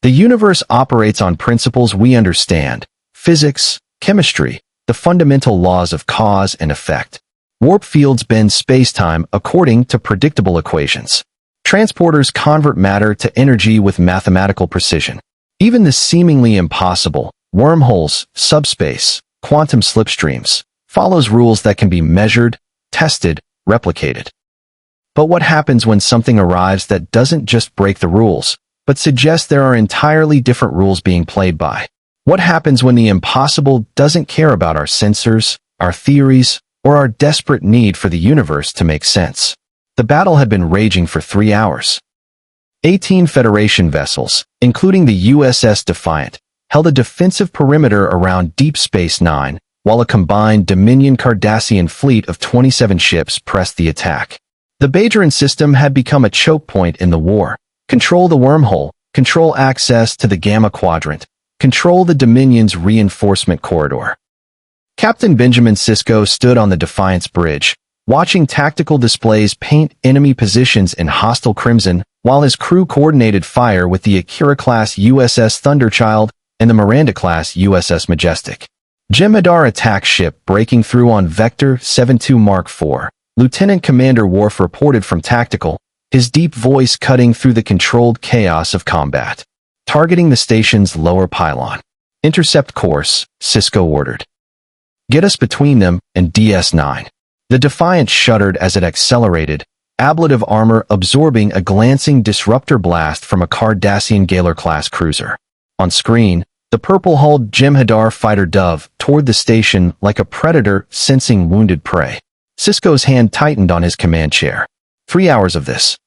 The universe operates on principles we understand: physics, chemistry, the fundamental laws of cause and effect. Warp fields bend spacetime according to predictable equations. Transporters convert matter to energy with mathematical precision. Even the seemingly impossible, wormholes, subspace, quantum slipstreams, follows rules that can be measured, tested, replicated. But what happens when something arrives that doesn't just break the rules, but suggests there are entirely different rules being played by? What happens when the impossible doesn't care about our sensors, our theories, or our desperate need for the universe to make sense? The battle had been raging for 3 hours. 18 Federation vessels, including the USS Defiant, held a defensive perimeter around Deep Space Nine, while a combined Dominion-Cardassian fleet of 27 ships pressed the attack. The Bajoran system had become a choke point in the war. Control the wormhole, control access to the Gamma Quadrant, control the Dominion's reinforcement corridor. Captain Benjamin Sisko stood on the Defiant's bridge, watching tactical displays paint enemy positions in hostile crimson, while his crew coordinated fire with the Akira-class USS Thunderchild and the Miranda-class USS Majestic. Jem'Hadar attack ship breaking through on Vector 72 Mark IV. Lieutenant Commander Worf reported from tactical, his deep voice cutting through the controlled chaos of combat. Targeting the station's lower pylon. Intercept course, Sisko ordered. Get us between them and DS9. The Defiant shuddered as it accelerated, ablative armor absorbing a glancing disruptor blast from a Cardassian Gaylor-class cruiser. On screen, the purple-hulled Jem'Hadar fighter dove toward the station like a predator sensing wounded prey. Sisko's hand tightened on his command chair. 3 hours of this.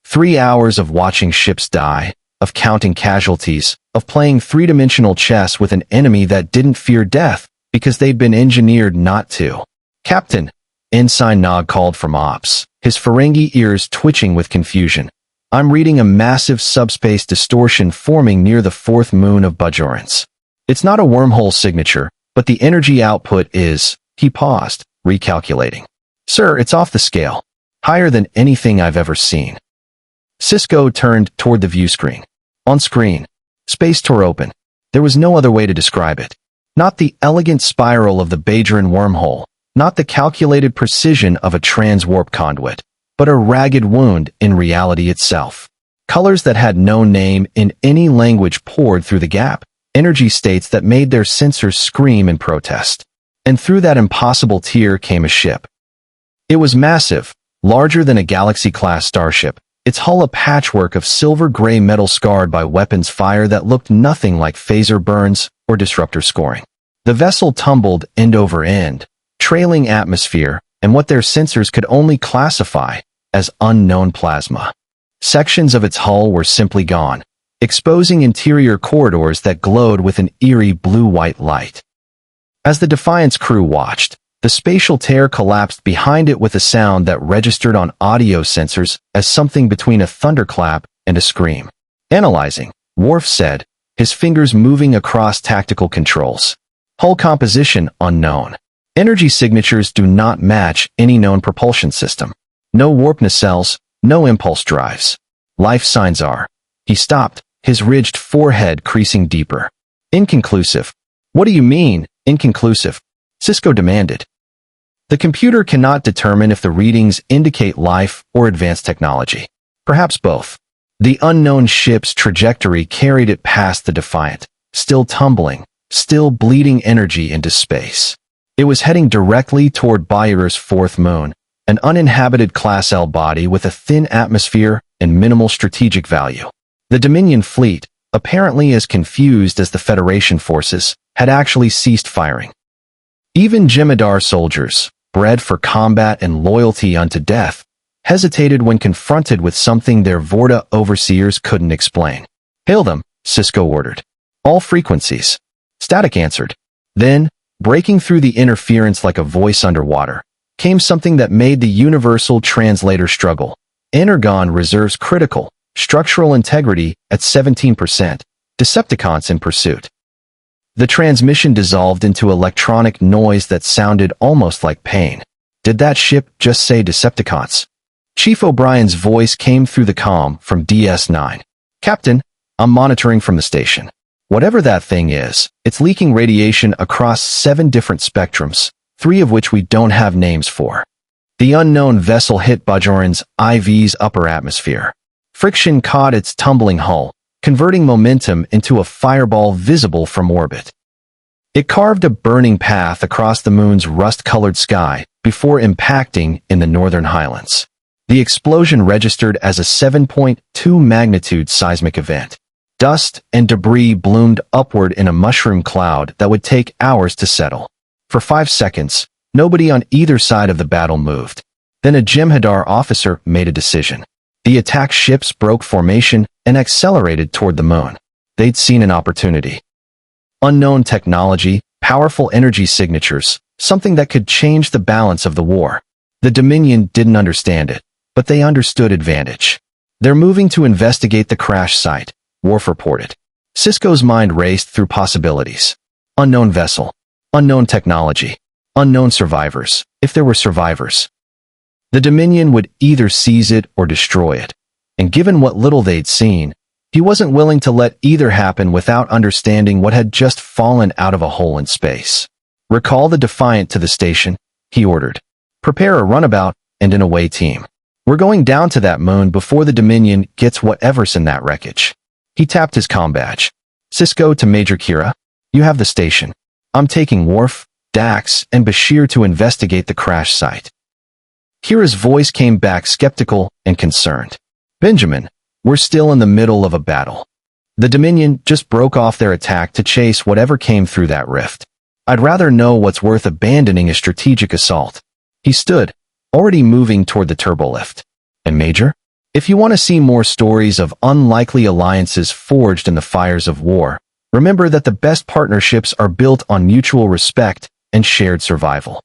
3 hours of watching ships die, of counting casualties, of playing three-dimensional chess with an enemy that didn't fear death because they'd been engineered not to. Captain, Ensign Nog called from Ops, his Ferengi ears twitching with confusion. I'm reading a massive subspace distortion forming near the fourth moon of Bajorans. It's not a wormhole signature, but the energy output is. He paused, recalculating. Sir, it's off the scale. Higher than anything I've ever seen. Sisko turned toward the view screen. On screen, space tore open. There was no other way to describe it. Not the elegant spiral of the Bajoran wormhole, not the calculated precision of a trans-warp conduit, but a ragged wound in reality itself. Colors that had no name in any language poured through the gap, energy states that made their sensors scream in protest. And through that impossible tier came a ship. It was massive, larger than a Galaxy-class starship, its hull a patchwork of silver-gray metal scarred by weapons fire that looked nothing like phaser burns or disruptor scoring. The vessel tumbled end over end, trailing atmosphere and what their sensors could only classify as unknown plasma. Sections of its hull were simply gone, exposing interior corridors that glowed with an eerie blue-white light. As the Defiant's crew watched, the spatial tear collapsed behind it with a sound that registered on audio sensors as something between a thunderclap and a scream. Analyzing, Worf said, his fingers moving across tactical controls. Hull composition unknown. Energy signatures do not match any known propulsion system. No warp nacelles, no impulse drives. Life signs are. He stopped, his ridged forehead creasing deeper. Inconclusive. What do you mean, inconclusive? Sisko demanded. The computer cannot determine if the readings indicate life or advanced technology. Perhaps both. The unknown ship's trajectory carried it past the Defiant, still tumbling, still bleeding energy into space. It was heading directly toward Bayer's fourth moon, an uninhabited Class L body with a thin atmosphere and minimal strategic value. The Dominion fleet, apparently as confused as the Federation forces, had actually ceased firing. Even Jem'Hadar soldiers, bred for combat and loyalty unto death, hesitated when confronted with something their Vorta overseers couldn't explain. Hail them, Sisko ordered. All frequencies. Static answered. Then, breaking through the interference like a voice underwater, came something that made the universal translator struggle. Energon reserves critical, structural integrity at 17%. Decepticons in pursuit. The transmission dissolved into electronic noise that sounded almost like pain. Did that ship just say Decepticons? Chief O'Brien's voice came through the comm from DS9. Captain, I'm monitoring from the station. Whatever that thing is, it's leaking radiation across 7 different spectrums, 3 of which we don't have names for. The unknown vessel hit Bajoran's IV's upper atmosphere. Friction caught its tumbling hull, converting momentum into a fireball visible from orbit. It carved a burning path across the moon's rust-colored sky before impacting in the northern highlands. The explosion registered as a 7.2 magnitude seismic event. Dust and debris bloomed upward in a mushroom cloud that would take hours to settle. For 5 seconds, nobody on either side of the battle moved. Then a Jem'Hadar officer made a decision. The attack ships broke formation and accelerated toward the moon. They'd seen an opportunity. Unknown technology, powerful energy signatures, something that could change the balance of the war. The Dominion didn't understand it, but they understood advantage. They're moving to investigate the crash site, Worf reported. Sisko's mind raced through possibilities. Unknown vessel, unknown technology, unknown survivors, if there were survivors. The Dominion would either seize it or destroy it, and given what little they'd seen, he wasn't willing to let either happen without understanding what had just fallen out of a hole in space. Recall the Defiant to the station, he ordered. Prepare a runabout and an away team. We're going down to that moon before the Dominion gets whatever's in that wreckage. He tapped his comm badge. Sisko to Major Kira, you have the station. I'm taking Worf, Dax, and Bashir to investigate the crash site. Kira's voice came back skeptical and concerned. Benjamin, we're still in the middle of a battle. The Dominion just broke off their attack to chase whatever came through that rift. I'd rather know what's worth abandoning a strategic assault. He stood, already moving toward the turbolift. And Major? If you want to see more stories of unlikely alliances forged in the fires of war, remember that the best partnerships are built on mutual respect and shared survival.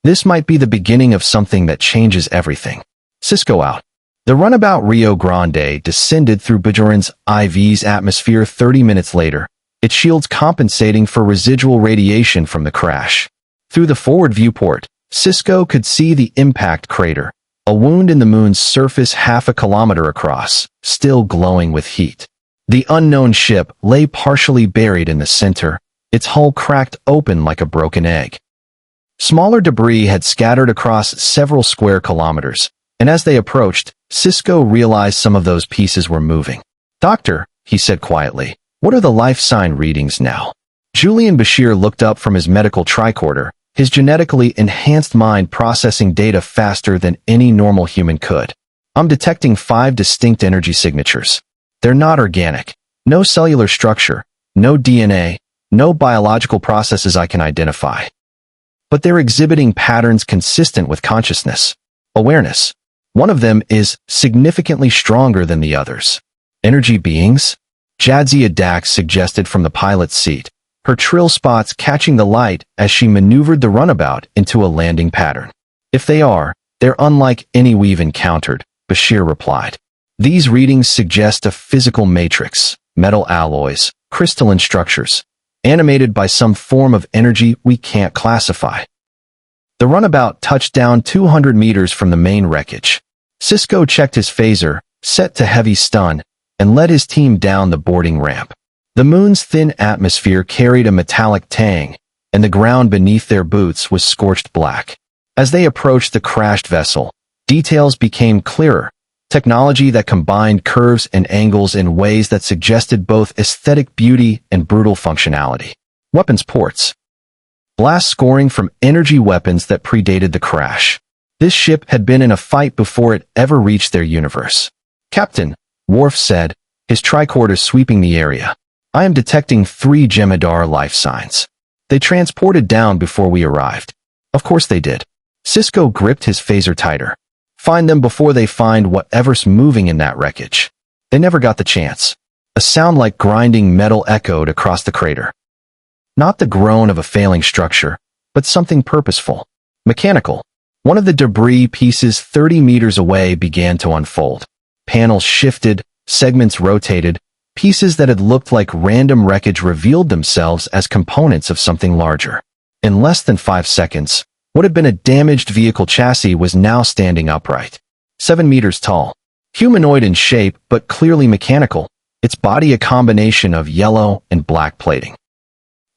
This might be the beginning of something that changes everything. Sisko out. The runabout Rio Grande descended through Bajoran's IV's atmosphere 30 minutes later, its shields compensating for residual radiation from the crash. Through the forward viewport, Sisko could see the impact crater, a wound in the moon's surface half a kilometer across, still glowing with heat. The unknown ship lay partially buried in the center, its hull cracked open like a broken egg. Smaller debris had scattered across several square kilometers, and as they approached, Sisko realized some of those pieces were moving. Doctor, he said quietly, what are the life sign readings now? Julian Bashir looked up from his medical tricorder, his genetically enhanced mind processing data faster than any normal human could. I'm detecting 5 distinct energy signatures. They're not organic. No cellular structure, no DNA, no biological processes I can identify. But they're exhibiting patterns consistent with consciousness. Awareness. One of them is significantly stronger than the others. Energy beings? Jadzia Dax suggested from the pilot's seat, her trill spots catching the light as she maneuvered the runabout into a landing pattern. If they are, they're unlike any we've encountered, Bashir replied. These readings suggest a physical matrix, metal alloys, crystalline structures, animated by some form of energy we can't classify. The runabout touched down 200 meters from the main wreckage. Sisko checked his phaser, set to heavy stun, and led his team down the boarding ramp. The moon's thin atmosphere carried a metallic tang, and the ground beneath their boots was scorched black. As they approached the crashed vessel, details became clearer, technology that combined curves and angles in ways that suggested both aesthetic beauty and brutal functionality. Weapons ports. Blast scoring from energy weapons that predated the crash. This ship had been in a fight before it ever reached their universe. Captain, Worf said, his tricorder sweeping the area. I am detecting 3 Jem'Hadar life signs. They transported down before we arrived. Of course they did. Sisko gripped his phaser tighter. Find them before they find whatever's moving in that wreckage. They never got the chance. A sound like grinding metal echoed across the crater. Not the groan of a failing structure, but something purposeful. Mechanical. One of the debris pieces 30 meters away began to unfold. Panels shifted, segments rotated, pieces that had looked like random wreckage revealed themselves as components of something larger. In less than 5 seconds, what had been a damaged vehicle chassis was now standing upright. 7 meters tall. Humanoid in shape, but clearly mechanical, its body a combination of yellow and black plating.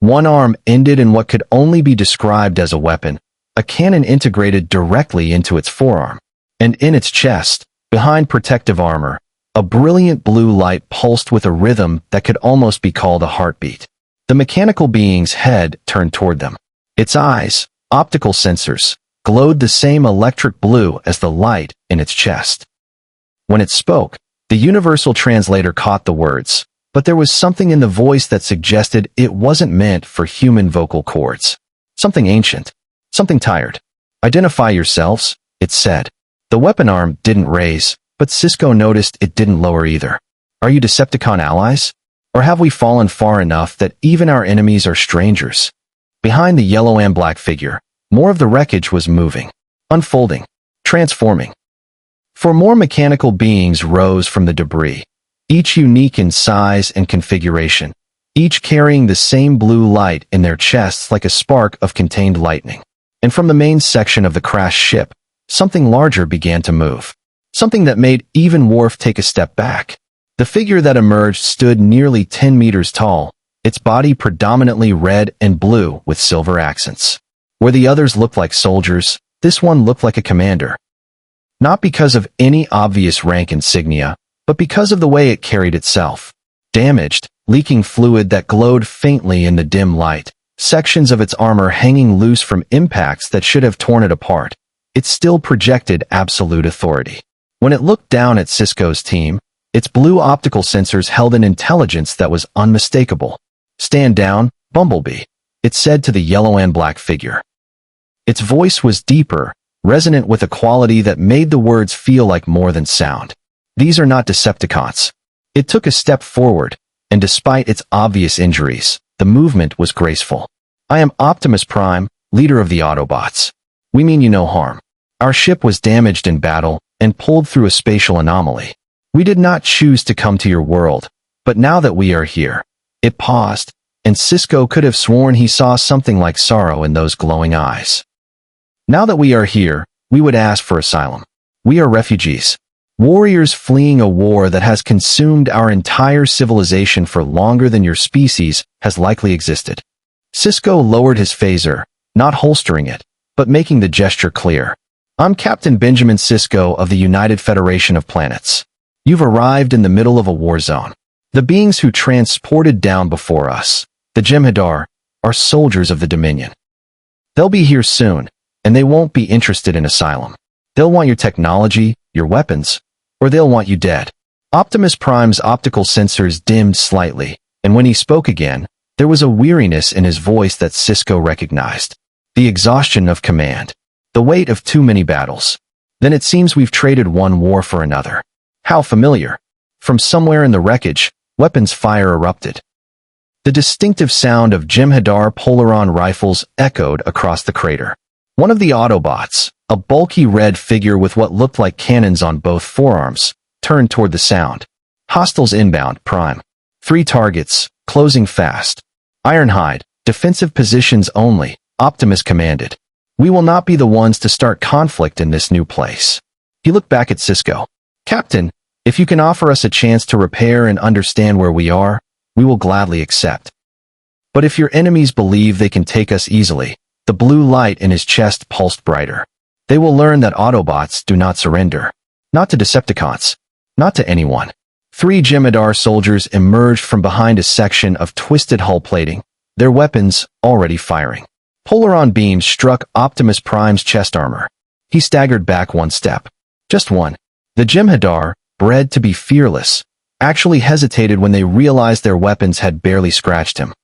One arm ended in what could only be described as a weapon, a cannon integrated directly into its forearm. And in its chest, behind protective armor, a brilliant blue light pulsed with a rhythm that could almost be called a heartbeat. The mechanical being's head turned toward them. Its eyes, optical sensors, glowed the same electric blue as the light in its chest. When it spoke, the universal translator caught the words, but there was something in the voice that suggested it wasn't meant for human vocal cords. Something ancient. Something tired. "Identify yourselves," it said. The weapon arm didn't raise, but Sisko noticed it didn't lower either. "Are you Decepticon allies? Or have we fallen far enough that even our enemies are strangers?" Behind the yellow and black figure, more of the wreckage was moving, unfolding, transforming. Four more mechanical beings rose from the debris, each unique in size and configuration, each carrying the same blue light in their chests like a spark of contained lightning. And from the main section of the crashed ship, something larger began to move. Something that made even Worf take a step back. The figure that emerged stood nearly 10 meters tall, its body predominantly red and blue with silver accents. Where the others looked like soldiers, this one looked like a commander. Not because of any obvious rank insignia, but because of the way it carried itself. Damaged, leaking fluid that glowed faintly in the dim light, sections of its armor hanging loose from impacts that should have torn it apart. It still projected absolute authority. When it looked down at Sisko's team, its blue optical sensors held an intelligence that was unmistakable. "Stand down, Bumblebee," it said to the yellow and black figure. Its voice was deeper, resonant with a quality that made the words feel like more than sound. "These are not Decepticons." It took a step forward, and despite its obvious injuries, the movement was graceful. "I am Optimus Prime, leader of the Autobots. We mean you no harm. Our ship was damaged in battle and pulled through a spatial anomaly. We did not choose to come to your world, but now that we are here." It paused, and Sisko could have sworn he saw something like sorrow in those glowing eyes. "Now that we are here, we would ask for asylum. We are refugees. Warriors fleeing a war that has consumed our entire civilization for longer than your species has likely existed." Sisko lowered his phaser, not holstering it, but making the gesture clear. "I'm Captain Benjamin Sisko of the United Federation of Planets. You've arrived in the middle of a war zone. The beings who transported down before us, the Jem'Hadar, are soldiers of the Dominion. They'll be here soon, and they won't be interested in asylum. They'll want your technology, your weapons, or they'll want you dead." Optimus Prime's optical sensors dimmed slightly, and when he spoke again, there was a weariness in his voice that Sisko recognized. The exhaustion of command. The weight of too many battles. "Then it seems we've traded one war for another. How familiar." From somewhere in the wreckage, weapons fire erupted. The distinctive sound of Jem'Hadar Polaron rifles echoed across the crater. One of the Autobots, a bulky red figure with what looked like cannons on both forearms, turned toward the sound. "Hostiles inbound, Prime. 3 targets, closing fast. Ironhide, defensive positions only," Optimus commanded. "We will not be the ones to start conflict in this new place." He looked back at Sisko. "Captain, if you can offer us a chance to repair and understand where we are, we will gladly accept. But if your enemies believe they can take us easily," the blue light in his chest pulsed brighter, "they will learn that Autobots do not surrender. Not to Decepticons. Not to anyone." 3 Jem'Hadar soldiers emerged from behind a section of twisted hull plating, their weapons already firing. Polaron beams struck Optimus Prime's chest armor. He staggered back one step. Just one. The Jem'Hadar, bred to be fearless, actually hesitated when they realized their weapons had barely scratched him.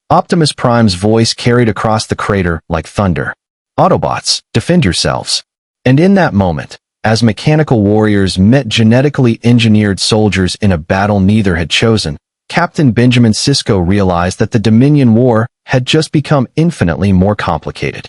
Optimus Prime's voice carried across the crater like thunder. "Autobots, defend yourselves." And in that moment, as mechanical warriors met genetically engineered soldiers in a battle neither had chosen, Captain Benjamin Sisko realized that the Dominion War had just become infinitely more complicated.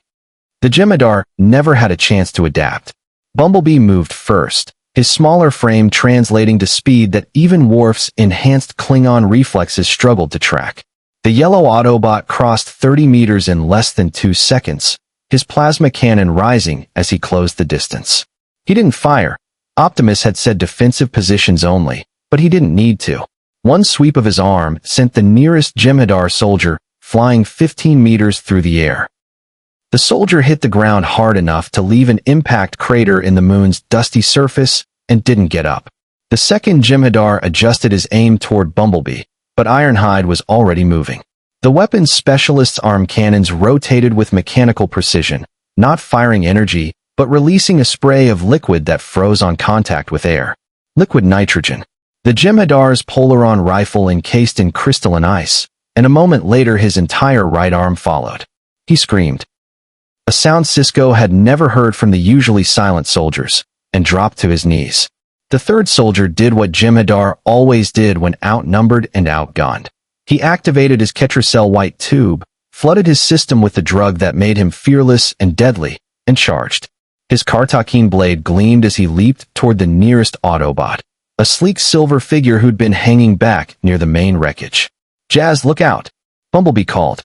The Jem'Hadar never had a chance to adapt. Bumblebee moved first, his smaller frame translating to speed that even Worf's enhanced Klingon reflexes struggled to track. The yellow Autobot crossed 30 meters in less than 2 seconds, his plasma cannon rising as he closed the distance. He didn't fire. Optimus had said defensive positions only, but he didn't need to. One sweep of his arm sent the nearest Jem'Hadar soldier flying 15 meters through the air. The soldier hit the ground hard enough to leave an impact crater in the moon's dusty surface and didn't get up. The second Jem'Hadar adjusted his aim toward Bumblebee, but Ironhide was already moving. The weapon's specialist's arm cannons rotated with mechanical precision, not firing energy, but releasing a spray of liquid that froze on contact with air. Liquid nitrogen. The Jem'Hadar's Polaron rifle encased in crystalline ice, and a moment later his entire right arm followed. He screamed. A sound Sisko had never heard from the usually silent soldiers, and dropped to his knees. The third soldier did what Jem'Hadar always did when outnumbered and outgunned. He activated his Ketracel white tube, flooded his system with the drug that made him fearless and deadly, and charged. His Kartakin blade gleamed as he leaped toward the nearest Autobot, a sleek silver figure who'd been hanging back near the main wreckage. "Jazz, look out!" Bumblebee called.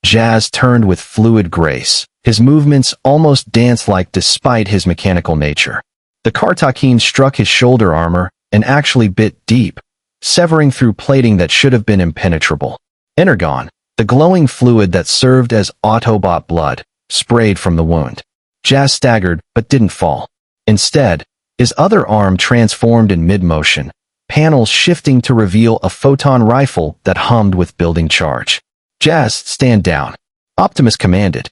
Jazz turned with fluid grace, his movements almost dance-like despite his mechanical nature. The Kartakin struck his shoulder armor and actually bit deep, severing through plating that should have been impenetrable. Energon, the glowing fluid that served as Autobot blood, sprayed from the wound. Jazz staggered but didn't fall. Instead, his other arm transformed in mid-motion, panels shifting to reveal a photon rifle that hummed with building charge. "Jazz, stand down," Optimus commanded.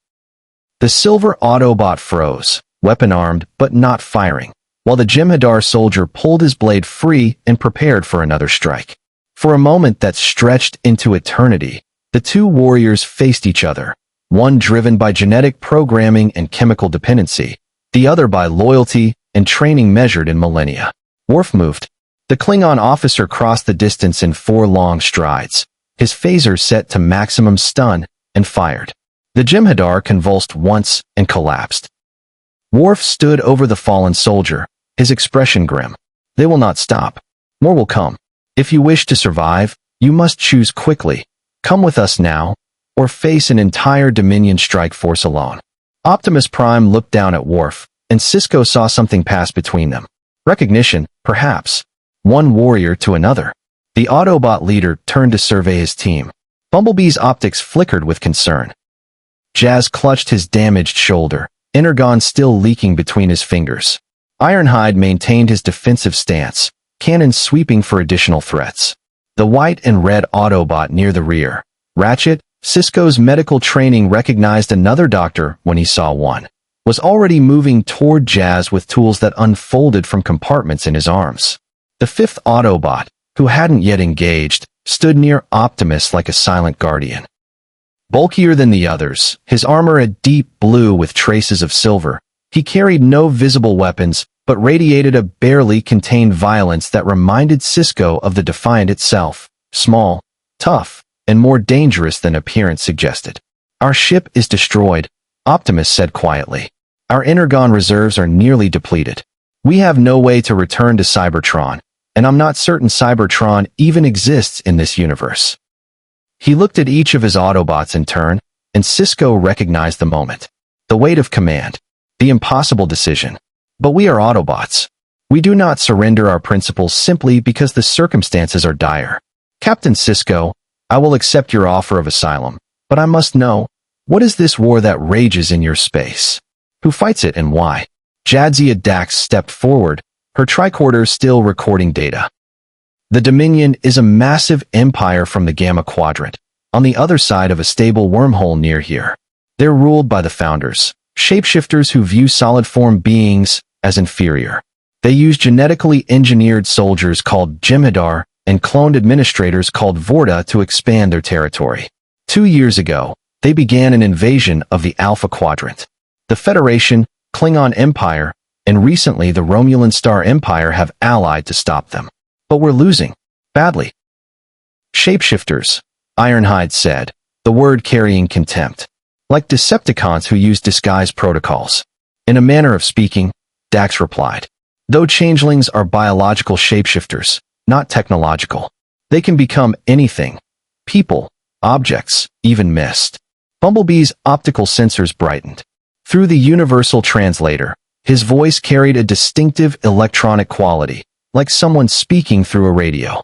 The silver Autobot froze, weapon-armed but not firing, while the Jem'Hadar soldier pulled his blade free and prepared for another strike. For a moment that stretched into eternity, the two warriors faced each other, one driven by genetic programming and chemical dependency, the other by loyalty and training measured in millennia. Worf moved. The Klingon officer crossed the distance in 4 long strides, his phaser set to maximum stun, and fired. The Jem'Hadar convulsed once and collapsed. Worf stood over the fallen soldier, his expression grim. "They will not stop. More will come. If you wish to survive, you must choose quickly. Come with us now, or face an entire Dominion strike force alone." Optimus Prime looked down at Worf, and Sisko saw something pass between them. Recognition, perhaps. One warrior to another. The Autobot leader turned to survey his team. Bumblebee's optics flickered with concern. Jazz clutched his damaged shoulder, energon still leaking between his fingers. Ironhide maintained his defensive stance, cannons sweeping for additional threats. The white and red Autobot near the rear. Ratchet, Sisko's medical training recognized another doctor when he saw one, was already moving toward Jazz with tools that unfolded from compartments in his arms. The fifth Autobot, who hadn't yet engaged, stood near Optimus like a silent guardian. Bulkier than the others, his armor a deep blue with traces of silver, he carried no visible weapons, but radiated a barely contained violence that reminded Sisko of the Defiant itself, small, tough, and more dangerous than appearance suggested. "Our ship is destroyed," Optimus said quietly. "Our energon reserves are nearly depleted. We have no way to return to Cybertron, and I'm not certain Cybertron even exists in this universe." He looked at each of his Autobots in turn, and Sisko recognized the moment. The weight of command. The impossible decision. But we are Autobots. We do not surrender our principles simply because the circumstances are dire. "Captain Sisko, I will accept your offer of asylum, but I must know, what is this war that rages in your space? Who fights it and why?" Jadzia Dax stepped forward, her tricorder still recording data. "The Dominion is a massive empire from the Gamma Quadrant, on the other side of a stable wormhole near here. They're ruled by the Founders, shapeshifters who view solid-form beings as inferior. They use genetically engineered soldiers called Jem'Hadar and cloned administrators called Vorta to expand their territory. 2 years ago, they began an invasion of the Alpha Quadrant. The Federation, Klingon Empire, and recently the Romulan Star Empire have allied to stop them. But we're losing. Badly." "Shapeshifters," Ironhide said, the word carrying contempt. "Like Decepticons who use disguise protocols." "In a manner of speaking," Dax replied. "Though changelings are biological shapeshifters, not technological. They can become anything. People, objects, even mist." Bumblebee's optical sensors brightened. Through the universal translator, his voice carried a distinctive electronic quality, like someone speaking through a radio.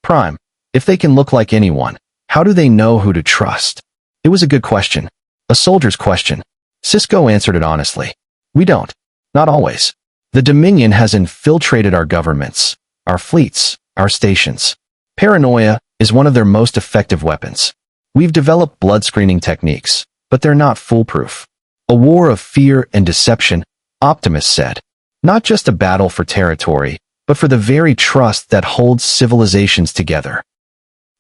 Prime, if they can look like anyone, how do they know who to trust? It was a good question. A soldier's question. Sisko answered it honestly. We don't. Not always. The Dominion has infiltrated our governments, our fleets, our stations. Paranoia is one of their most effective weapons. We've developed blood screening techniques, but they're not foolproof. A war of fear and deception, Optimus said. Not just a battle for territory, but for the very trust that holds civilizations together.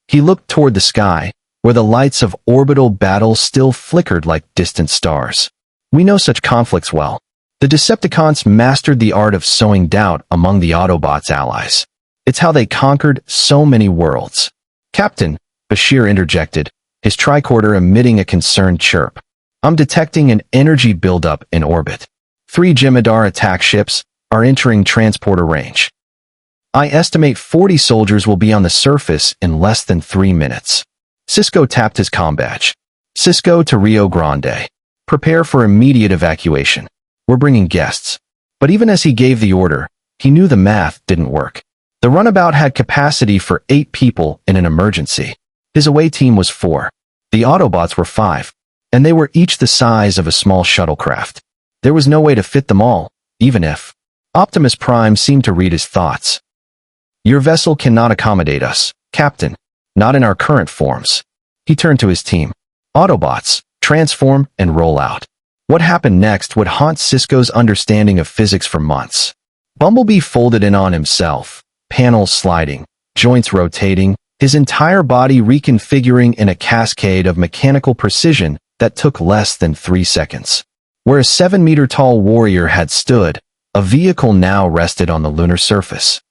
He looked toward the sky, where the lights of orbital battles still flickered like distant stars. We know such conflicts well. The Decepticons mastered the art of sowing doubt among the Autobots' allies. It's how they conquered so many worlds. Captain, Bashir interjected, his tricorder emitting a concerned chirp. I'm detecting an energy buildup in orbit. 3 Jem'Hadar attack ships are entering transporter range. I estimate 40 soldiers will be on the surface in less than 3 minutes. Sisko tapped his comm badge. Sisko to Rio Grande. Prepare for immediate evacuation. We're bringing guests. But even as he gave the order, he knew the math didn't work. The runabout had capacity for 8 people in an emergency. His away team was 4. The Autobots were 5, and they were each the size of a small shuttlecraft. There was no way to fit them all, even if. Optimus Prime seemed to read his thoughts. Your vessel cannot accommodate us, Captain. Not in our current forms. He turned to his team. Autobots, transform and roll out. What happened next would haunt Sisko's understanding of physics for months. Bumblebee folded in on himself, panels sliding, joints rotating, his entire body reconfiguring in a cascade of mechanical precision that took less than 3 seconds. Where a 7-meter-tall warrior had stood, a vehicle now rested on the lunar surface.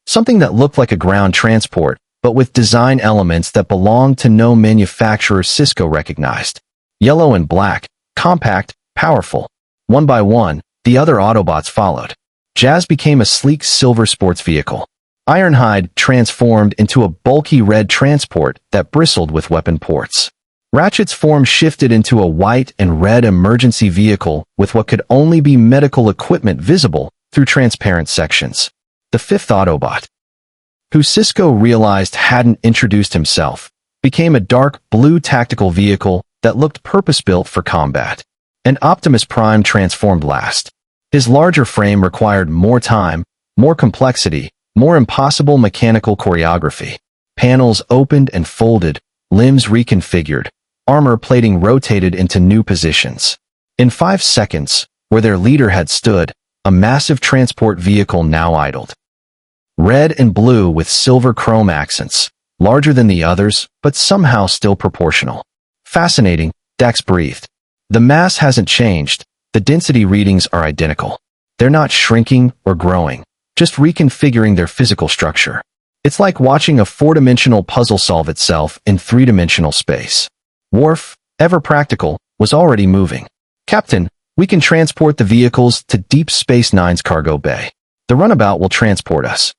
Something that looked like a ground transport, but with design elements that belonged to no manufacturer Sisko recognized. Yellow and black, compact, powerful. One by one, the other Autobots followed. Jazz became a sleek silver sports vehicle. Ironhide transformed into a bulky red transport that bristled with weapon ports. Ratchet's form shifted into a white and red emergency vehicle with what could only be medical equipment visible through transparent sections. The 5th Autobot, who Sisko realized hadn't introduced himself, became a dark blue tactical vehicle that looked purpose-built for combat. And Optimus Prime transformed last. His larger frame required more time, more complexity, more impossible mechanical choreography. Panels opened and folded, limbs reconfigured, armor plating rotated into new positions. In 5 seconds, where their leader had stood, a massive transport vehicle now idled. Red and blue with silver chrome accents, larger than the others, but somehow still proportional. Fascinating, Dax breathed. The mass hasn't changed, the density readings are identical. They're not shrinking or growing, just reconfiguring their physical structure. It's like watching a 4-dimensional puzzle solve itself in 3-dimensional space. Worf, ever practical, was already moving. Captain, we can transport the vehicles to Deep Space Nine's cargo bay. The runabout will transport us.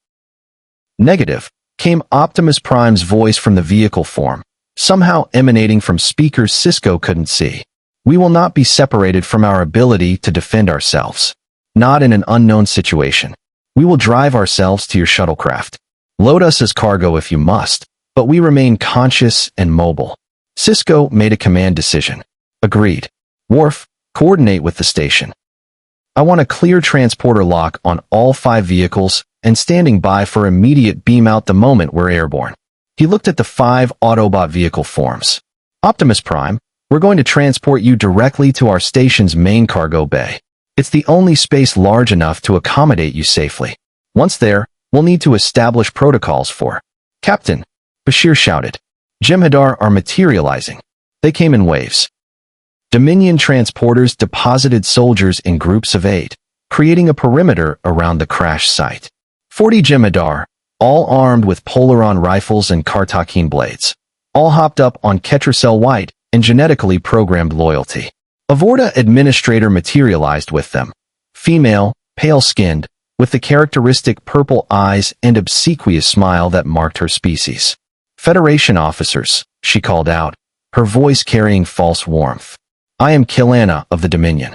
Negative, came Optimus Prime's voice from the vehicle form, somehow emanating from speakers Sisko couldn't see. We will not be separated from our ability to defend ourselves. Not in an unknown situation. We will drive ourselves to your shuttlecraft. Load us as cargo if you must, but we remain conscious and mobile. Sisko made a command decision. Agreed. Worf, coordinate with the station. I want a clear transporter lock on all 5 vehicles and standing by for immediate beam out the moment we're airborne. He looked at the 5 Autobot vehicle forms. Optimus Prime, we're going to transport you directly to our station's main cargo bay. It's the only space large enough to accommodate you safely. Once there, we'll need to establish protocols for. Captain, Bashir shouted. Jem'Hadar are materializing. They came in waves. Dominion transporters deposited soldiers in groups of 8, creating a perimeter around the crash site. 40 Jem'Hadar, all armed with Polaron rifles and Kartakin blades, all hopped up on Ketracel White and genetically programmed loyalty. A Vorta administrator materialized with them. Female, pale-skinned, with the characteristic purple eyes and obsequious smile that marked her species. Federation officers, she called out, her voice carrying false warmth. I am Kilana of the Dominion.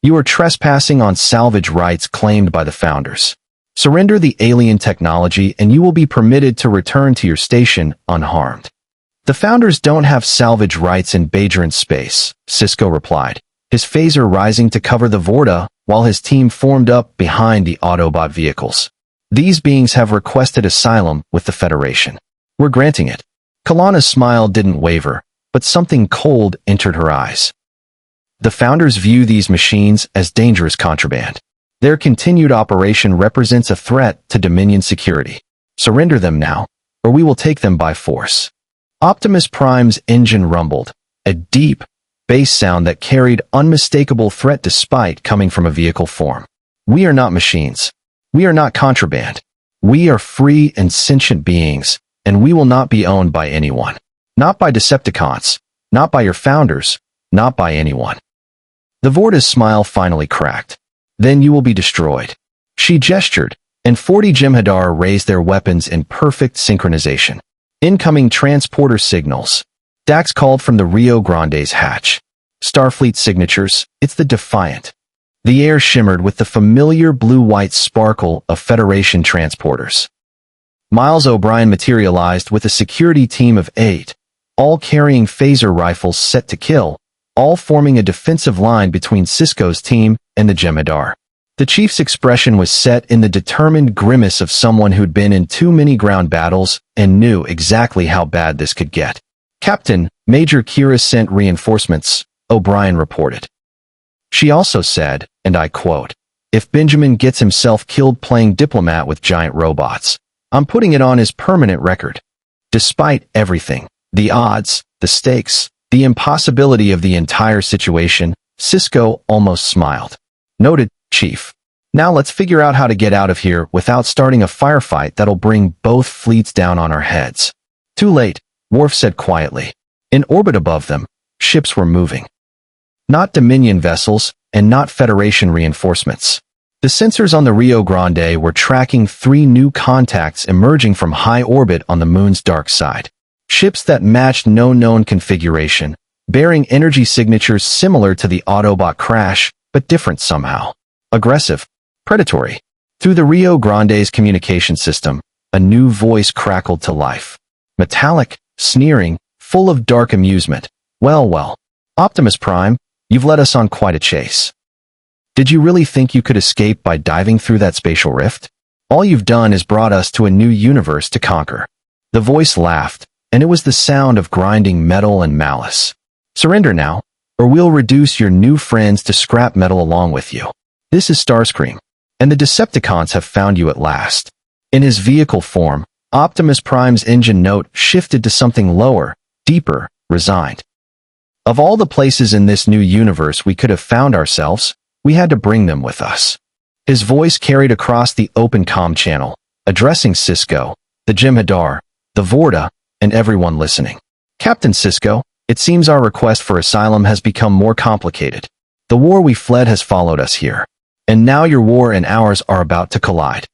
You are trespassing on salvage rights claimed by the founders. Surrender the alien technology and you will be permitted to return to your station unharmed. The Founders don't have salvage rights in Bajoran space, Sisko replied, his phaser rising to cover the Vorta while his team formed up behind the Autobot vehicles. These beings have requested asylum with the Federation. We're granting it. Kalana's smile didn't waver, but something cold entered her eyes. The Founders view these machines as dangerous contraband. Their continued operation represents a threat to Dominion security. Surrender them now, or we will take them by force. Optimus Prime's engine rumbled, a deep, bass sound that carried unmistakable threat despite coming from a vehicle form. We are not machines. We are not contraband. We are free and sentient beings, and we will not be owned by anyone. Not by Decepticons, not by your Founders, not by anyone. The Vorta's smile finally cracked. Then you will be destroyed. She gestured, and 40 Jem'Hadar raised their weapons in perfect synchronization. Incoming transporter signals. Dax called from the Rio Grande's hatch. Starfleet signatures, it's the Defiant. The air shimmered with the familiar blue-white sparkle of Federation transporters. Miles O'Brien materialized with a security team of 8, all carrying phaser rifles set to kill, all forming a defensive line between Sisko's team and the Jem'Hadar. The chief's expression was set in the determined grimace of someone who'd been in too many ground battles and knew exactly how bad this could get. Captain, Major Kira sent reinforcements, O'Brien reported. She also said, and I quote, "If Benjamin gets himself killed playing diplomat with giant robots, I'm putting it on his permanent record." Despite everything, the odds, the stakes, the impossibility of the entire situation, Sisko almost smiled. Noted, Chief. Now let's figure out how to get out of here without starting a firefight that'll bring both fleets down on our heads. Too late, Worf said quietly. In orbit above them, ships were moving. Not Dominion vessels, and not Federation reinforcements. The sensors on the Rio Grande were tracking 3 new contacts emerging from high orbit on the moon's dark side. Ships that matched no known configuration, bearing energy signatures similar to the Autobot crash, but different somehow. Aggressive, predatory. Through the Rio Grande's communication system, a new voice crackled to life. Metallic, sneering, full of dark amusement. Well, Optimus Prime, you've led us on quite a chase. Did you really think you could escape by diving through that spatial rift? All you've done is brought us to a new universe to conquer. The voice laughed, and it was the sound of grinding metal and malice. Surrender now, or we'll reduce your new friends to scrap metal along with you. This is Starscream, and the Decepticons have found you at last. In his vehicle form, Optimus Prime's engine note shifted to something lower, deeper, resigned. Of all the places in this new universe we could have found ourselves, we had to bring them with us. His voice carried across the open comm channel, addressing Sisko, the Jem'Hadar, the Vorta, and everyone listening. Captain Sisko, it seems our request for asylum has become more complicated. The war we fled has followed us here. And now your war and ours are about to collide.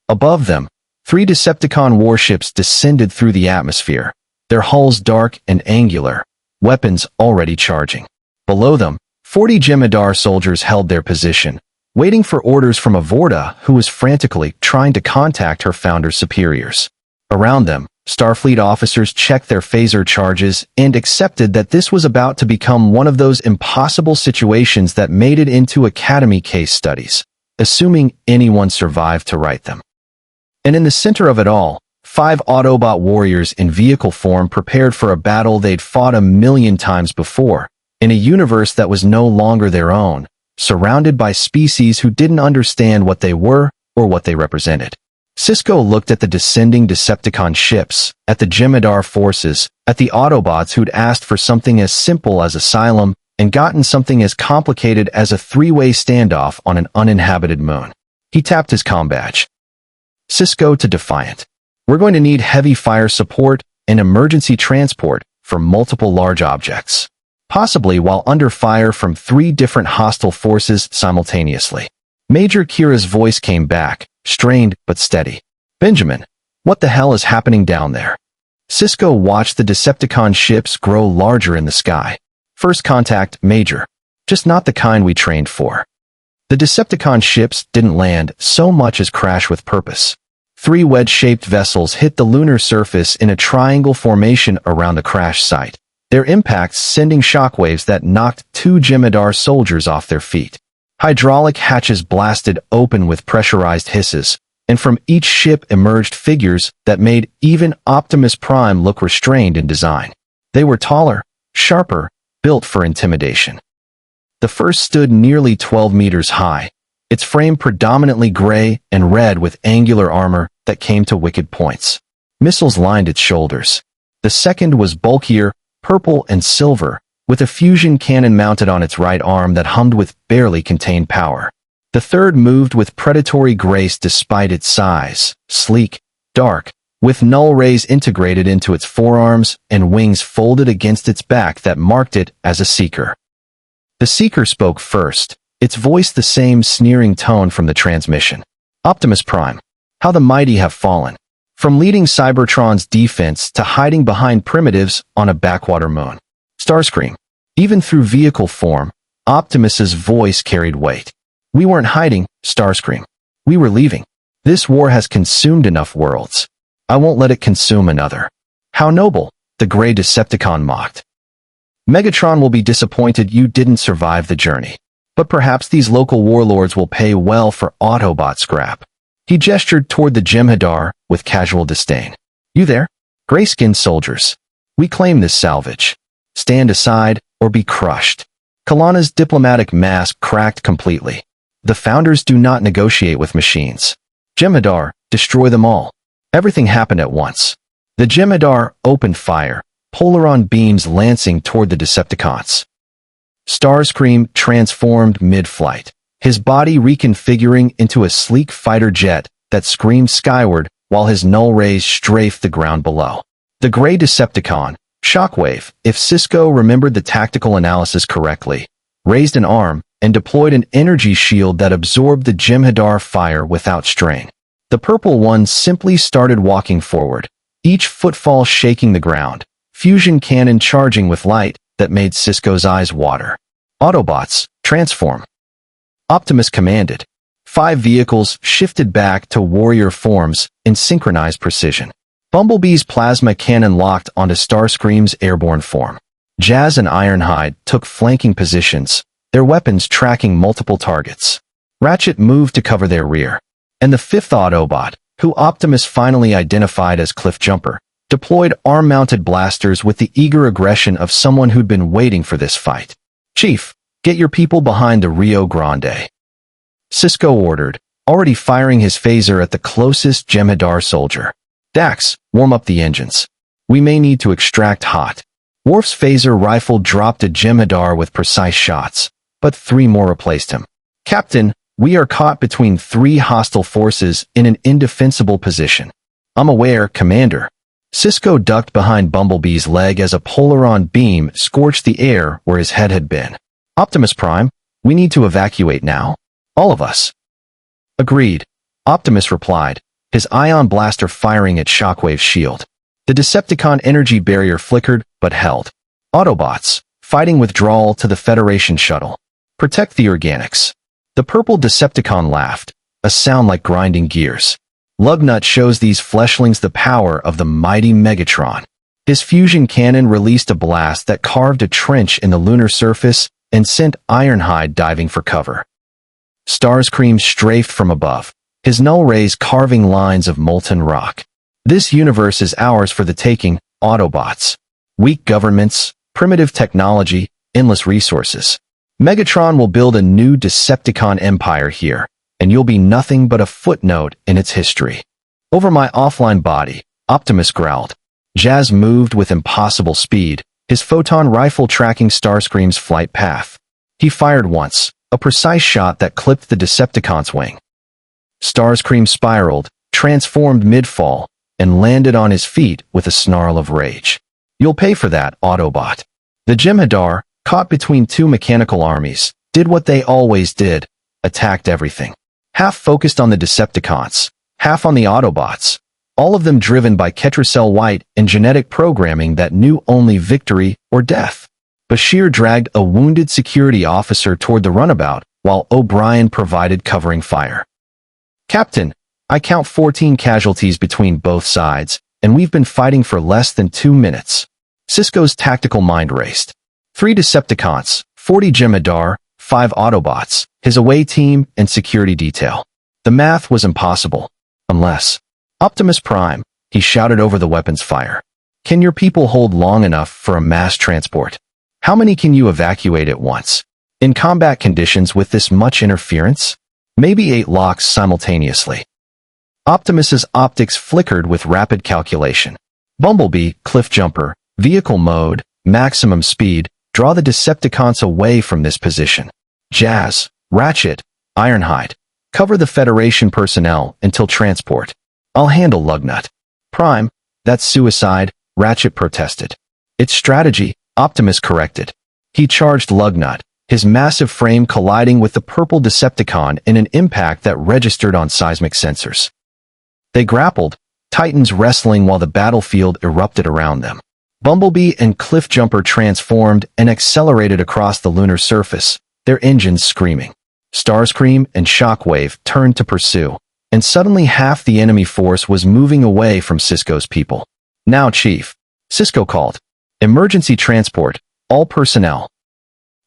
Above them, 3 Decepticon warships descended through the atmosphere, their hulls dark and angular, weapons already charging. Below them, 40 Jem'Hadar soldiers held their position, waiting for orders from a Vorta who was frantically trying to contact her Founder's superiors. Around them, Starfleet officers checked their phaser charges and accepted that this was about to become one of those impossible situations that made it into Academy case studies, assuming anyone survived to write them. And in the center of it all, 5 Autobot warriors in vehicle form prepared for a battle they'd fought a million times before, in a universe that was no longer their own, surrounded by species who didn't understand what they were or what they represented. Sisko looked at the descending Decepticon ships, at the Jem'Hadar forces, at the Autobots who'd asked for something as simple as asylum and gotten something as complicated as a 3-way standoff on an uninhabited moon. He tapped his comm badge. Sisko to Defiant. We're going to need heavy fire support and emergency transport for multiple large objects, possibly while under fire from 3 different hostile forces simultaneously. Major Kira's voice came back, strained but steady. Benjamin, what the hell is happening down there? Sisko watched the Decepticon ships grow larger in the sky. First contact, Major. Just not the kind we trained for. The Decepticon ships didn't land so much as crash with purpose. 3 wedge-shaped vessels hit the lunar surface in a triangle formation around the crash site, their impacts sending shockwaves that knocked 2 Jem'Hadar soldiers off their feet. Hydraulic hatches blasted open with pressurized hisses, and from each ship emerged figures that made even Optimus Prime look restrained in design. They were taller, sharper, built for intimidation. The first stood nearly 12 meters high, its frame predominantly gray and red with angular armor that came to wicked points. Missiles lined its shoulders. The second was bulkier, purple and silver, with a fusion cannon mounted on its right arm that hummed with barely contained power. The third moved with predatory grace despite its size, sleek, dark, with null rays integrated into its forearms and wings folded against its back that marked it as a seeker. The seeker spoke first, its voice the same sneering tone from the transmission. Optimus Prime. How the mighty have fallen. From leading Cybertron's defense to hiding behind primitives on a backwater moon. Starscream. Even through vehicle form, Optimus's voice carried weight. We weren't hiding, Starscream. We were leaving. This war has consumed enough worlds. I won't let it consume another. How noble, the gray Decepticon mocked. Megatron will be disappointed you didn't survive the journey. But perhaps these local warlords will pay well for Autobot scrap. He gestured toward the Jem'Hadar with casual disdain. You there? Gray-skinned soldiers. We claim this salvage. Stand aside or be crushed. Kalana's diplomatic mask cracked completely. The Founders do not negotiate with machines. Jem'Hadar, destroy them all. Everything happened at once. The Jem'Hadar opened fire, Polaron beams lancing toward the Decepticons. Starscream transformed mid-flight, his body reconfiguring into a sleek fighter jet that screamed skyward while his null rays strafed the ground below. The gray Decepticon, Shockwave, if Sisko remembered the tactical analysis correctly, raised an arm and deployed an energy shield that absorbed the Jem'Hadar fire without strain. The purple one simply started walking forward, each footfall shaking the ground, fusion cannon charging with light that made Sisko's eyes water. Autobots, transform. Optimus commanded. 5 vehicles shifted back to warrior forms in synchronized precision. Bumblebee's plasma cannon locked onto Starscream's airborne form. Jazz and Ironhide took flanking positions, their weapons tracking multiple targets. Ratchet moved to cover their rear. And the 5th Autobot, who Optimus finally identified as Cliffjumper, deployed arm-mounted blasters with the eager aggression of someone who'd been waiting for this fight. Chief, get your people behind the Rio Grande. Sisko ordered, already firing his phaser at the closest Jem'Hadar soldier. Dax, warm up the engines. We may need to extract hot. Worf's phaser rifle dropped a Jem'Hadar with precise shots, but 3 more replaced him. Captain, we are caught between 3 hostile forces in an indefensible position. I'm aware, Commander. Sisko ducked behind Bumblebee's leg as a Polaron beam scorched the air where his head had been. Optimus Prime, we need to evacuate now. All of us. Agreed. Optimus replied, his ion blaster firing at Shockwave's shield. The Decepticon energy barrier flickered but held. Autobots, fighting withdrawal to the Federation shuttle. Protect the organics. The purple Decepticon laughed, a sound like grinding gears. Lugnut shows these fleshlings the power of the mighty Megatron. His fusion cannon released a blast that carved a trench in the lunar surface and sent Ironhide diving for cover. Starscream strafed from above, his null rays carving lines of molten rock. This universe is ours for the taking, Autobots. Weak governments, primitive technology, endless resources. Megatron will build a new Decepticon empire here, and you'll be nothing but a footnote in its history. Over my offline body, Optimus growled. Jazz moved with impossible speed, his photon rifle tracking Starscream's flight path. He fired once, a precise shot that clipped the Decepticon's wing. Starscream spiraled, transformed mid-fall, and landed on his feet with a snarl of rage. You'll pay for that, Autobot. The Jem'Hadar, caught between 2 mechanical armies, did what they always did, attacked everything. Half focused on the Decepticons, half on the Autobots, all of them driven by Ketracel White and genetic programming that knew only victory or death. Bashir dragged a wounded security officer toward the runabout, while O'Brien provided covering fire. "Captain, I count 14 casualties between both sides, and we've been fighting for less than 2 minutes." Sisko's tactical mind raced. 3 Decepticons, 40 Jem'Hadar, 5 Autobots, his away team, and security detail. The math was impossible. Unless... "Optimus Prime," he shouted over the weapon's fire. "Can your people hold long enough for a mass transport? How many can you evacuate at once? In combat conditions with this much interference? Maybe 8 locks simultaneously." Optimus's optics flickered with rapid calculation. "Bumblebee, cliff jumper, vehicle mode, maximum speed, draw the Decepticons away from this position. Jazz, Ratchet, Ironhide, cover the Federation personnel until transport. I'll handle Lugnut." "Prime, that's suicide," Ratchet protested. "It's strategy," Optimus corrected. He charged Lugnut, his massive frame colliding with the purple Decepticon in an impact that registered on seismic sensors. They grappled, titans wrestling while the battlefield erupted around them. Bumblebee and Cliffjumper transformed and accelerated across the lunar surface, their engines screaming. Starscream and Shockwave turned to pursue, and suddenly half the enemy force was moving away from Sisko's people. "Now, Chief," Sisko called. "Emergency transport, all personnel."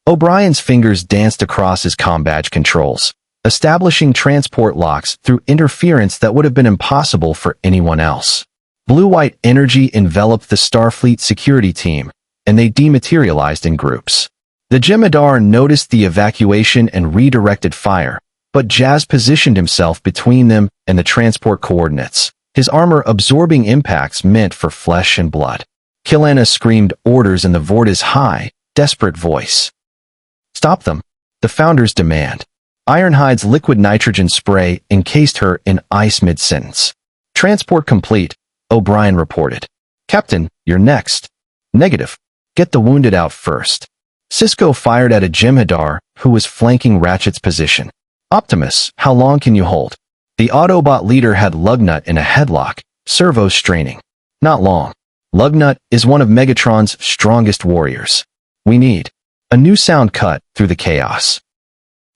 O'Brien's fingers danced across his combadge controls, establishing transport locks through interference that would have been impossible for anyone else. Blue-white energy enveloped the Starfleet security team, and they dematerialized in groups. The Jem'Hadar noticed the evacuation and redirected fire, but Jazz positioned himself between them and the transport coordinates, his armor absorbing impacts meant for flesh and blood. Killana screamed orders in the Vorta's high, desperate voice. "Stop them," the Founder's demand. Ironhide's liquid nitrogen spray encased her in ice mid-sentence. "Transport complete," O'Brien reported. "Captain, you're next." "Negative. Get the wounded out first." Sisko fired at a Jem'Hadar who was flanking Ratchet's position. "Optimus, how long can you hold?" The Autobot leader had Lugnut in a headlock, servos straining. "Not long. Lugnut is one of Megatron's strongest warriors. We need..." A new sound cut through the chaos.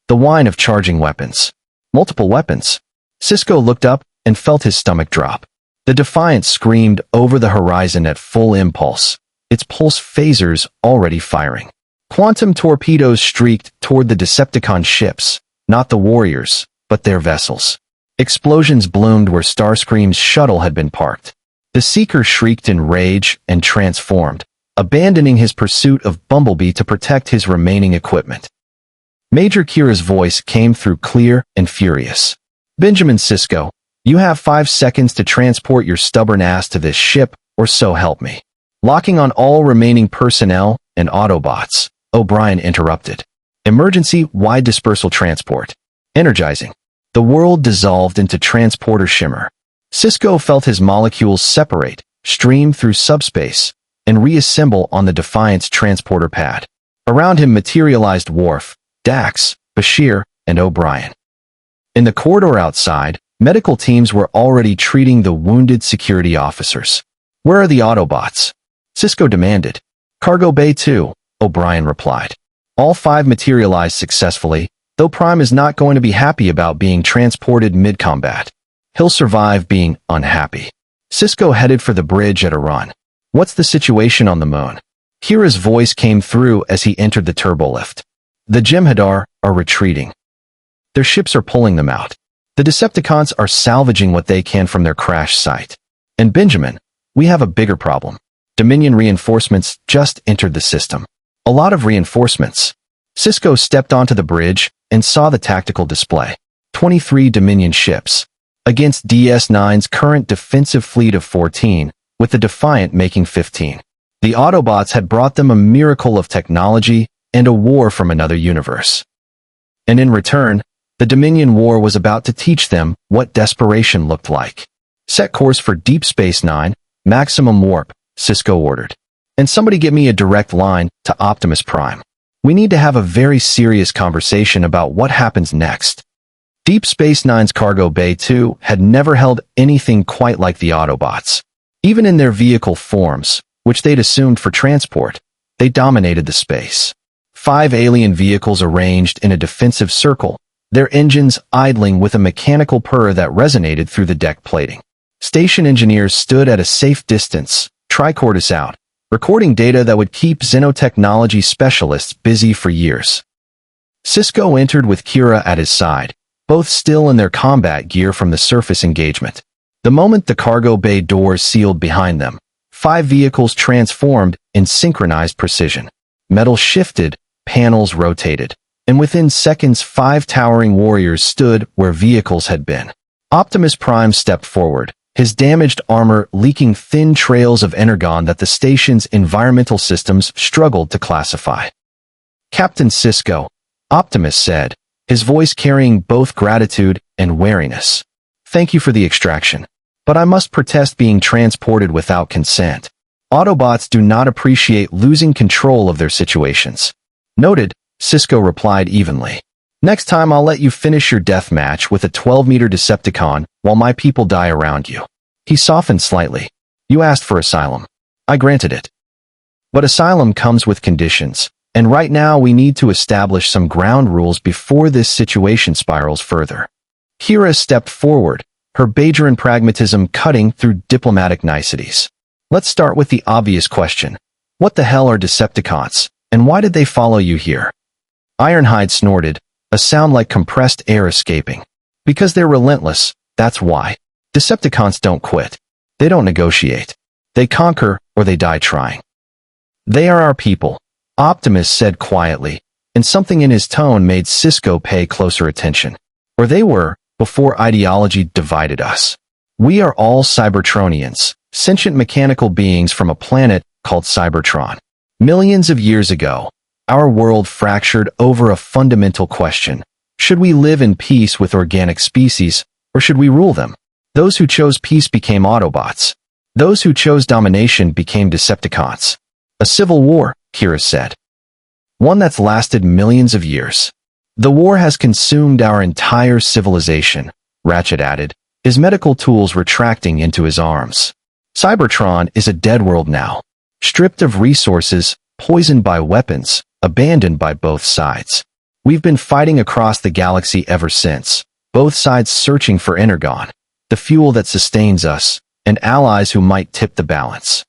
The whine of charging weapons. Multiple weapons. Sisko looked up and felt his stomach drop. The Defiant screamed over the horizon at full impulse, its pulse phasers already firing. Quantum torpedoes streaked toward the Decepticon ships, not the warriors, but their vessels. Explosions bloomed where Starscream's shuttle had been parked. The Seeker shrieked in rage and transformed, abandoning his pursuit of Bumblebee to protect his remaining equipment. Major Kira's voice came through clear and furious. "Benjamin Sisko, you have 5 seconds to transport your stubborn ass to this ship, or so help me." Locking on all remaining personnel and Autobots, O'Brien interrupted. "Emergency wide dispersal transport. Energizing." The world dissolved into transporter shimmer. Sisko felt his molecules separate, stream through subspace, and reassemble on the Defiant's transporter pad. Around him materialized Worf, Dax, Bashir, and O'Brien. In the corridor outside, medical teams were already treating the wounded security officers. "Where are the Autobots?" Sisko demanded. "Cargo Bay 2, O'Brien replied. "All 5 materialized successfully, though Prime is not going to be happy about being transported mid-combat. He'll survive being unhappy." Sisko headed for the bridge at a run. "What's the situation on the moon?" Kira's voice came through as he entered the turbolift. "The Jem'Hadar are retreating. Their ships are pulling them out. The Decepticons are salvaging what they can from their crash site. And Benjamin, we have a bigger problem. Dominion reinforcements just entered the system. A lot of reinforcements." Sisko stepped onto the bridge and saw the tactical display. 23 Dominion ships. Against DS9's current defensive fleet of 14, with the Defiant making 15. The Autobots had brought them a miracle of technology and a war from another universe. And in return, the Dominion War was about to teach them what desperation looked like. "Set course for Deep Space Nine, maximum warp," Sisko ordered. "And somebody get me a direct line to Optimus Prime. We need to have a very serious conversation about what happens next." Deep Space Nine's Cargo Bay 2 had never held anything quite like the Autobots. Even in their vehicle forms, which they'd assumed for transport, They dominated the space. 5 alien vehicles arranged in a defensive circle, their engines idling with a mechanical purr that resonated through the deck plating. Station engineers stood at a safe distance, tricorders out, recording data that would keep xenotechnology specialists busy for years. Sisko entered with Kira at his side, both still in their combat gear from the surface engagement. The moment the cargo bay doors sealed behind them, 5 vehicles transformed in synchronized precision. Metal shifted, panels rotated, and within seconds 5 towering warriors stood where vehicles had been. Optimus Prime stepped forward, his damaged armor leaking thin trails of energon that the station's environmental systems struggled to classify. "Captain Sisko," Optimus said, his voice carrying both gratitude and wariness. "Thank you for the extraction. But I must protest being transported without consent. Autobots do not appreciate losing control of their situations." "Noted," Sisko replied evenly. "Next time I'll let you finish your death match with a 12-meter Decepticon while my people die around you." He softened slightly. "You asked for asylum. I granted it. But asylum comes with conditions, and right now we need to establish some ground rules before this situation spirals further." Kira stepped forward, her Bajoran pragmatism cutting through diplomatic niceties. "Let's start with the obvious question. What the hell are Decepticons, and why did they follow you here?" Ironhide snorted, a sound like compressed air escaping. "Because they're relentless, that's why. Decepticons don't quit. They don't negotiate. They conquer or they die trying. They are our people," Optimus said quietly, and something in his tone made Sisko pay closer attention. "Or they were, before ideology divided us. We are all Cybertronians, sentient mechanical beings from a planet called Cybertron. Millions of years ago, our world fractured over a fundamental question. Should we live in peace with organic species, or should we rule them? Those who chose peace became Autobots. Those who chose domination became Decepticons. A civil war," Kira said. "One that's lasted millions of years. The war has consumed our entire civilization," Ratchet added, his medical tools retracting into his arms. "Cybertron is a dead world now, stripped of resources, poisoned by weapons, abandoned by both sides. We've been fighting across the galaxy ever since, both sides searching for energon, the fuel that sustains us, and allies who might tip the balance."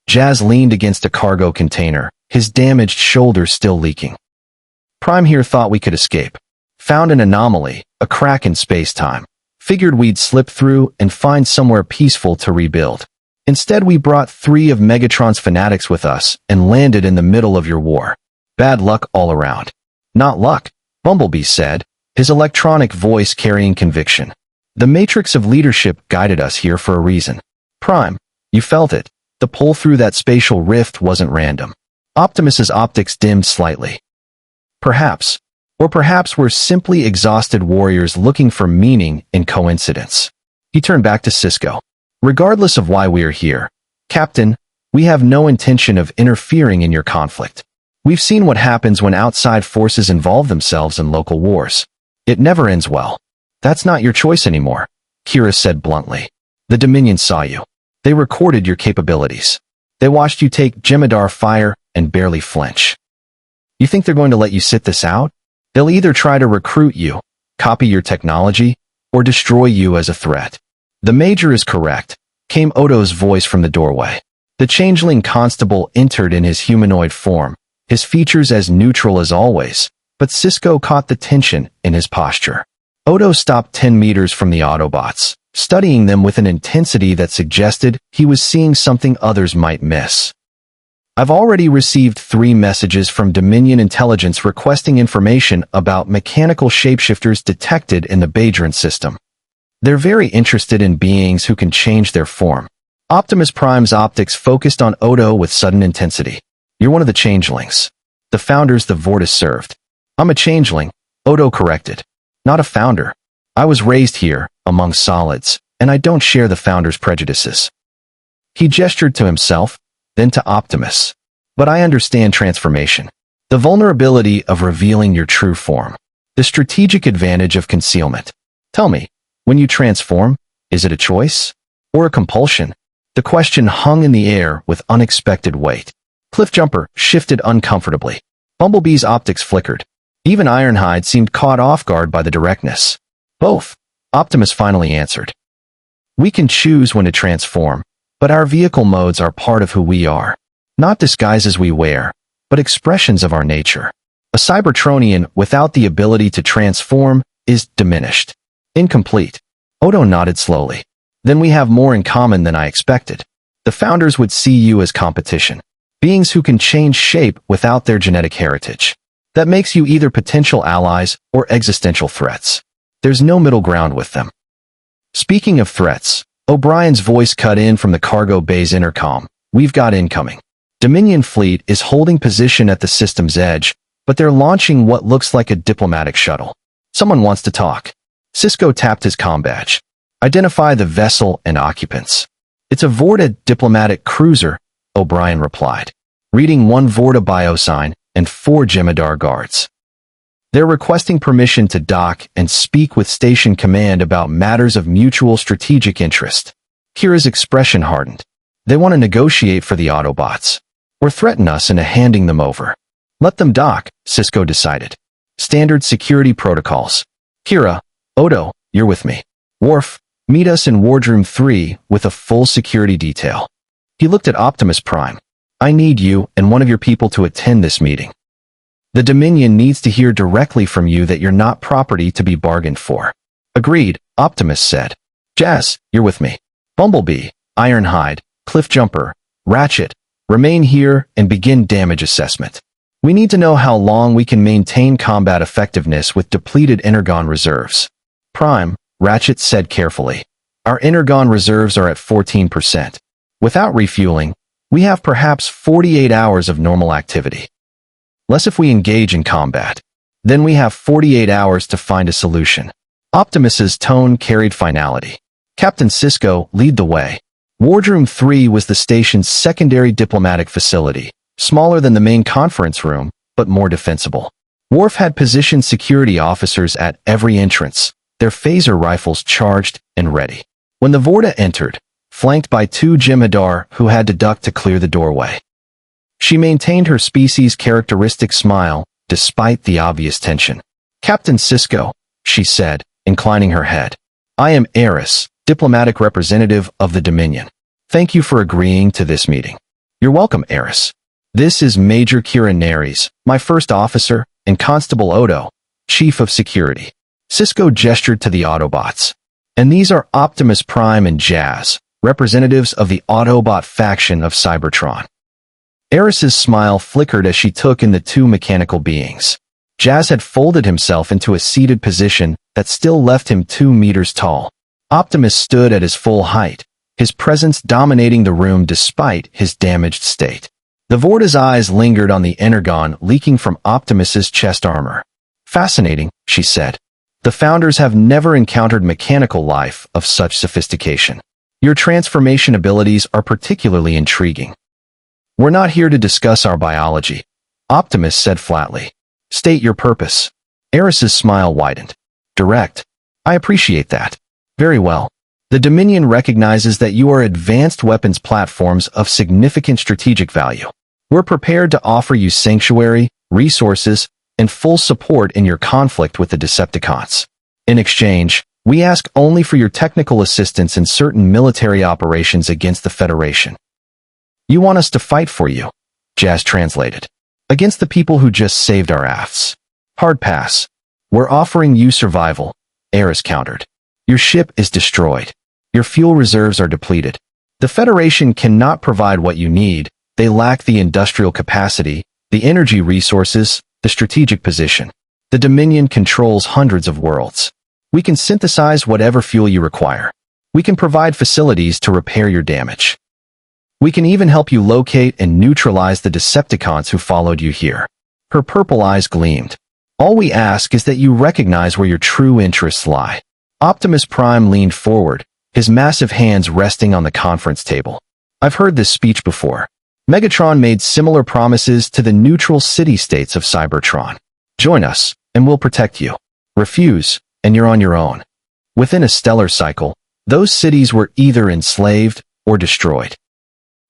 Jazz leaned against a cargo container, his damaged shoulder still leaking. "Prime here thought we could escape. Found an anomaly, a crack in space-time. Figured we'd slip through and find somewhere peaceful to rebuild. Instead, we brought 3 of Megatron's fanatics with us and landed in the middle of your war. Bad luck all around." "Not luck," Bumblebee said, his electronic voice carrying conviction. "The matrix of leadership guided us here for a reason. Prime, you felt it. The pull through that spatial rift wasn't random." Optimus's optics dimmed slightly. "Perhaps. Or perhaps we're simply exhausted warriors looking for meaning in coincidence." He turned back to Sisko. "Regardless of why we are here, Captain, we have no intention of interfering in your conflict. We've seen what happens when outside forces involve themselves in local wars. It never ends well. That's not your choice anymore," Kira said bluntly. "The Dominion saw you. They recorded your capabilities. They watched you take Jemadar fire and barely flinch. You think they're going to let you sit this out? They'll either try to recruit you, copy your technology, or destroy you as a threat." "The Major is correct," came Odo's voice from the doorway. The changeling constable entered in his humanoid form, his features as neutral as always, but Sisko caught the tension in his posture. Odo stopped 10 meters from the Autobots, studying them with an intensity that suggested he was seeing something others might miss. "I've already received 3 messages from Dominion intelligence requesting information about mechanical shapeshifters detected in the Bajoran system. They're very interested in beings who can change their form." Optimus Prime's optics focused on Odo with sudden intensity. "You're one of the changelings. The founders the Vortis served." "I'm a changeling," Odo corrected. "Not a founder. I was raised here, among solids, and I don't share the founders' prejudices." He gestured to himself, then to Optimus. "But I understand transformation. The vulnerability of revealing your true form. The strategic advantage of concealment. Tell me, when you transform, is it a choice? Or a compulsion?" The question hung in the air with unexpected weight. Cliffjumper shifted uncomfortably. Bumblebee's optics flickered. Even Ironhide seemed caught off guard by the directness. Both, Optimus finally answered. We can choose when to transform, but our vehicle modes are part of who we are. Not disguises we wear, but expressions of our nature. A Cybertronian without the ability to transform is diminished. Incomplete. Odo nodded slowly. Then we have more in common than I expected. The founders would see you as competition. Beings who can change shape without their genetic heritage. That makes you either potential allies or existential threats. There's no middle ground with them. Speaking of threats, O'Brien's voice cut in from the cargo bay's intercom. We've got incoming. Dominion fleet is holding position at the system's edge, but they're launching what looks like a diplomatic shuttle. Someone wants to talk. Sisko tapped his comm badge. Identify the vessel and occupants. It's a Vorta diplomatic cruiser, O'Brien replied, reading one Vorta biosign and 4 Jem'Hadar guards. They're requesting permission to dock and speak with Station Command about matters of mutual strategic interest. Kira's expression hardened. They want to negotiate for the Autobots, or threaten us into handing them over. Let them dock, Sisko decided. Standard security protocols. Kira, Odo, you're with me. Worf, meet us in Wardroom 3 with a full security detail. He looked at Optimus Prime. I need you and one of your people to attend this meeting. The Dominion needs to hear directly from you that you're not property to be bargained for. Agreed, Optimus said. Jazz, you're with me. Bumblebee, Ironhide, Cliffjumper, Ratchet, remain here and begin damage assessment. We need to know how long we can maintain combat effectiveness with depleted energon reserves. Prime, Ratchet said carefully. Our energon reserves are at 14%. Without refueling, we have perhaps 48 hours of normal activity. Less if we engage in combat. Then we have 48 hours to find a solution. Optimus's tone carried finality. Captain Sisko, lead the way. Wardroom 3 was the station's secondary diplomatic facility, smaller than the main conference room, but more defensible. Worf had positioned security officers at every entrance, their phaser rifles charged and ready. When the Vorta entered, flanked by 2 Jem'Hadar who had to duck to clear the doorway. She maintained her species' characteristic smile, despite the obvious tension. Captain Sisko, she said, inclining her head. I am Eris, diplomatic representative of the Dominion. Thank you for agreeing to this meeting. You're welcome, Eris. This is Major Kira Nerys, my first officer, and Constable Odo, Chief of Security. Sisko gestured to the Autobots. And these are Optimus Prime and Jazz, representatives of the Autobot faction of Cybertron. Eris's smile flickered as she took in the 2 mechanical beings. Jazz had folded himself into a seated position that still left him 2 meters tall. Optimus stood at his full height, his presence dominating the room despite his damaged state. The Vorta's eyes lingered on the energon leaking from Optimus's chest armor. Fascinating, she said. The founders have never encountered mechanical life of such sophistication. Your transformation abilities are particularly intriguing. We're not here to discuss our biology, Optimus said flatly. State your purpose. Eris's smile widened. Direct. I appreciate that. Very well. The Dominion recognizes that you are advanced weapons platforms of significant strategic value. We're prepared to offer you sanctuary, resources, and full support in your conflict with the Decepticons. In exchange, we ask only for your technical assistance in certain military operations against the Federation. You want us to fight for you, Jazz translated. Against the people who just saved our ass. Hard pass. We're offering you survival, Eris countered. Your ship is destroyed. Your fuel reserves are depleted. The Federation cannot provide what you need. They lack the industrial capacity, the energy resources, the strategic position. The Dominion controls hundreds of worlds. We can synthesize whatever fuel you require. We can provide facilities to repair your damage. We can even help you locate and neutralize the Decepticons who followed you here. Her purple eyes gleamed. All we ask is that you recognize where your true interests lie. Optimus Prime leaned forward, his massive hands resting on the conference table. I've heard this speech before. Megatron made similar promises to the neutral city-states of Cybertron. Join us, and we'll protect you. Refuse, and you're on your own. Within a stellar cycle, those cities were either enslaved or destroyed.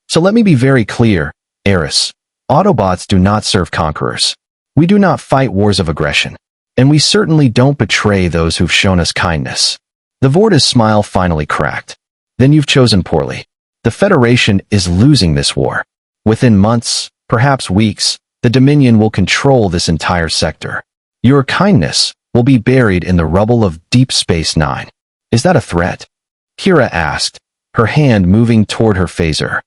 So let me be very clear, Eris. Autobots do not serve conquerors. We do not fight wars of aggression. And we certainly don't betray those who've shown us kindness. The Vorta's smile finally cracked. Then you've chosen poorly. The Federation is losing this war. Within months, perhaps weeks, the Dominion will control this entire sector. Your kindness will be buried in the rubble of Deep Space Nine. Is that a threat? Kira asked, her hand moving toward her phaser.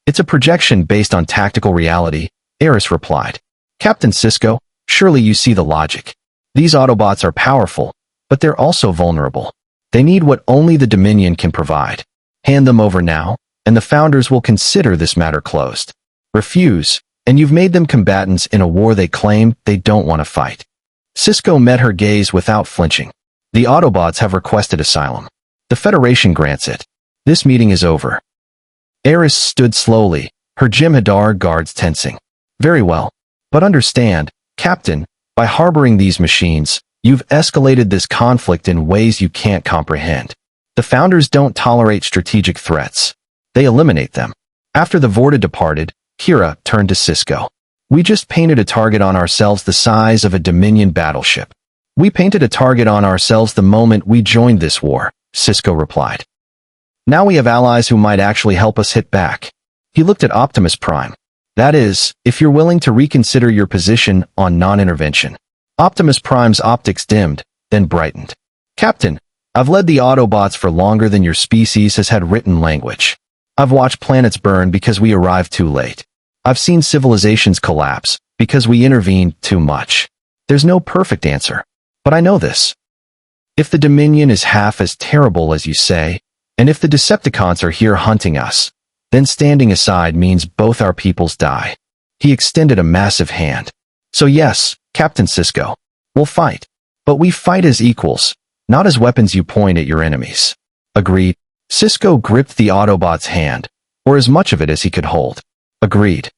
It's a projection based on tactical reality, Eris replied. Captain Sisko, surely you see the logic. These Autobots are powerful, but they're also vulnerable. They need what only the Dominion can provide. Hand them over now, and the Founders will consider this matter closed. Refuse, and you've made them combatants in a war they claim they don't want to fight. Sisko met her gaze without flinching. The Autobots have requested asylum. The Federation grants it. This meeting is over. Eris stood slowly, her Jem'Hadar guards tensing. Very well. But understand, Captain, by harboring these machines, you've escalated this conflict in ways you can't comprehend. The Founders don't tolerate strategic threats. They eliminate them. After the Vorta departed, Kira turned to Sisko. We just painted a target on ourselves the size of a Dominion battleship. We painted a target on ourselves the moment we joined this war, Sisko replied. Now we have allies who might actually help us hit back. He looked at Optimus Prime. That is, if you're willing to reconsider your position on non-intervention. Optimus Prime's optics dimmed, then brightened. Captain, I've led the Autobots for longer than your species has had written language. I've watched planets burn because we arrived too late. I've seen civilizations collapse because we intervened too much. There's no perfect answer, but I know this. If the Dominion is half as terrible as you say, and if the Decepticons are here hunting us, then standing aside means both our peoples die. He extended a massive hand. So yes, Captain Sisko, we'll fight. But we fight as equals, not as weapons you point at your enemies. Agreed. Sisko gripped the Autobot's hand, or as much of it as he could hold. Agreed.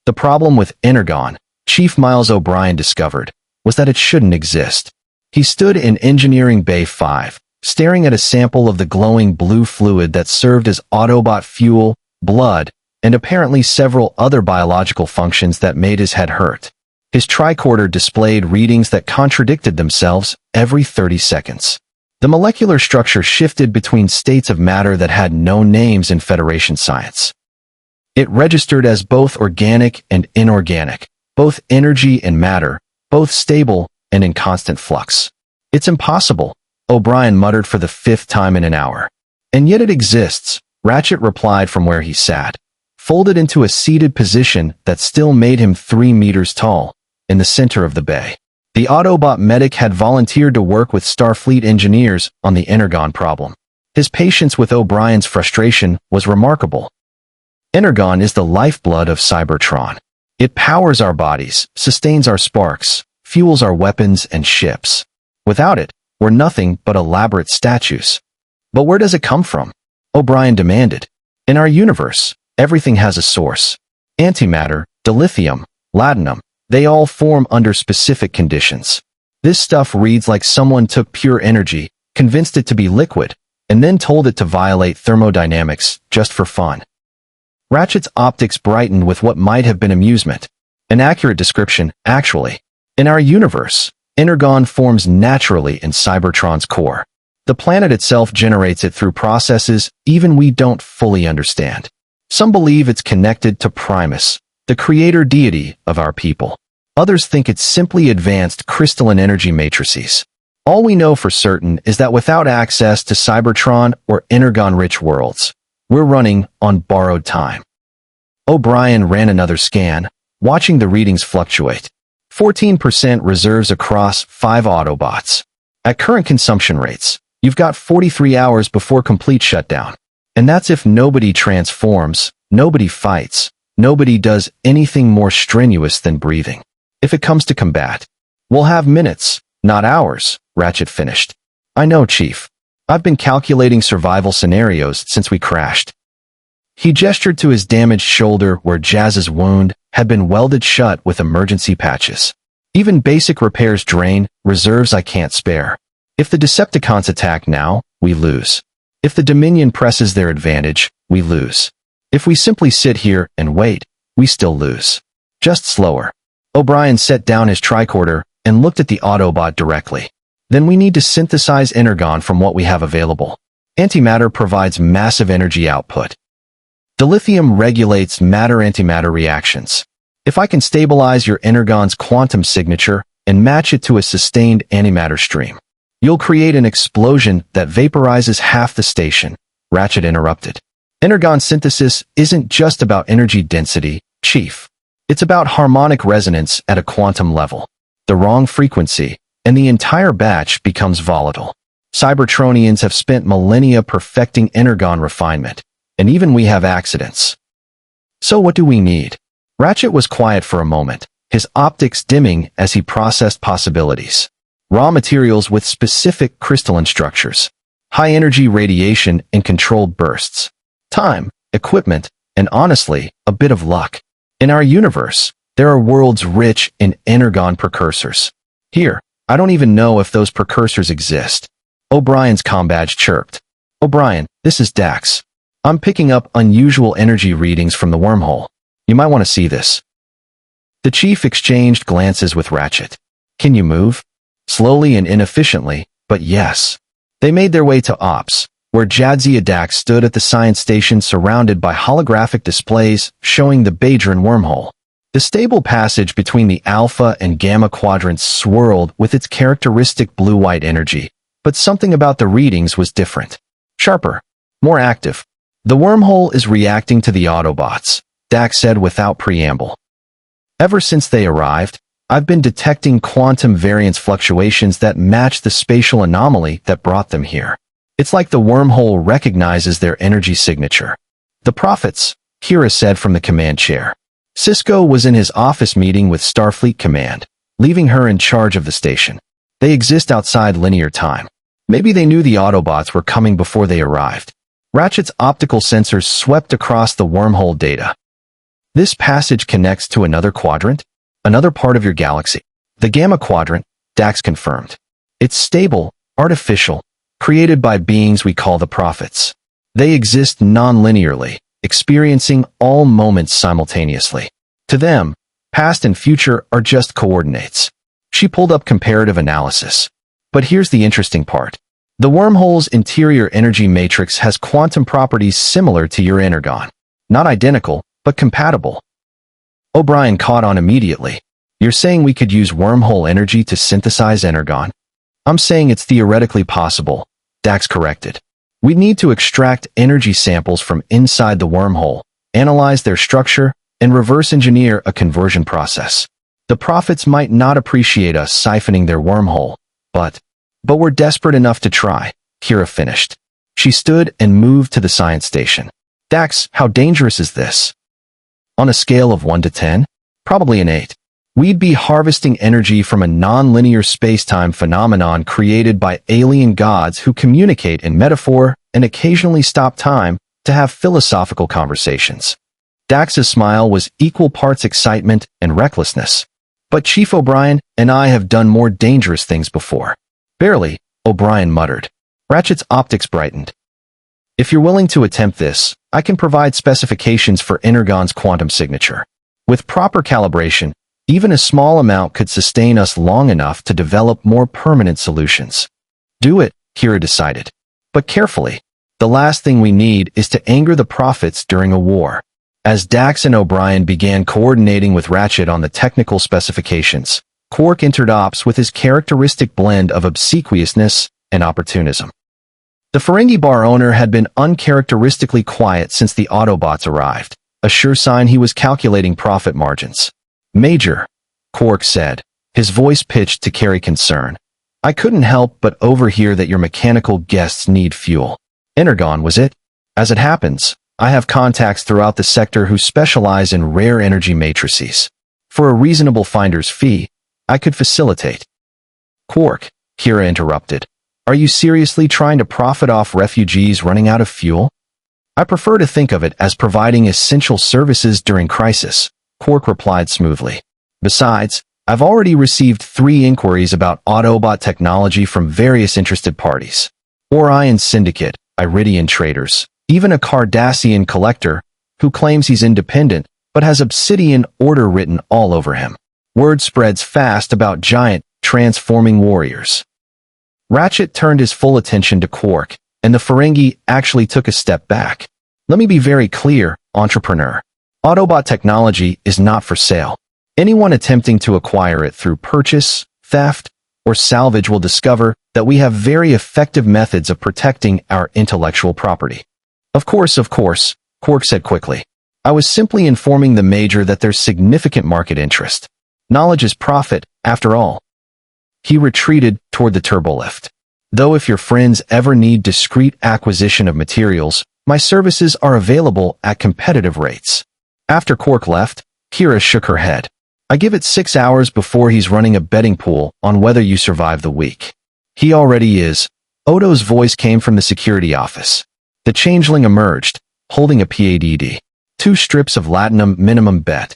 The problem with energon, Chief Miles O'Brien discovered, was that it shouldn't exist. He stood in Engineering Bay 5, staring at a sample of the glowing blue fluid that served as Autobot fuel, blood, and apparently several other biological functions that made his head hurt. His tricorder displayed readings that contradicted themselves every 30 seconds. The molecular structure shifted between states of matter that had no names in Federation science. It registered as both organic and inorganic, both energy and matter, both stable and in constant flux. It's impossible, O'Brien muttered for the 5th time in an hour. And yet it exists, Ratchet replied from where he sat, folded into a seated position that still made him 3 meters tall, in the center of the bay. The Autobot medic had volunteered to work with Starfleet engineers on the energon problem. His patience with O'Brien's frustration was remarkable. Energon is the lifeblood of Cybertron. It powers our bodies, sustains our sparks, fuels our weapons and ships. Without it, we're nothing but elaborate statues. But where does it come from? O'Brien demanded. In our universe, everything has a source. Antimatter, dilithium, latinum, they all form under specific conditions. This stuff reads like someone took pure energy, convinced it to be liquid, and then told it to violate thermodynamics just for fun. Ratchet's optics brightened with what might have been amusement. An accurate description, actually. In our universe, energon forms naturally in Cybertron's core. The planet itself generates it through processes even we don't fully understand. Some believe it's connected to Primus, the creator deity of our people. Others think it's simply advanced crystalline energy matrices. All we know for certain is that without access to Cybertron or energon-rich worlds, we're running on borrowed time. O'Brien ran another scan, watching the readings fluctuate. 14% reserves across 5 Autobots. At current consumption rates, you've got 43 hours before complete shutdown. And that's if nobody transforms, nobody fights, nobody does anything more strenuous than breathing. If it comes to combat, we'll have minutes, not hours, Ratchet finished. I know, Chief. I've been calculating survival scenarios since we crashed. He gestured to his damaged shoulder where Jazz's wound had been welded shut with emergency patches. Even basic repairs drain reserves I can't spare. If the Decepticons attack now, we lose. If the Dominion presses their advantage, we lose. If we simply sit here and wait, we still lose. Just slower. O'Brien set down his tricorder and looked at the Autobot directly. Then we need to synthesize energon from what we have available. Antimatter provides massive energy output. Dilithium regulates matter-antimatter reactions. If I can stabilize your energon's quantum signature and match it to a sustained antimatter stream, you'll create an explosion that vaporizes half the station, Ratchet interrupted. Energon synthesis isn't just about energy density, Chief. It's about harmonic resonance at a quantum level. The wrong frequency, and the entire batch becomes volatile. Cybertronians have spent millennia perfecting energon refinement, and even we have accidents. So what do we need? Ratchet was quiet for a moment, his optics dimming as he processed possibilities. Raw materials with specific crystalline structures, high-energy radiation and controlled bursts, time, equipment, and honestly, a bit of luck. In our universe, there are worlds rich in energon precursors. Here, I don't even know if those precursors exist. O'Brien's comm badge chirped. O'Brien, this is Dax. I'm picking up unusual energy readings from the wormhole. You might want to see this. The chief exchanged glances with Ratchet. Can you move? Slowly and inefficiently, but yes. They made their way to Ops, where Jadzia Dax stood at the science station surrounded by holographic displays showing the Badron wormhole. The stable passage between the Alpha and Gamma quadrants swirled with its characteristic blue-white energy, but something about the readings was different. Sharper. More active. The wormhole is reacting to the Autobots, Dax said without preamble. Ever since they arrived, I've been detecting quantum variance fluctuations that match the spatial anomaly that brought them here. It's like the wormhole recognizes their energy signature. The Prophets, Kira said from the command chair. Sisko was in his office meeting with Starfleet Command, leaving her in charge of the station. They exist outside linear time. Maybe they knew the Autobots were coming before they arrived. Ratchet's optical sensors swept across the wormhole data. This passage connects to another quadrant, another part of your galaxy. The Gamma Quadrant, Dax confirmed. It's stable, artificial, created by beings we call the Prophets. They exist non-linearly, experiencing all moments simultaneously. To them, past and future are just coordinates. She pulled up comparative analysis. But here's the interesting part. The wormhole's interior energy matrix has quantum properties similar to your energon. Not identical, but compatible. O'Brien caught on immediately. You're saying we could use wormhole energy to synthesize energon? I'm saying it's theoretically possible, Dax corrected. We'd need to extract energy samples from inside the wormhole, analyze their structure, and reverse engineer a conversion process. The Prophets might not appreciate us siphoning their wormhole, but we're desperate enough to try, Kira finished. She stood and moved to the science station. Dax, how dangerous is this? On a scale of 1 to 10? Probably an 8. We'd be harvesting energy from a non-linear space-time phenomenon created by alien gods who communicate in metaphor and occasionally stop time to have philosophical conversations. Dax's smile was equal parts excitement and recklessness. But Chief O'Brien and I have done more dangerous things before. Barely, O'Brien muttered. Ratchet's optics brightened. If you're willing to attempt this, I can provide specifications for energon's quantum signature. With proper calibration, even a small amount could sustain us long enough to develop more permanent solutions. Do it, Kira decided. But carefully. The last thing we need is to anger the Prophets during a war. As Dax and O'Brien began coordinating with Ratchet on the technical specifications, Quark entered Ops with his characteristic blend of obsequiousness and opportunism. The Ferengi bar owner had been uncharacteristically quiet since the Autobots arrived, a sure sign he was calculating profit margins. Major, Quark said, his voice pitched to carry concern. I couldn't help but overhear that your mechanical guests need fuel. Energon, was it? As it happens, I have contacts throughout the sector who specialize in rare energy matrices. For a reasonable finder's fee, I could facilitate. Quark, Kira interrupted. Are you seriously trying to profit off refugees running out of fuel? I prefer to think of it as providing essential services during crisis, Quark replied smoothly. Besides, I've already received 3 inquiries about Autobot technology from various interested parties. Orion Syndicate, Iridian traders, even a Cardassian collector, who claims he's independent, but has obsidian order written all over him. Word spreads fast about giant, transforming warriors. Ratchet turned his full attention to Quark, and the Ferengi actually took a step back. Let me be very clear, entrepreneur. Autobot technology is not for sale. Anyone attempting to acquire it through purchase, theft, or salvage will discover that we have very effective methods of protecting our intellectual property. Of course, Quark said quickly. I was simply informing the Major that there's significant market interest. Knowledge is profit, after all. He retreated toward the turbolift. Though if your friends ever need discreet acquisition of materials, my services are available at competitive rates. After Quark left, Kira shook her head. I give it 6 hours before he's running a betting pool on whether you survive the week. He already is. Odo's voice came from the security office. The changeling emerged, holding a PADD. 2 strips of Latinum minimum bet.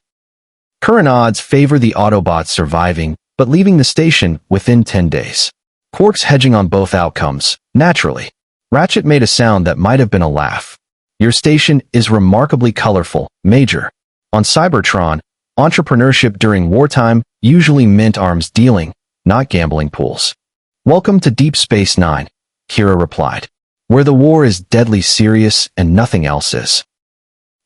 Current odds favor the Autobots surviving, but leaving the station within 10 days. Quark's hedging on both outcomes, naturally. Ratchet made a sound that might have been a laugh. Your station is remarkably colorful, Major. On Cybertron, entrepreneurship during wartime usually meant arms dealing, not gambling pools. Welcome to Deep Space Nine, Kira replied, where the war is deadly serious and nothing else is.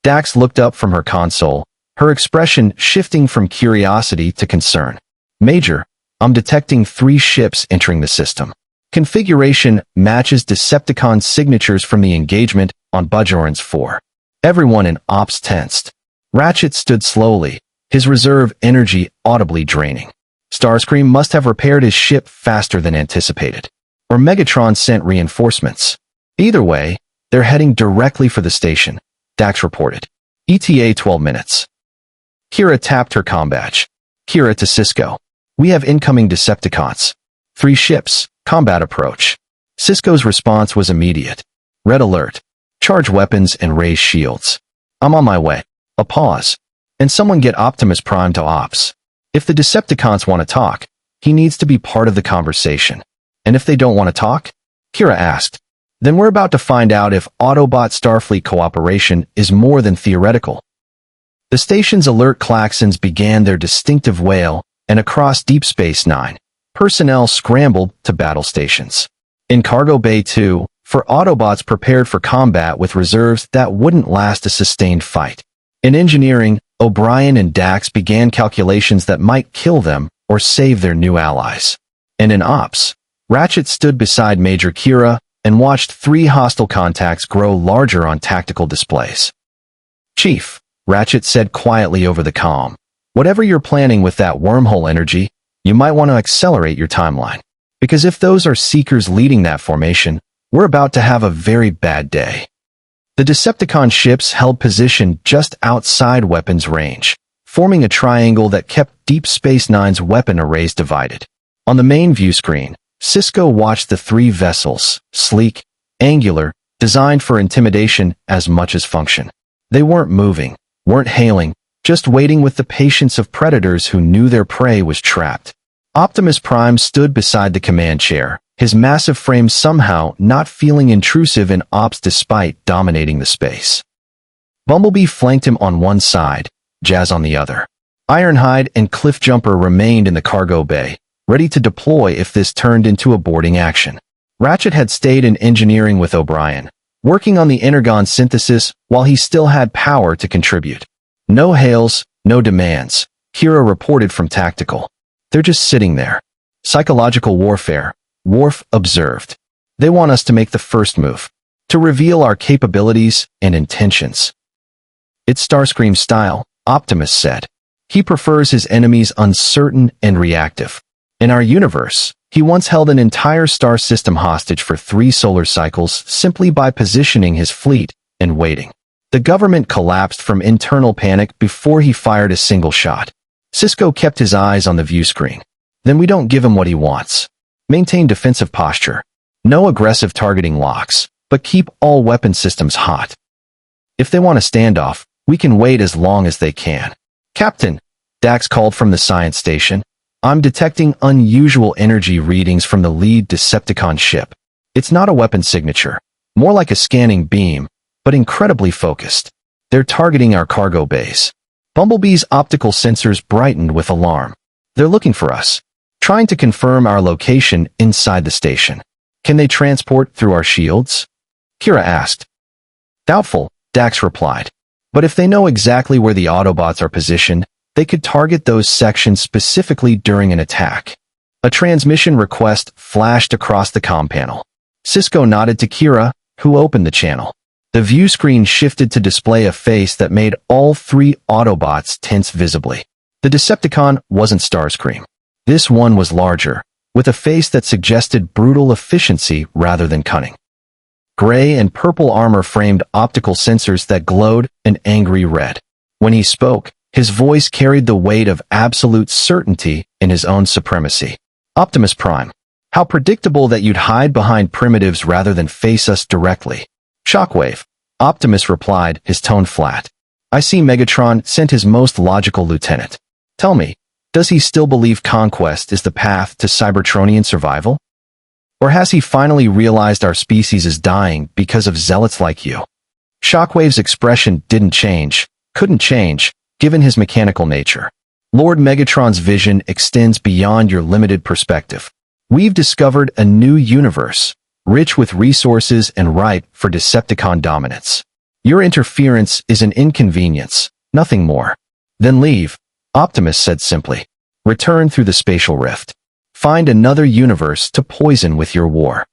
Dax looked up from her console, her expression shifting from curiosity to concern. Major, I'm detecting 3 ships entering the system. Configuration matches Decepticon signatures from the engagement on Bajorans 4. Everyone in Ops tensed. Ratchet stood slowly, his reserve energy audibly draining. Starscream must have repaired his ship faster than anticipated. Or Megatron sent reinforcements. Either way, they're heading directly for the station, Dax reported. ETA 12 minutes. Kira tapped her comm badge. Kira to Sisko. We have incoming Decepticons. 3 ships, combat approach. Sisko's response was immediate. Red alert. Charge weapons and raise shields. I'm on my way. A pause. And someone get Optimus Prime to Ops. If the Decepticons want to talk, he needs to be part of the conversation. And if they don't want to talk? Kira asked. Then we're about to find out if Autobot-Starfleet cooperation is more than theoretical. The station's alert klaxons began their distinctive wail, and across Deep Space Nine, personnel scrambled to battle stations. In Cargo Bay 2, for Autobots prepared for combat with reserves that wouldn't last a sustained fight. In engineering, O'Brien and Dax began calculations that might kill them or save their new allies. And in Ops, Ratchet stood beside Major Kira and watched 3 hostile contacts grow larger on tactical displays. Chief, Ratchet said quietly over the comm, whatever you're planning with that wormhole energy, you might want to accelerate your timeline. Because if those are Seekers leading that formation, we're about to have a very bad day. The Decepticon ships held position just outside weapons range, forming a triangle that kept Deep Space Nine's weapon arrays divided. On the main view screen, Sisko watched the 3 vessels, sleek, angular, designed for intimidation as much as function. They weren't moving, weren't hailing, just waiting with the patience of predators who knew their prey was trapped. Optimus Prime stood beside the command chair, his massive frame somehow not feeling intrusive in Ops despite dominating the space. Bumblebee flanked him on one side, Jazz on the other. Ironhide and Cliffjumper remained in the cargo bay, ready to deploy if this turned into a boarding action. Ratchet had stayed in engineering with O'Brien, working on the energon synthesis while he still had power to contribute. No hails, no demands, Kira reported from Tactical. They're just sitting there. Psychological warfare, Worf observed. They want us to make the first move, to reveal our capabilities and intentions. It's Starscream's style, Optimus said. He prefers his enemies uncertain and reactive. In our universe, he once held an entire star system hostage for 3 solar cycles simply by positioning his fleet and waiting. The government collapsed from internal panic before he fired a single shot. Sisko kept his eyes on the view screen. Then we don't give him what he wants. Maintain defensive posture. No aggressive targeting locks, but keep all weapon systems hot. If they want a standoff, we can wait as long as they can. Captain, Dax called from the science station. I'm detecting unusual energy readings from the lead Decepticon ship. It's not a weapon signature, more like a scanning beam, but incredibly focused. They're targeting our cargo base. Bumblebee's optical sensors brightened with alarm. They're looking for us, trying to confirm our location inside the station. Can they transport through our shields? Kira asked. Doubtful, Dax replied. But if they know exactly where the Autobots are positioned, they could target those sections specifically during an attack. A transmission request flashed across the comm panel. Sisko nodded to Kira, who opened the channel. The view screen shifted to display a face that made all 3 Autobots tense visibly. The Decepticon wasn't Starscream. This one was larger, with a face that suggested brutal efficiency rather than cunning. Gray and purple armor framed optical sensors that glowed an angry red. When he spoke, his voice carried the weight of absolute certainty in his own supremacy. Optimus Prime. How predictable that you'd hide behind primitives rather than face us directly. Shockwave. Optimus replied, his tone flat. I see Megatron sent his most logical lieutenant. Tell me, does he still believe conquest is the path to Cybertronian survival? Or has he finally realized our species is dying because of zealots like you? Shockwave's expression couldn't change, given his mechanical nature. Lord Megatron's vision extends beyond your limited perspective. We've discovered a new universe, rich with resources and ripe for Decepticon dominance. Your interference is an inconvenience, nothing more. Then leave, Optimus said simply. Return through the spatial rift. Find another universe to poison with your war.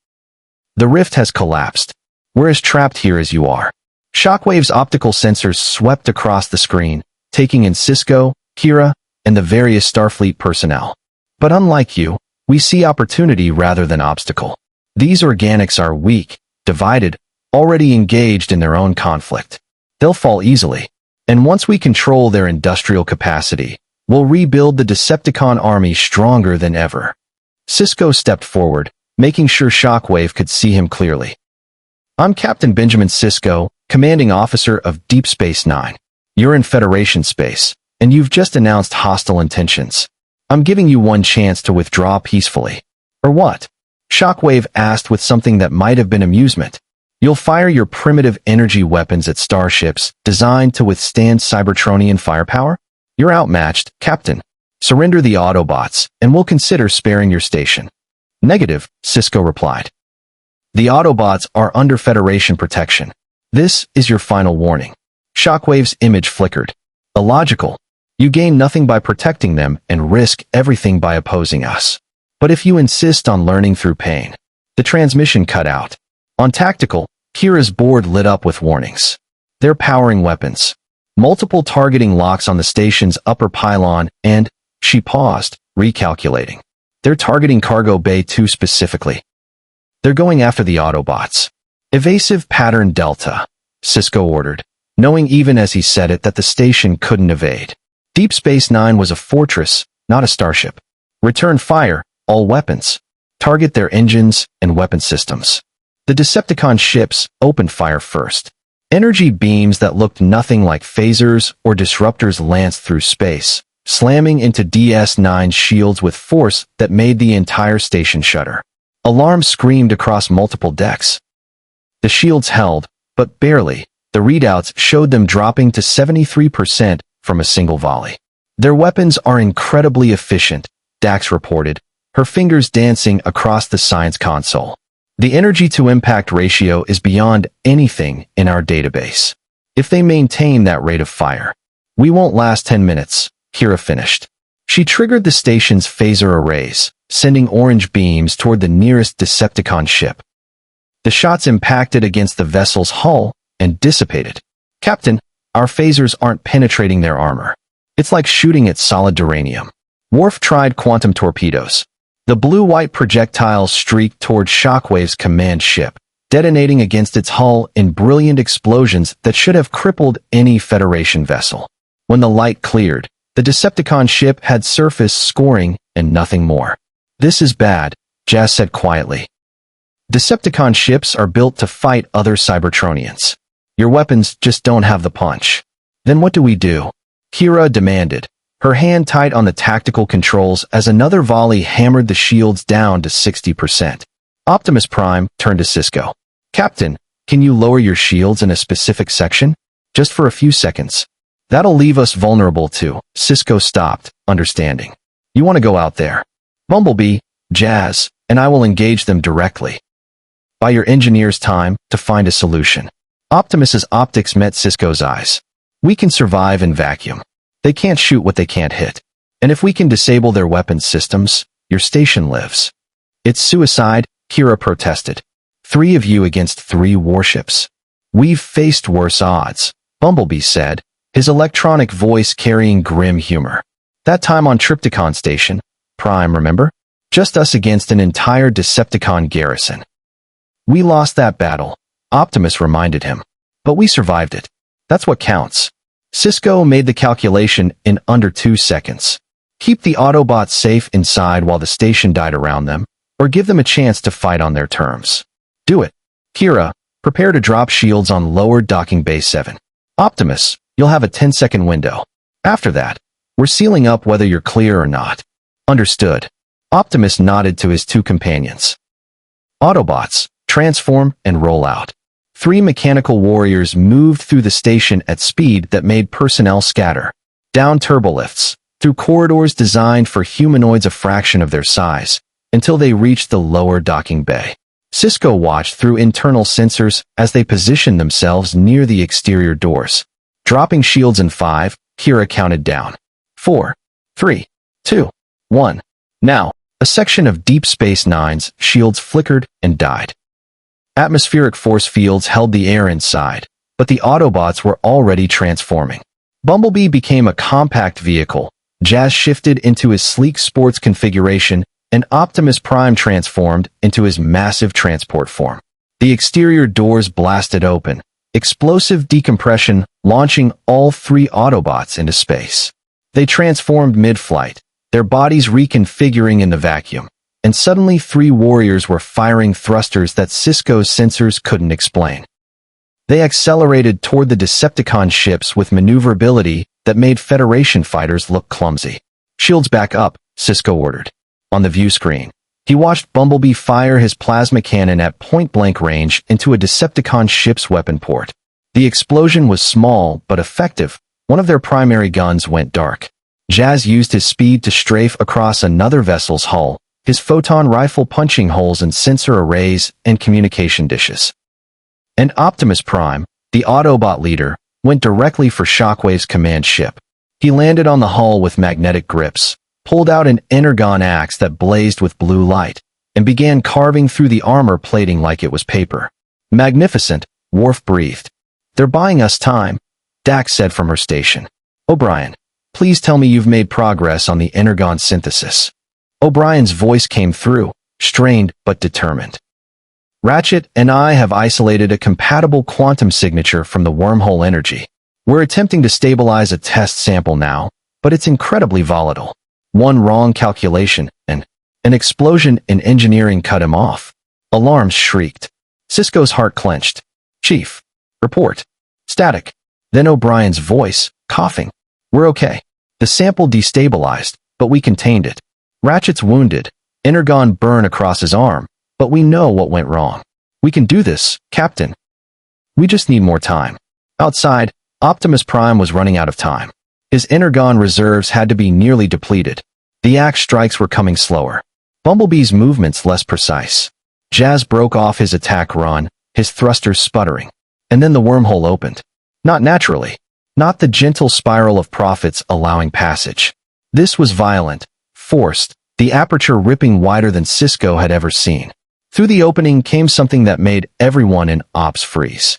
The rift has collapsed. We're as trapped here as you are. Shockwave's optical sensors swept across the screen, taking in Sisko, Kira, and the various Starfleet personnel. But unlike you, we see opportunity rather than obstacle. These organics are weak, divided, already engaged in their own conflict. They'll fall easily. And once we control their industrial capacity, we'll rebuild the Decepticon army stronger than ever. Sisko stepped forward, making sure Shockwave could see him clearly. I'm Captain Benjamin Sisko, commanding officer of Deep Space Nine. You're in Federation space, and you've just announced hostile intentions. I'm giving you one chance to withdraw peacefully. Or what? Shockwave asked with something that might have been amusement. You'll fire your primitive energy weapons at starships designed to withstand Cybertronian firepower? You're outmatched, Captain. Surrender the Autobots, and we'll consider sparing your station. Negative, Sisko replied. The Autobots are under Federation protection. This is your final warning. Shockwave's image flickered. Illogical. You gain nothing by protecting them and risk everything by opposing us. But if you insist on learning through pain. The transmission cut out. On tactical, Kira's board lit up with warnings. They're powering weapons. Multiple targeting locks on the station's upper pylon and, she paused, recalculating. They're targeting Cargo Bay 2 specifically. They're going after the Autobots. Evasive pattern Delta, Sisko ordered, knowing even as he said it that the station couldn't evade. Deep Space Nine was a fortress, not a starship. Return fire, all weapons. Target their engines and weapon systems. The Decepticon ships opened fire first. Energy beams that looked nothing like phasers or disruptors lanced through space, slamming into DS9's shields with force that made the entire station shudder. Alarms screamed across multiple decks. The shields held, but barely. The readouts showed them dropping to 73% from a single volley. Their weapons are incredibly efficient, Dax reported, her fingers dancing across the science console. The energy-to-impact ratio is beyond anything in our database. If they maintain that rate of fire, we won't last 10 minutes, Kira finished. She triggered the station's phaser arrays, sending orange beams toward the nearest Decepticon ship. The shots impacted against the vessel's hull and dissipated. Captain, our phasers aren't penetrating their armor. It's like shooting at solid duranium. Worf tried quantum torpedoes. The blue-white projectiles streaked toward Shockwave's command ship, detonating against its hull in brilliant explosions that should have crippled any Federation vessel. When the light cleared, the Decepticon ship had surface scoring and nothing more. This is bad, Jazz said quietly. Decepticon ships are built to fight other Cybertronians. Your weapons just don't have the punch. Then what do we do? Kira demanded, her hand tight on the tactical controls as another volley hammered the shields down to 60%. Optimus Prime turned to Sisko. Captain, can you lower your shields in a specific section? Just for a few seconds. That'll leave us vulnerable too. Sisko stopped, understanding. You want to go out there? Bumblebee, Jazz, and I will engage them directly. Buy your engineers time to find a solution. Optimus's optics met Sisko's eyes. We can survive in vacuum. They can't shoot what they can't hit. And if we can disable their weapons systems, your station lives. It's suicide, Kira protested. 3 of you against 3 warships. We've faced worse odds, Bumblebee said, his electronic voice carrying grim humor. That time on Tripticon Station, Prime, remember? Just us against an entire Decepticon garrison. We lost that battle, Optimus reminded him. But we survived it. That's what counts. Sisko made the calculation in under 2 seconds. Keep the Autobots safe inside while the station died around them, or give them a chance to fight on their terms. Do it. Kira, prepare to drop shields on lower docking bay 7. Optimus, you'll have a 10-second window. After that, we're sealing up whether you're clear or not. Understood. Optimus nodded to his 2 companions. Autobots, transform and roll out. 3 mechanical warriors moved through the station at speed that made personnel scatter. Down turbolifts, through corridors designed for humanoids a fraction of their size, until they reached the lower docking bay. Sisko watched through internal sensors as they positioned themselves near the exterior doors. Dropping shields in 5, Kira counted down. 4, 3, 2, 1. Now, a section of Deep Space Nine's shields flickered and died. Atmospheric force fields held the air inside, but the Autobots were already transforming. Bumblebee became a compact vehicle, Jazz shifted into his sleek sports configuration, and Optimus Prime transformed into his massive transport form. The exterior doors blasted open, explosive decompression launching all 3 Autobots into space. They transformed mid-flight, their bodies reconfiguring in the vacuum, and suddenly 3 warriors were firing thrusters that Sisko's sensors couldn't explain. They accelerated toward the Decepticon ships with maneuverability that made Federation fighters look clumsy. Shields back up, Sisko ordered. On the view screen, he watched Bumblebee fire his plasma cannon at point-blank range into a Decepticon ship's weapon port. The explosion was small but effective. One of their primary guns went dark. Jazz used his speed to strafe across another vessel's hull, his photon rifle punching holes in sensor arrays and communication dishes. And Optimus Prime, the Autobot leader, went directly for Shockwave's command ship. He landed on the hull with magnetic grips, pulled out an energon axe that blazed with blue light, and began carving through the armor plating like it was paper. Magnificent, Worf breathed. They're buying us time, Dax said from her station. O'Brien, please tell me you've made progress on the energon synthesis. O'Brien's voice came through, strained but determined. Ratchet and I have isolated a compatible quantum signature from the wormhole energy. We're attempting to stabilize a test sample now, but it's incredibly volatile. One wrong calculation, and an explosion in engineering cut him off. Alarms shrieked. Sisko's heart clenched. Chief. Report. Static. Then O'Brien's voice, coughing. We're okay. The sample destabilized, but we contained it. Ratchet's wounded. Energon burn across his arm, but we know what went wrong. We can do this, Captain. We just need more time. Outside, Optimus Prime was running out of time. His energon reserves had to be nearly depleted. The axe strikes were coming slower. Bumblebee's movements less precise. Jazz broke off his attack run, his thrusters sputtering. And then the wormhole opened. Not naturally. Not the gentle spiral of profits allowing passage. This was violent, forced, the aperture ripping wider than Sisko had ever seen. Through the opening came something that made everyone in Ops freeze.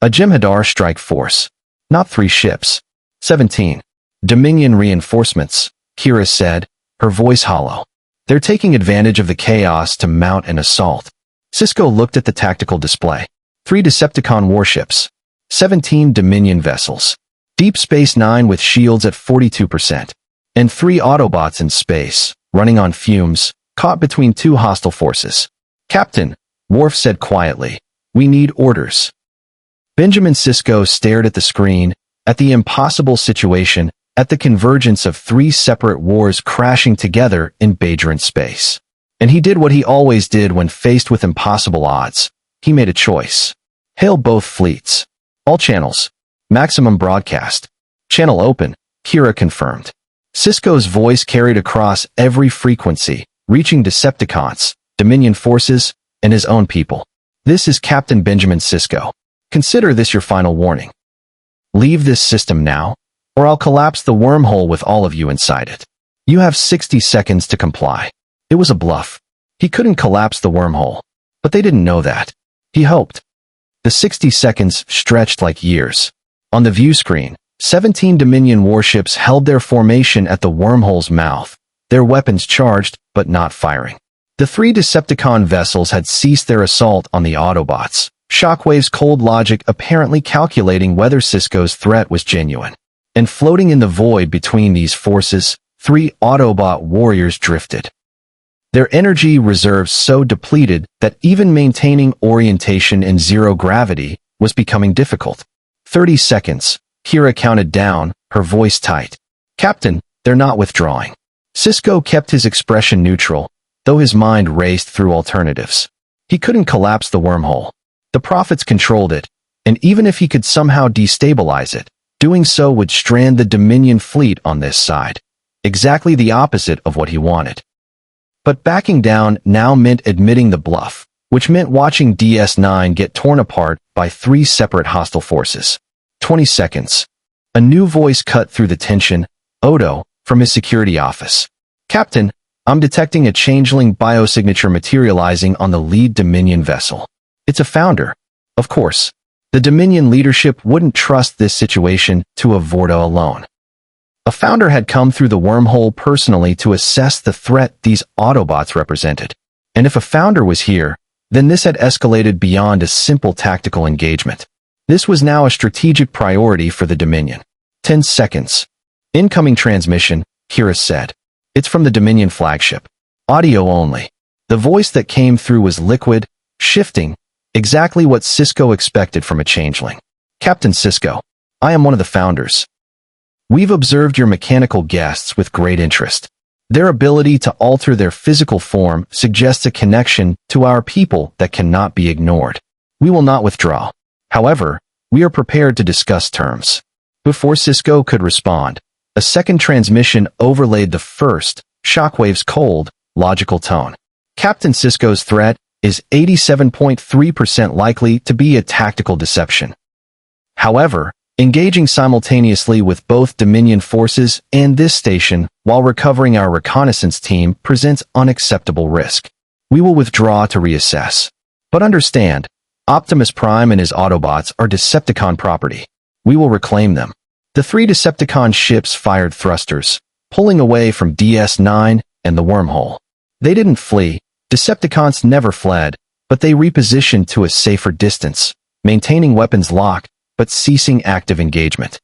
A Jem'Hadar strike force. Not 3 ships. 17. Dominion reinforcements, Kira said, her voice hollow. They're taking advantage of the chaos to mount an assault. Sisko looked at the tactical display. 3 Decepticon warships. 17 Dominion vessels. Deep Space Nine with shields at 42%. And 3 Autobots in space, running on fumes, caught between 2 hostile forces. Captain, Worf said quietly, we need orders. Benjamin Sisko stared at the screen, at the impossible situation, at the convergence of 3 separate wars crashing together in belligerent space. And he did what he always did when faced with impossible odds. He made a choice. Hail both fleets. All channels. Maximum broadcast. Channel open, Kira confirmed. Sisko's voice carried across every frequency, reaching Decepticons, Dominion forces, and his own people. This is Captain Benjamin Sisko. Consider this your final warning. Leave this system now, or I'll collapse the wormhole with all of you inside it. You have 60 seconds to comply. It was a bluff. He couldn't collapse the wormhole, but they didn't know that. He hoped. The 60 seconds stretched like years. On the view screen, 17 Dominion warships held their formation at the wormhole's mouth, their weapons charged but not firing. The 3 Decepticon vessels had ceased their assault on the Autobots, Shockwave's cold logic apparently calculating whether Sisko's threat was genuine. And floating in the void between these forces, 3 Autobot warriors drifted. Their energy reserves so depleted that even maintaining orientation in zero gravity was becoming difficult. 30 seconds. Kira counted down, her voice tight. Captain, they're not withdrawing. Sisko kept his expression neutral, though his mind raced through alternatives. He couldn't collapse the wormhole. The Prophets controlled it, and even if he could somehow destabilize it, doing so would strand the Dominion fleet on this side. Exactly the opposite of what he wanted. But backing down now meant admitting the bluff, which meant watching DS9 get torn apart by 3 separate hostile forces. 20 seconds. A new voice cut through the tension, Odo, from his security office. Captain, I'm detecting a changeling biosignature materializing on the lead Dominion vessel. It's a founder. Of course, the Dominion leadership wouldn't trust this situation to Vorta alone. A founder had come through the wormhole personally to assess the threat these Autobots represented. And if a founder was here, then this had escalated beyond a simple tactical engagement. This was now a strategic priority for the Dominion. 10 seconds. Incoming transmission, Kira said. It's from the Dominion flagship. Audio only. The voice that came through was liquid, shifting, exactly what Sisko expected from a changeling. Captain Sisko, I am one of the founders. We've observed your mechanical guests with great interest. Their ability to alter their physical form suggests a connection to our people that cannot be ignored. We will not withdraw. However, we are prepared to discuss terms. Before Sisko could respond, a second transmission overlaid the first, Shockwave's cold, logical tone. Captain Sisko's threat is 87.3% likely to be a tactical deception. However, engaging simultaneously with both Dominion forces and this station while recovering our reconnaissance team presents unacceptable risk. We will withdraw to reassess. But understand, Optimus Prime and his Autobots are Decepticon property. We will reclaim them. The 3 Decepticon ships fired thrusters, pulling away from DS9 and the wormhole. They didn't flee. Decepticons never fled, but they repositioned to a safer distance, maintaining weapons locked, but ceasing active engagement.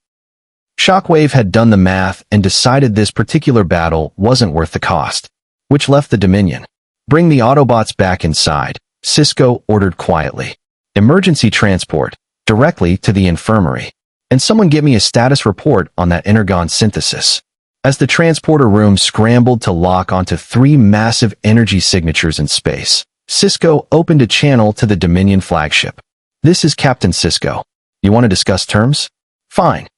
Shockwave had done the math and decided this particular battle wasn't worth the cost, which left the Dominion. Bring the Autobots back inside, Sisko ordered quietly. Emergency transport, directly to the infirmary. And someone get me a status report on that energon synthesis. As the transporter room scrambled to lock onto 3 massive energy signatures in space, Sisko opened a channel to the Dominion flagship. This is Captain Sisko. You want to discuss terms? Fine.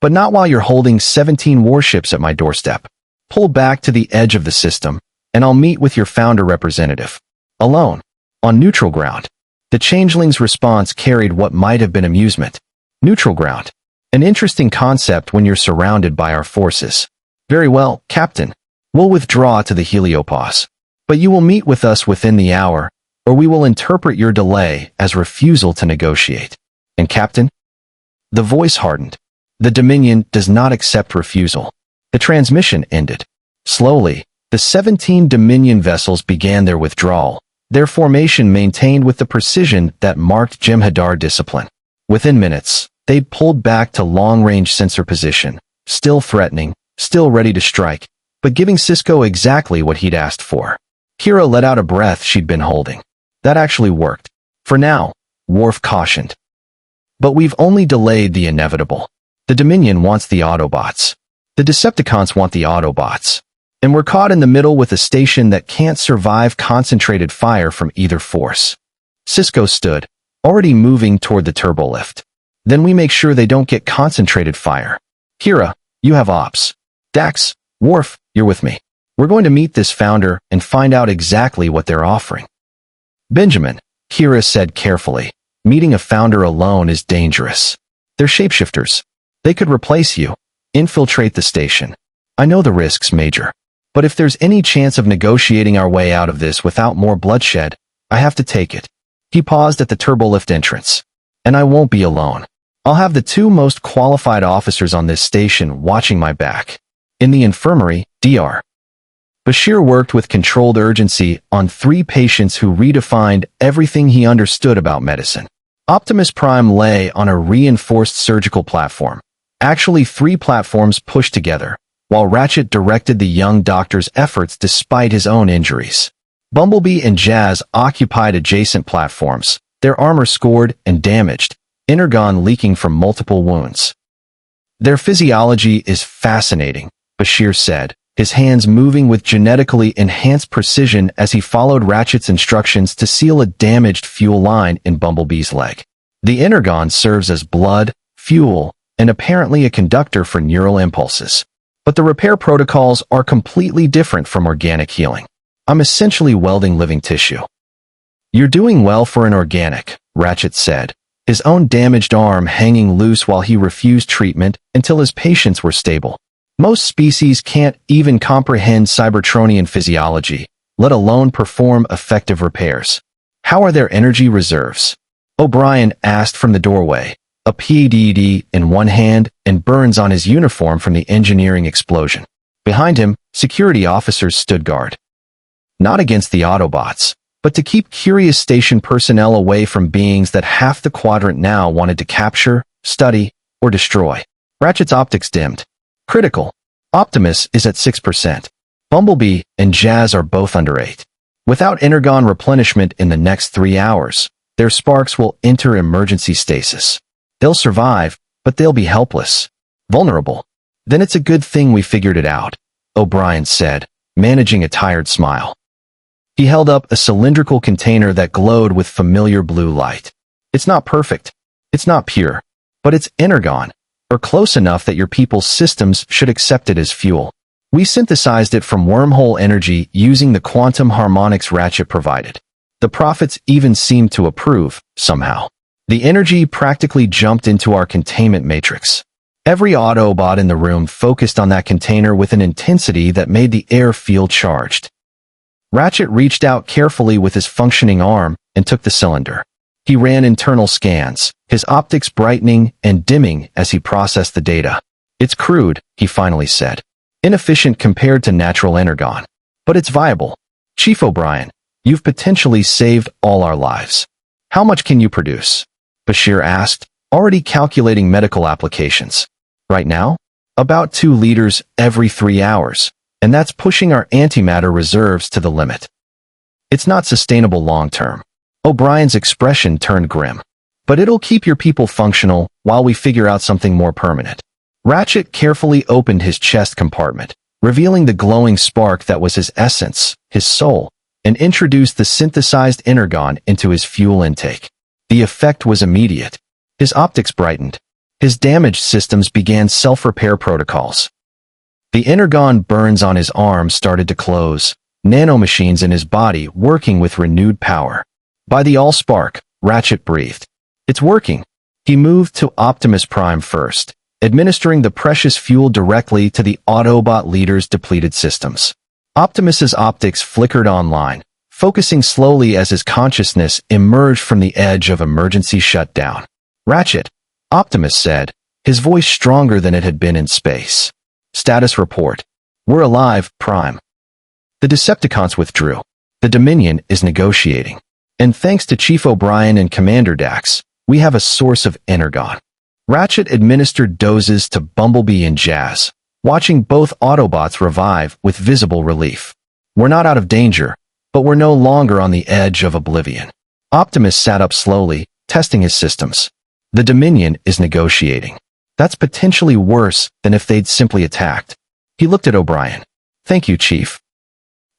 But not while you're holding 17 warships at my doorstep. Pull back to the edge of the system, and I'll meet with your founder representative. Alone. On neutral ground. The changeling's response carried what might have been amusement. Neutral ground. An interesting concept when you're surrounded by our forces. Very well, Captain. We'll withdraw to the heliopause. But you will meet with us within the hour, or we will interpret your delay as refusal to negotiate. And Captain? The voice hardened. The Dominion does not accept refusal. The transmission ended. Slowly, the 17 Dominion vessels began their withdrawal, their formation maintained with the precision that marked Jem'Hadar discipline. Within minutes, they pulled back to long-range sensor position, still threatening, still ready to strike, but giving Sisko exactly what he'd asked for. Kira let out a breath she'd been holding. That actually worked. For now, Worf cautioned. But we've only delayed the inevitable. The Dominion wants the Autobots. The Decepticons want the Autobots. And we're caught in the middle with a station that can't survive concentrated fire from either force. Sisko stood, already moving toward the turbolift. Then we make sure they don't get concentrated fire. Kira, you have ops. Dax, Worf, you're with me. We're going to meet this founder and find out exactly what they're offering. Benjamin, Kira said carefully, meeting a founder alone is dangerous. They're shapeshifters. They could replace you, infiltrate the station. I know the risks, Major. But if there's any chance of negotiating our way out of this without more bloodshed, I have to take it. He paused at the turbolift entrance. And I won't be alone. I'll have the two most qualified officers on this station watching my back. In the infirmary, Dr. Bashir worked with controlled urgency on 3 patients who redefined everything he understood about medicine. Optimus Prime lay on a reinforced surgical platform. Actually 3 platforms pushed together, while Ratchet directed the young doctor's efforts despite his own injuries. Bumblebee and Jazz occupied adjacent platforms, their armor scored and damaged, energon leaking from multiple wounds. Their physiology is fascinating, Bashir said, his hands moving with genetically enhanced precision as he followed Ratchet's instructions to seal a damaged fuel line in Bumblebee's leg. The energon serves as blood, fuel, and apparently a conductor for neural impulses. But the repair protocols are completely different from organic healing. I'm essentially welding living tissue. You're doing well for an organic, Ratchet said, his own damaged arm hanging loose while he refused treatment until his patients were stable. Most species can't even comprehend Cybertronian physiology, let alone perform effective repairs. How are their energy reserves? O'Brien asked from the doorway, a PED in one hand and burns on his uniform from the engineering explosion. Behind him, security officers stood guard. Not against the Autobots, but to keep curious station personnel away from beings that half the quadrant now wanted to capture, study, or destroy. Ratchet's optics dimmed. Critical. Optimus is at 6%. Bumblebee and Jazz are both under 8. Without energon replenishment in the next 3 hours, their sparks will enter emergency stasis. They'll survive, but they'll be helpless. Vulnerable. Then it's a good thing we figured it out, O'Brien said, managing a tired smile. He held up a cylindrical container that glowed with familiar blue light. It's not perfect. It's not pure. But it's energon, or close enough that your people's systems should accept it as fuel. We synthesized it from wormhole energy using the quantum harmonics Ratchet provided. The prophets even seemed to approve, somehow. The energy practically jumped into our containment matrix. Every Autobot in the room focused on that container with an intensity that made the air feel charged. Ratchet reached out carefully with his functioning arm and took the cylinder. He ran internal scans, his optics brightening and dimming as he processed the data. It's crude, he finally said. Inefficient compared to natural energon. But it's viable. Chief O'Brien, you've potentially saved all our lives. How much can you produce? Bashir asked, already calculating medical applications. Right now? About 2 liters every 3 hours, and that's pushing our antimatter reserves to the limit. It's not sustainable long-term. O'Brien's expression turned grim. But it'll keep your people functional while we figure out something more permanent. Ratchet carefully opened his chest compartment, revealing the glowing spark that was his essence, his soul, and introduced the synthesized energon into his fuel intake. The effect was immediate. His optics brightened. His damaged systems began self-repair protocols. The energon burns on his arm started to close, nanomachines in his body working with renewed power. By the all-spark, Ratchet breathed. It's working. He moved to Optimus Prime first, administering the precious fuel directly to the Autobot leader's depleted systems. Optimus's optics flickered online, focusing slowly as his consciousness emerged from the edge of emergency shutdown. Ratchet, Optimus said, his voice stronger than it had been in space. Status report. We're alive, Prime. The Decepticons withdrew. The Dominion is negotiating. And thanks to Chief O'Brien and Commander Dax, we have a source of energon. Ratchet administered doses to Bumblebee and Jazz, watching both Autobots revive with visible relief. We're not out of danger, but we're no longer on the edge of oblivion. Optimus sat up slowly, testing his systems. The Dominion is negotiating. That's potentially worse than if they'd simply attacked. He looked at O'Brien. Thank you, Chief.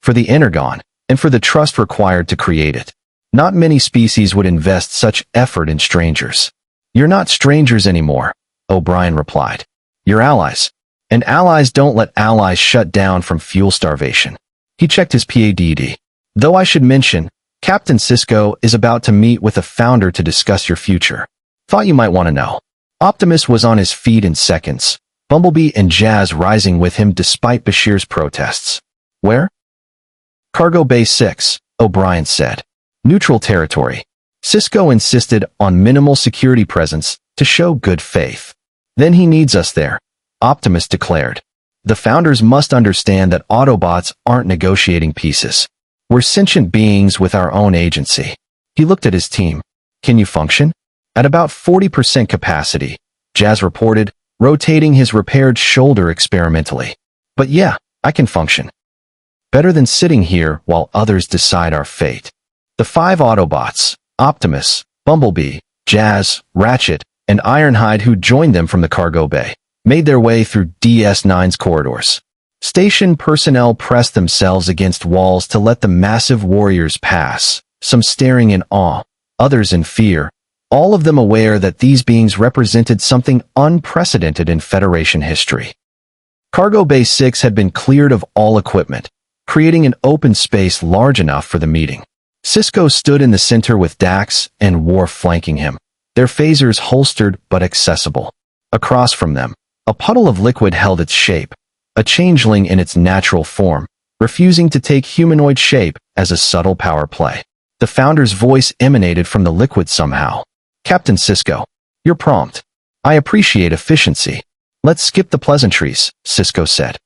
For the energon, and for the trust required to create it. Not many species would invest such effort in strangers. You're not strangers anymore, O'Brien replied. Your allies. And allies don't let allies shut down from fuel starvation. He checked his PADD. Though I should mention, Captain Sisko is about to meet with a founder to discuss your future. Thought you might want to know. Optimus was on his feet in seconds, Bumblebee and Jazz rising with him despite Bashir's protests. Where? Cargo Bay 6, O'Brien said. Neutral territory. Sisko insisted on minimal security presence to show good faith. Then he needs us there, Optimus declared. The founders must understand that Autobots aren't negotiating pieces. We're sentient beings with our own agency. He looked at his team. Can you function? At about 40% capacity, Jazz reported, rotating his repaired shoulder experimentally. But yeah, I can function. Better than sitting here while others decide our fate. The 5 Autobots, Optimus, Bumblebee, Jazz, Ratchet, and Ironhide who joined them from the cargo bay, made their way through DS9's corridors. Station personnel pressed themselves against walls to let the massive warriors pass, some staring in awe, others in fear, all of them aware that these beings represented something unprecedented in Federation history. Cargo Bay 6 had been cleared of all equipment, creating an open space large enough for the meeting. Sisko stood in the center with Dax and Worf flanking him, their phasers holstered but accessible. Across from them, a puddle of liquid held its shape, a changeling in its natural form, refusing to take humanoid shape as a subtle power play. The founder's voice emanated from the liquid somehow. Captain Sisko, you're prompt. I appreciate efficiency. Let's skip the pleasantries, Sisko said.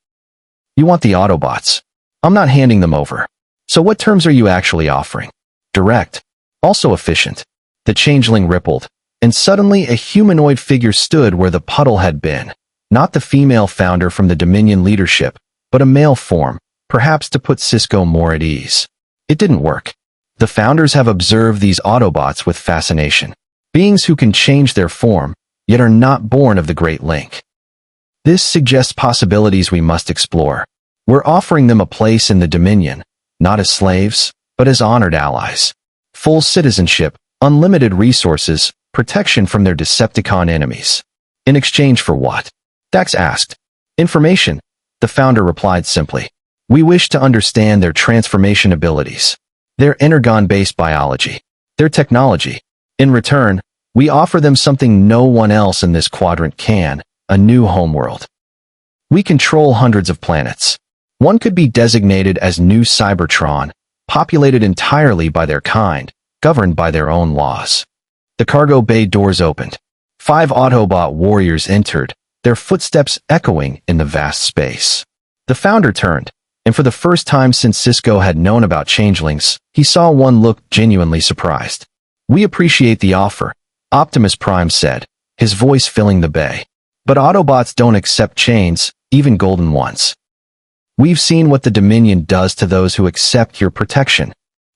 You want the Autobots. I'm not handing them over. So what terms are you actually offering? Direct. Also efficient. The changeling rippled, and suddenly a humanoid figure stood where the puddle had been. Not the female founder from the Dominion leadership, but a male form, perhaps to put Sisko more at ease. It didn't work. The founders have observed these Autobots with fascination. Beings who can change their form, yet are not born of the Great Link. This suggests possibilities we must explore. We're offering them a place in the Dominion, not as slaves, but as honored allies. Full citizenship, unlimited resources, protection from their Decepticon enemies. In exchange for what? Dax asked. Information, the founder replied simply. We wish to understand their transformation abilities, their energon-based biology, their technology. In return, we offer them something no one else in this quadrant can, a new homeworld. We control hundreds of planets. One could be designated as New Cybertron, populated entirely by their kind, governed by their own laws. The cargo bay doors opened. 5 Autobot warriors entered, their footsteps echoing in the vast space. The founder turned, and for the first time since Sisko had known about changelings, he saw one look genuinely surprised. We appreciate the offer, Optimus Prime said, his voice filling the bay. But Autobots don't accept chains, even golden ones. We've seen what the Dominion does to those who accept your protection.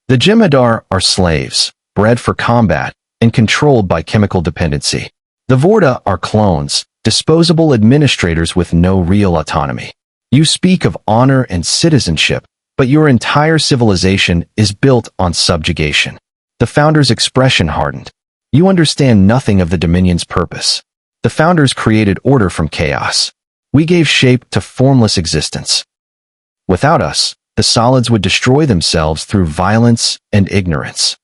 The Jem'Hadar are slaves, bred for combat, and controlled by chemical dependency. The Vorta are clones, disposable administrators with no real autonomy. You speak of honor and citizenship, but your entire civilization is built on subjugation. The founder's expression hardened. You understand nothing of the Dominion's purpose. The founders created order from chaos. We gave shape to formless existence. Without us, the solids would destroy themselves through violence and ignorance.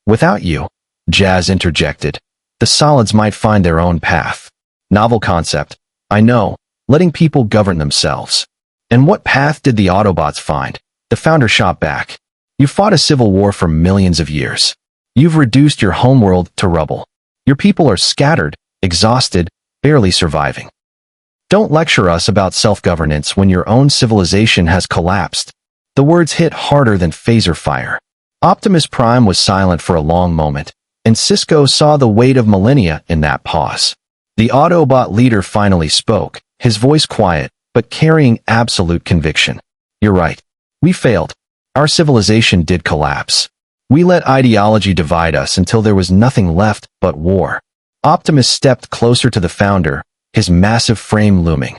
Without you, Jazz interjected, the solids might find their own path. Novel concept, I know, letting people govern themselves. And what path did the Autobots find? The founder shot back. You fought a civil war for millions of years. You've reduced your homeworld to rubble. Your people are scattered, exhausted, barely surviving. Don't lecture us about self-governance when your own civilization has collapsed. The words hit harder than phaser fire. Optimus Prime was silent for a long moment, and Sisko saw the weight of millennia in that pause. The Autobot leader finally spoke, his voice quiet, but carrying absolute conviction. You're right. We failed. Our civilization did collapse. We let ideology divide us until there was nothing left but war. Optimus stepped closer to the founder, his massive frame looming.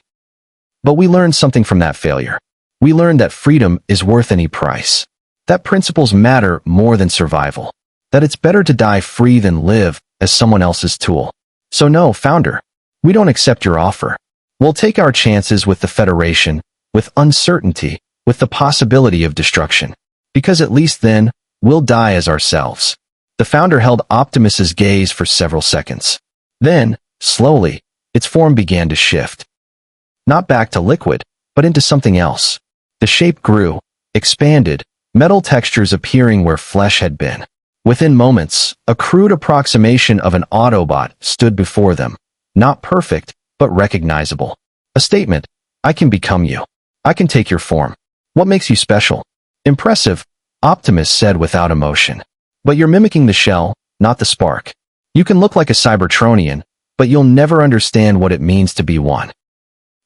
But we learned something from that failure. We learned that freedom is worth any price. That principles matter more than survival. That it's better to die free than live as someone else's tool. So no, founder. We don't accept your offer. We'll take our chances with the Federation, with uncertainty, with the possibility of destruction. Because at least then, we'll die as ourselves. The founder held Optimus's gaze for several seconds. Then, slowly, its form began to shift. Not back to liquid, but into something else. The shape grew, expanded, metal textures appearing where flesh had been. Within moments, a crude approximation of an Autobot stood before them. Not perfect, but recognizable. A statement: I can become you. I can take your form. What makes you special? Impressive, Optimus said without emotion. But you're mimicking the shell, not the spark. You can look like a Cybertronian, but you'll never understand what it means to be one.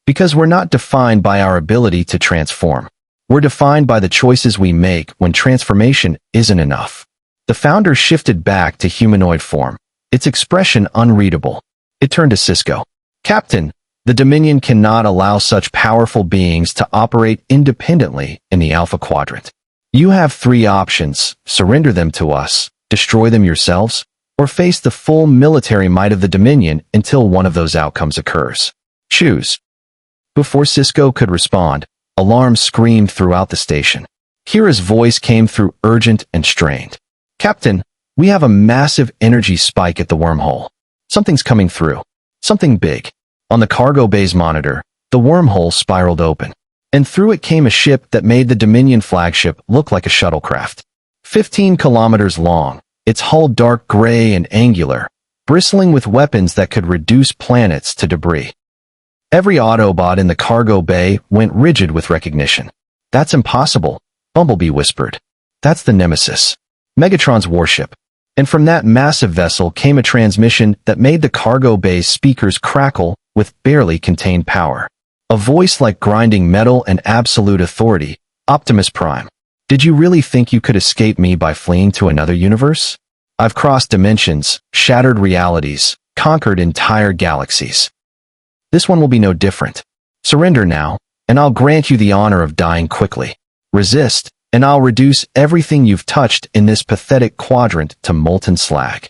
Because we're not defined by our ability to transform. We're defined by the choices we make when transformation isn't enough. The founder shifted back to humanoid form, its expression unreadable. It turned to Sisko. Captain, the Dominion cannot allow such powerful beings to operate independently in the Alpha Quadrant. You have 3 options: surrender them to us, destroy them yourselves, or face the full military might of the Dominion until one of those outcomes occurs. Choose. Before Sisko could respond, alarms screamed throughout the station. Kira's voice came through urgent and strained. Captain, we have a massive energy spike at the wormhole. Something's coming through. Something big. On the cargo bay's monitor, the wormhole spiraled open, and through it came a ship that made the Dominion flagship look like a shuttlecraft. 15 kilometers long, its hull dark gray and angular, bristling with weapons that could reduce planets to debris. Every Autobot in the cargo bay went rigid with recognition. That's impossible, Bumblebee whispered. That's the Nemesis, Megatron's warship. And from that massive vessel came a transmission that made the cargo bay's speakers crackle with barely contained power. A voice like grinding metal and absolute authority. Optimus Prime. Did you really think you could escape me by fleeing to another universe? I've crossed dimensions, shattered realities, conquered entire galaxies. This one will be no different. Surrender now, and I'll grant you the honor of dying quickly. Resist, and I'll reduce everything you've touched in this pathetic quadrant to molten slag.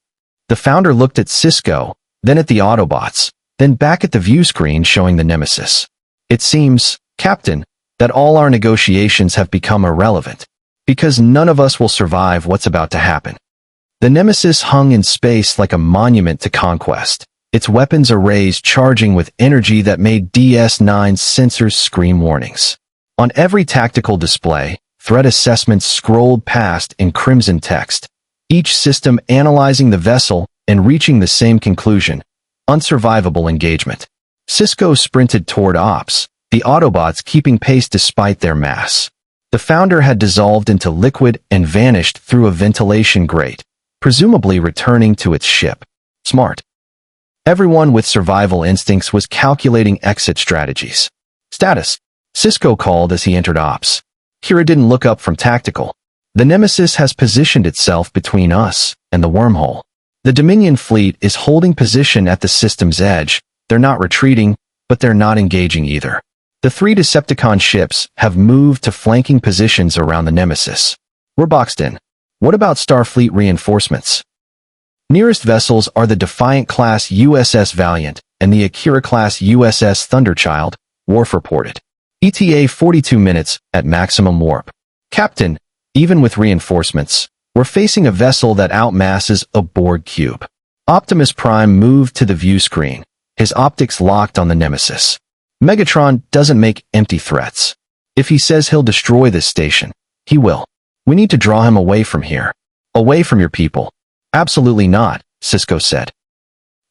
The founder looked at Sisko, then at the Autobots, then back at the view screen showing the Nemesis. It seems, Captain, that all our negotiations have become irrelevant, because none of us will survive what's about to happen. The Nemesis hung in space like a monument to conquest, its weapons arrays charging with energy that made DS9's sensors scream warnings. On every tactical display, threat assessments scrolled past in crimson text, each system analyzing the vessel and reaching the same conclusion: unsurvivable engagement. Sisko sprinted toward Ops, the Autobots keeping pace despite their mass. The founder had dissolved into liquid and vanished through a ventilation grate, presumably returning to its ship. Smart. Everyone with survival instincts was calculating exit strategies. Status. Sisko called as he entered Ops. Kira didn't look up from tactical. The Nemesis has positioned itself between us and the wormhole. The Dominion fleet is holding position at the system's edge. They're not retreating, but they're not engaging either. The 3 Decepticon ships have moved to flanking positions around the Nemesis. We're boxed in. What about Starfleet reinforcements? Nearest vessels are the Defiant-class USS Valiant and the Akira-class USS Thunderchild, Worf reported. ETA 42 minutes at maximum warp. Captain, even with reinforcements, we're facing a vessel that outmasses a Borg cube. Optimus Prime moved to the view screen, his optics locked on the Nemesis. Megatron doesn't make empty threats. If he says he'll destroy this station, he will. We need to draw him away from here. Away from your people. Absolutely not, Sisko said.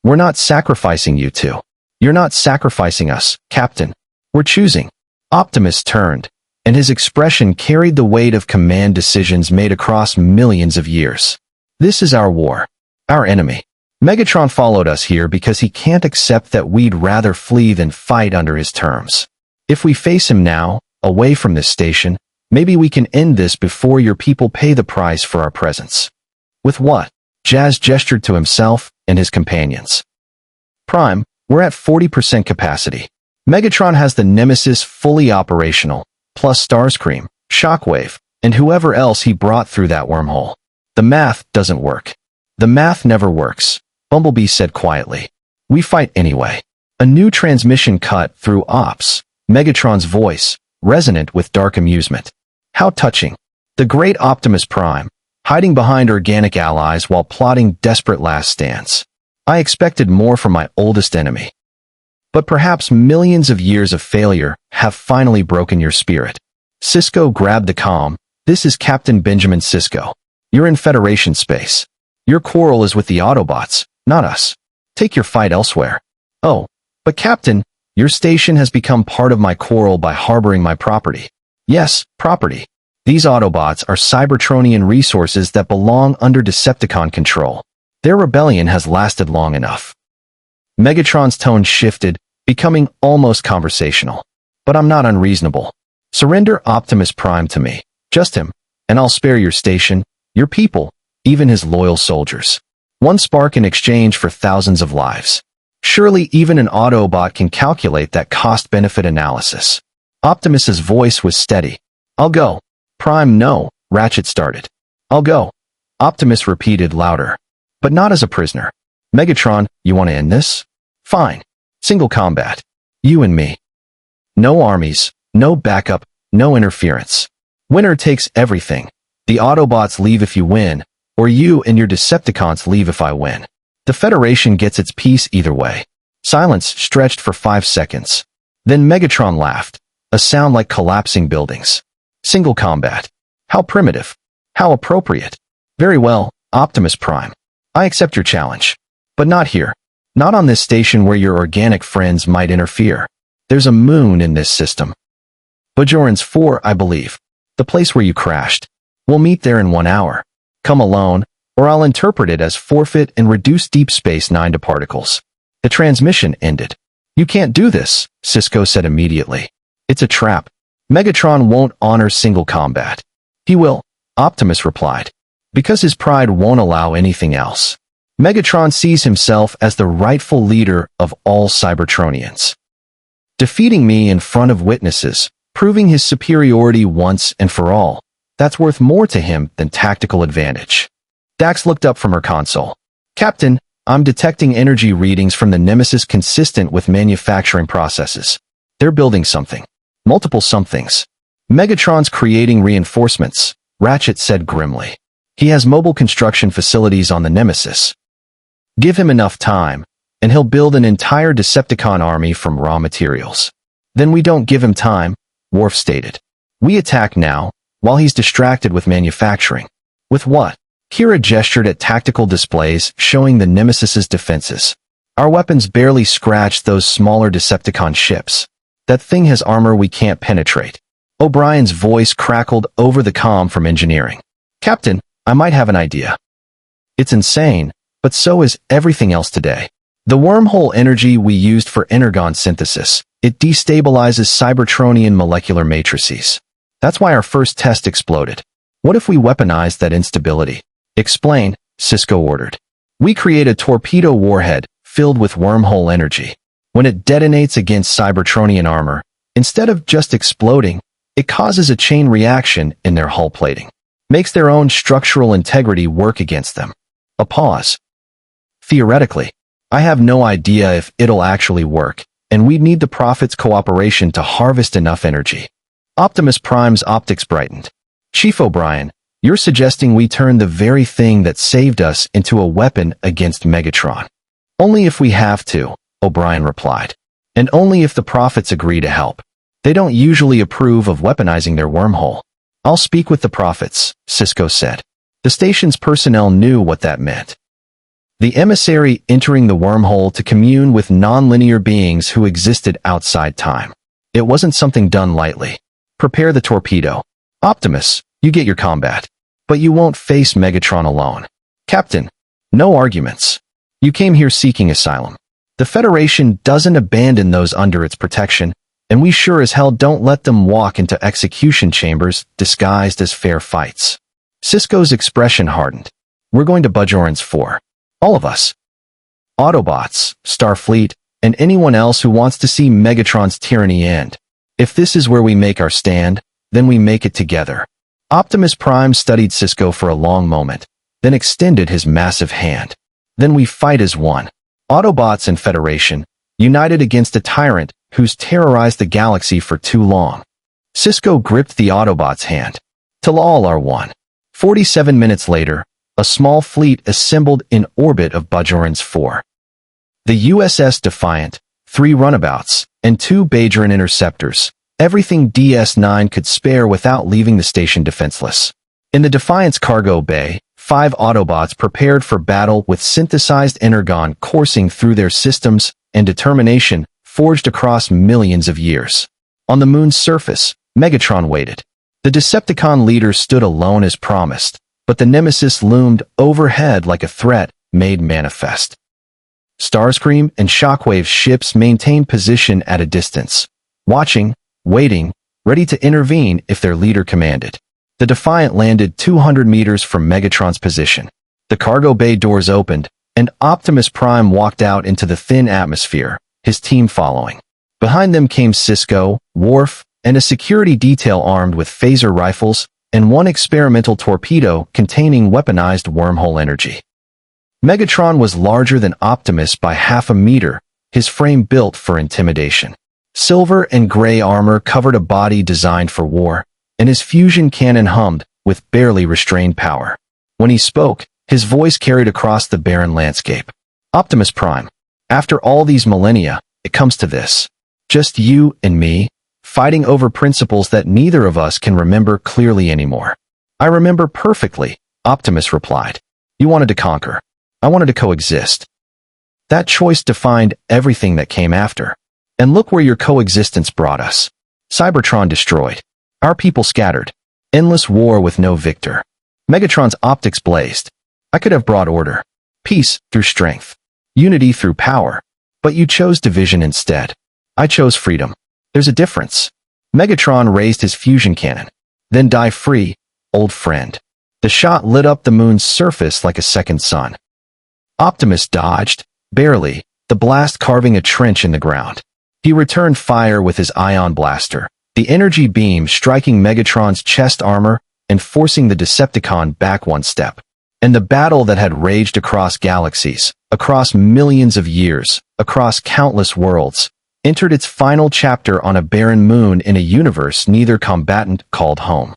We're not sacrificing you two. You're not sacrificing us, Captain. We're choosing. Optimus turned, and his expression carried the weight of command decisions made across millions of years. This is our war. Our enemy. Megatron followed us here because he can't accept that we'd rather flee than fight under his terms. If we face him now, away from this station, maybe we can end this before your people pay the price for our presence. With what? Jazz gestured to himself and his companions. Prime, we're at 40% capacity. Megatron has the Nemesis fully operational, plus Starscream, Shockwave, and whoever else he brought through that wormhole. The math doesn't work. The math never works, Bumblebee said quietly. We fight anyway. A new transmission cut through Ops, Megatron's voice, resonant with dark amusement. How touching. The great Optimus Prime, hiding behind organic allies while plotting desperate last stands. I expected more from my oldest enemy. But perhaps millions of years of failure have finally broken your spirit. Sisko grabbed the comm. This is Captain Benjamin Sisko. You're in Federation space. Your quarrel is with the Autobots, not us. Take your fight elsewhere. Oh, but Captain, your station has become part of my quarrel by harboring my property. Yes, property. These Autobots are Cybertronian resources that belong under Decepticon control. Their rebellion has lasted long enough. Megatron's tone shifted, becoming almost conversational. But I'm not unreasonable. Surrender Optimus Prime to me, just him, and I'll spare your station, your people, even his loyal soldiers. One spark in exchange for thousands of lives. Surely even an Autobot can calculate that cost-benefit analysis. Optimus's voice was steady. I'll go. Prime, no, Ratchet started. I'll go. Optimus repeated louder. But not as a prisoner. Megatron, you want to end this? Fine. Single combat. You and me. No armies, no backup, no interference. Winner takes everything. The Autobots leave if you win, or you and your Decepticons leave if I win. The Federation gets its piece either way. Silence stretched for 5 seconds. Then Megatron laughed, a sound like collapsing buildings. Single combat. How primitive. How appropriate. Very well, Optimus Prime. I accept your challenge. But not here. Not on this station where your organic friends might interfere. There's a moon in this system. Bajorans 4, I believe. The place where you crashed. We'll meet there in 1 hour. Come alone, or I'll interpret it as forfeit and reduce Deep Space Nine to particles. The transmission ended. You can't do this, Sisko said immediately. It's a trap. Megatron won't honor single combat. He will, Optimus replied. Because his pride won't allow anything else. Megatron sees himself as the rightful leader of all Cybertronians. Defeating me in front of witnesses, proving his superiority once and for all, that's worth more to him than tactical advantage. Dax looked up from her console. Captain, I'm detecting energy readings from the Nemesis consistent with manufacturing processes. They're building something. Multiple somethings. Megatron's creating reinforcements, Ratchet said grimly. He has mobile construction facilities on the Nemesis. Give him enough time, and he'll build an entire Decepticon army from raw materials. Then we don't give him time, Worf stated. We attack now, while he's distracted with manufacturing. With what? Kira gestured at tactical displays showing the Nemesis's defenses. Our weapons barely scratched those smaller Decepticon ships. That thing has armor we can't penetrate. O'Brien's voice crackled over the comm from engineering. Captain, I might have an idea. It's insane, but so is everything else today. The wormhole energy we used for energon synthesis, it destabilizes Cybertronian molecular matrices. That's why our first test exploded. What if we weaponized that instability? Explain, Sisko ordered. We create a torpedo warhead filled with wormhole energy. When it detonates against Cybertronian armor, instead of just exploding, it causes a chain reaction in their hull plating. Makes their own structural integrity work against them. A pause. Theoretically, I have no idea if it'll actually work, and we'd need the Prophet's cooperation to harvest enough energy. Optimus Prime's optics brightened. Chief O'Brien, you're suggesting we turn the very thing that saved us into a weapon against Megatron. Only if we have to, O'Brien replied. And only if the Prophets agree to help. They don't usually approve of weaponizing their wormhole. I'll speak with the Prophets, Sisko said. The station's personnel knew what that meant. The emissary entering the wormhole to commune with non-linear beings who existed outside time. It wasn't something done lightly. Prepare the torpedo. Optimus, you get your combat. But you won't face Megatron alone. Captain, no arguments. You came here seeking asylum. The Federation doesn't abandon those under its protection, and we sure as hell don't let them walk into execution chambers disguised as fair fights. Sisko's expression hardened. We're going to Bajorans 4. All of us. Autobots, Starfleet, and anyone else who wants to see Megatron's tyranny end. If this is where we make our stand, then we make it together. Optimus Prime studied Sisko for a long moment, then extended his massive hand. Then we fight as one. Autobots and Federation, united against a tyrant who's terrorized the galaxy for too long. Sisko gripped the Autobot's hand. Till all are one. 47 minutes later, a small fleet assembled in orbit of Bajoran's 4. The USS Defiant, 3 runabouts, and 2 Bajoran interceptors, everything DS9 could spare without leaving the station defenseless. In the Defiant's cargo bay, 5 Autobots prepared for battle with synthesized energon coursing through their systems and determination forged across millions of years. On the moon's surface, Megatron waited. The Decepticon leader stood alone as promised, but the nemesis loomed overhead like a threat made manifest. Starscream and Shockwave's ships maintained position at a distance, watching, waiting, ready to intervene if their leader commanded. The Defiant landed 200 meters from Megatron's position. The cargo bay doors opened, and Optimus Prime walked out into the thin atmosphere, his team following. Behind them came Sisko, Worf, and a security detail armed with phaser rifles and 1 experimental torpedo containing weaponized wormhole energy. Megatron was larger than Optimus by half a meter, his frame built for intimidation. Silver and gray armor covered a body designed for war, and his fusion cannon hummed with barely restrained power. When he spoke, his voice carried across the barren landscape. Optimus Prime, after all these millennia, it comes to this. Just you and me, fighting over principles that neither of us can remember clearly anymore. I remember perfectly, Optimus replied. You wanted to conquer. I wanted to coexist. That choice defined everything that came after. And look where your coexistence brought us. Cybertron destroyed. Our people scattered. Endless war with no victor. Megatron's optics blazed. I could have brought order. Peace through strength. Unity through power. But you chose division instead. I chose freedom. There's a difference. Megatron raised his fusion cannon. Then die free, old friend. The shot lit up the moon's surface like a second sun. Optimus dodged, barely, the blast carving a trench in the ground. He returned fire with his ion blaster, the energy beam striking Megatron's chest armor and forcing the Decepticon back 1 step. And the battle that had raged across galaxies, across millions of years, across countless worlds, entered its final chapter on a barren moon in a universe neither combatant called home.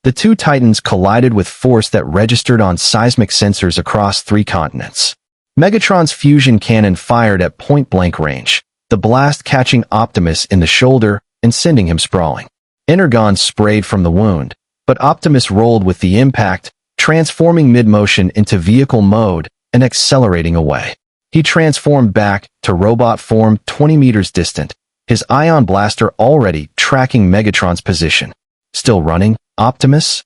The 2 Titans collided with force that registered on seismic sensors across 3 continents. Megatron's fusion cannon fired at point-blank range, the blast catching Optimus in the shoulder and sending him sprawling. Energon sprayed from the wound, but Optimus rolled with the impact, transforming mid-motion into vehicle mode and accelerating away. He transformed back to robot form 20 meters distant, his ion blaster already tracking Megatron's position. Still running, Optimus?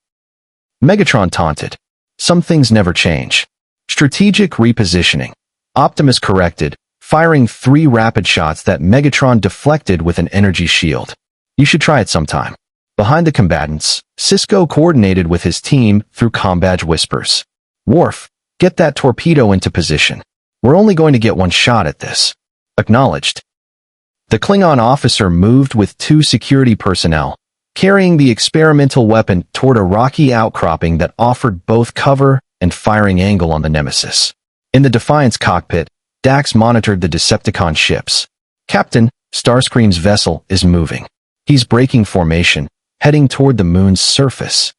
Megatron taunted. Some things never change. Strategic repositioning. Optimus corrected, firing 3 rapid shots that Megatron deflected with an energy shield. You should try it sometime. Behind the combatants, Sisko coordinated with his team through combadge whispers. Worf, get that torpedo into position. We're only going to get 1 shot at this. Acknowledged. The Klingon officer moved with 2 security personnel, carrying the experimental weapon toward a rocky outcropping that offered both cover and firing angle on the Nemesis. In the Defiant's cockpit, Dax monitored the Decepticon ships. Captain, Starscream's vessel is moving. He's breaking formation, heading toward the moon's surface.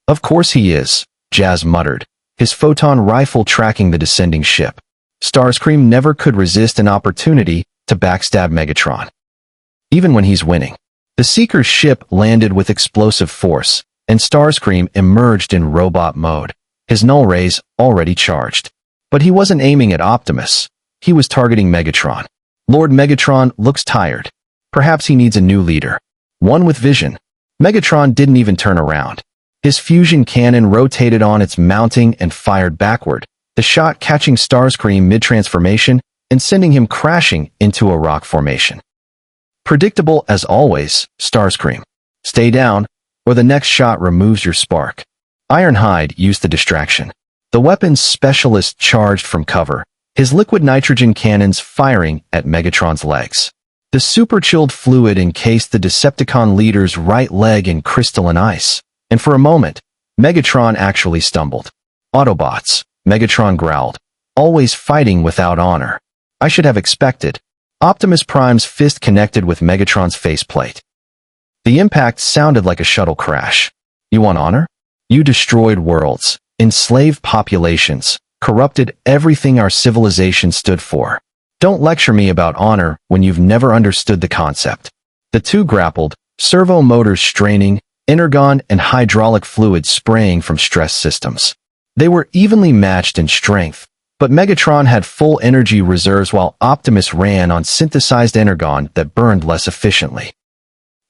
Of course he is, Jazz muttered, his photon rifle tracking the descending ship. Starscream never could resist an opportunity to backstab Megatron. Even when he's winning. The Seeker's ship landed with explosive force, and Starscream emerged in robot mode, his null rays already charged. But he wasn't aiming at Optimus. He was targeting Megatron. Lord Megatron looks tired. Perhaps he needs a new leader. One with vision. Megatron didn't even turn around. His fusion cannon rotated on its mounting and fired backward, the shot catching Starscream mid-transformation and sending him crashing into a rock formation. Predictable as always, Starscream. Stay down, or the next shot removes your spark. Ironhide used the distraction. The weapon's specialist charged from cover, his liquid nitrogen cannons firing at Megatron's legs. The super-chilled fluid encased the Decepticon leader's right leg in crystalline ice, and for a moment, Megatron actually stumbled. Autobots, Megatron growled, always fighting without honor. I should have expected. Optimus Prime's fist connected with Megatron's faceplate. The impact sounded like a shuttle crash. You want honor? You destroyed worlds, enslaved populations, corrupted everything our civilization stood for. Don't lecture me about honor when you've never understood the concept. The two grappled, servo motors straining, energon and hydraulic fluid spraying from stress systems. They were evenly matched in strength, but Megatron had full energy reserves while Optimus ran on synthesized energon that burned less efficiently.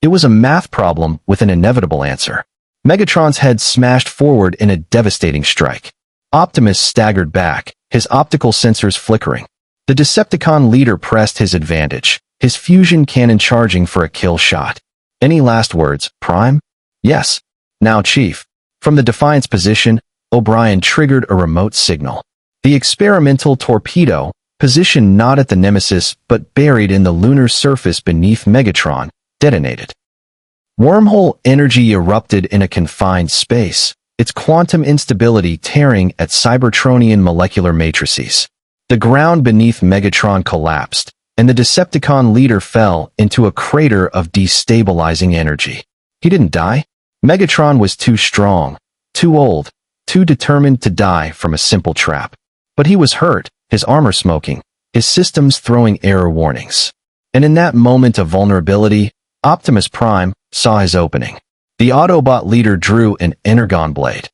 It was a math problem with an inevitable answer. Megatron's head smashed forward in a devastating strike. Optimus staggered back, his optical sensors flickering. The Decepticon leader pressed his advantage, his fusion cannon charging for a kill shot. Any last words, Prime? Yes. Now, Chief. From the Defiant's position, O'Brien triggered a remote signal. The experimental torpedo, positioned not at the Nemesis but buried in the lunar surface beneath Megatron, detonated. Wormhole energy erupted in a confined space, its quantum instability tearing at Cybertronian molecular matrices. The ground beneath Megatron collapsed, and the Decepticon leader fell into a crater of destabilizing energy. He didn't die. Megatron was too strong, too old, too determined to die from a simple trap. But he was hurt, his armor smoking, his systems throwing error warnings. And in that moment of vulnerability, Optimus Prime saw his opening. The Autobot leader drew an energon blade.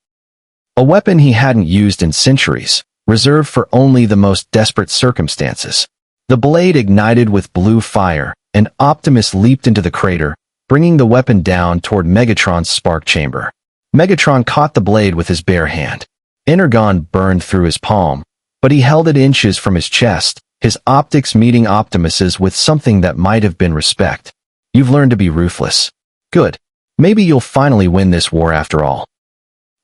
A weapon he hadn't used in centuries, reserved for only the most desperate circumstances. The blade ignited with blue fire, and Optimus leaped into the crater, bringing the weapon down toward Megatron's spark chamber. Megatron caught the blade with his bare hand. Energon burned through his palm, but he held it inches from his chest, his optics meeting Optimus's with something that might have been respect. You've learned to be ruthless. Good. Maybe you'll finally win this war after all.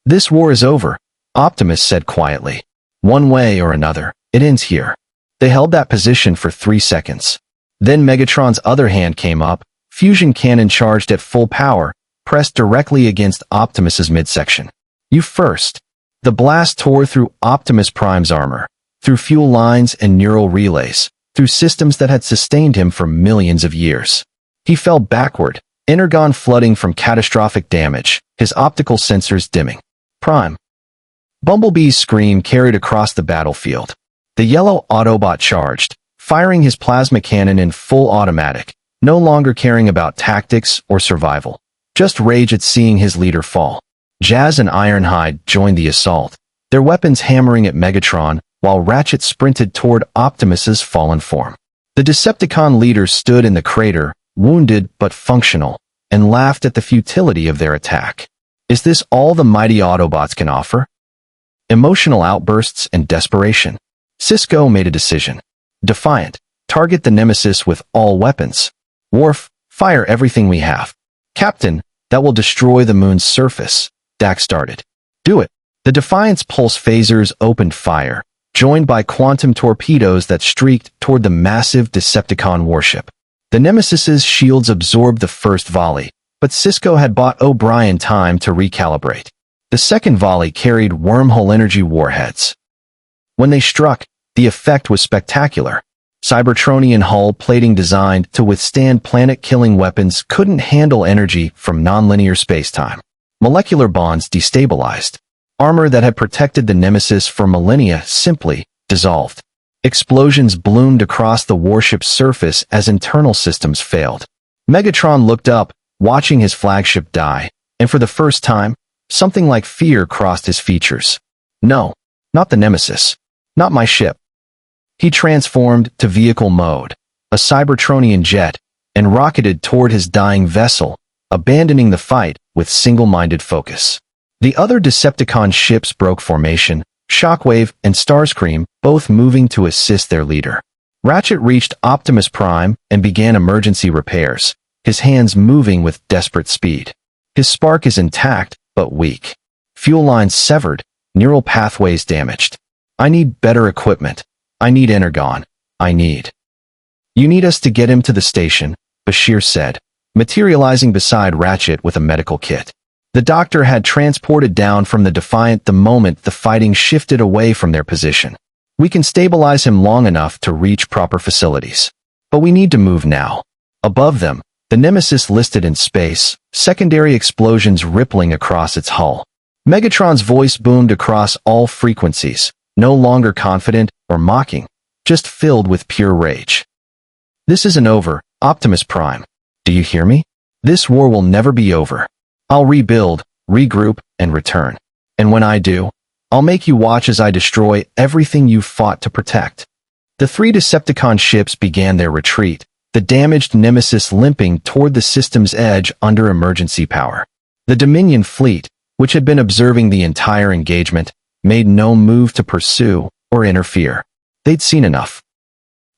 This war is over, Optimus said quietly. One way or another, it ends here. They held that position for 3 seconds. Then Megatron's other hand came up, fusion cannon charged at full power, pressed directly against Optimus's midsection. You first. The blast tore through Optimus Prime's armor, through fuel lines and neural relays, through systems that had sustained him for millions of years. He fell backward, energon flooding from catastrophic damage, his optical sensors dimming. Prime. Bumblebee's scream carried across the battlefield. The yellow Autobot charged, firing his plasma cannon in full automatic, no longer caring about tactics or survival. Just rage at seeing his leader fall. Jazz and Ironhide joined the assault, their weapons hammering at Megatron, while Ratchet sprinted toward Optimus's fallen form. The Decepticon leader stood in the crater, wounded but functional, and laughed at the futility of their attack. Is this all the mighty Autobots can offer? Emotional outbursts and desperation. Sisko made a decision. Defiant, target the Nemesis with all weapons. Worf, fire everything we have. Captain, that will destroy the moon's surface. Dak started. Do it. The Defiant's pulse phasers opened fire, joined by quantum torpedoes that streaked toward the massive Decepticon warship. The Nemesis's shields absorbed the first volley, but Sisko had bought O'Brien time to recalibrate. The second volley carried wormhole energy warheads. When they struck, the effect was spectacular. Cybertronian hull plating designed to withstand planet-killing weapons couldn't handle energy from nonlinear spacetime. Molecular bonds destabilized. Armor that had protected the Nemesis for millennia simply dissolved. Explosions bloomed across the warship's surface as internal systems failed. Megatron looked up, watching his flagship die, and for the first time, something like fear crossed his features. No, not the Nemesis. Not my ship. He transformed to vehicle mode, a Cybertronian jet, and rocketed toward his dying vessel, abandoning the fight with single-minded focus. The other Decepticon ships broke formation, Shockwave and Starscream both moving to assist their leader. Ratchet reached Optimus Prime and began emergency repairs, his hands moving with desperate speed. His spark is intact, but weak. Fuel lines severed, neural pathways damaged. I need better equipment. I need energon. You need us to get him to the station, Bashir said, materializing beside Ratchet with a medical kit. The doctor had transported down from the Defiant the moment the fighting shifted away from their position. We can stabilize him long enough to reach proper facilities. But we need to move now. Above them, the Nemesis listed in space, secondary explosions rippling across its hull. Megatron's voice boomed across all frequencies, no longer confident or mocking, just filled with pure rage. This isn't over, Optimus Prime. Do you hear me? This war will never be over. I'll rebuild, regroup, and return. And when I do, I'll make you watch as I destroy everything you've fought to protect. The three Decepticon ships began their retreat, the damaged Nemesis limping toward the system's edge under emergency power. The Dominion fleet, which had been observing the entire engagement, made no move to pursue or interfere. They'd seen enough.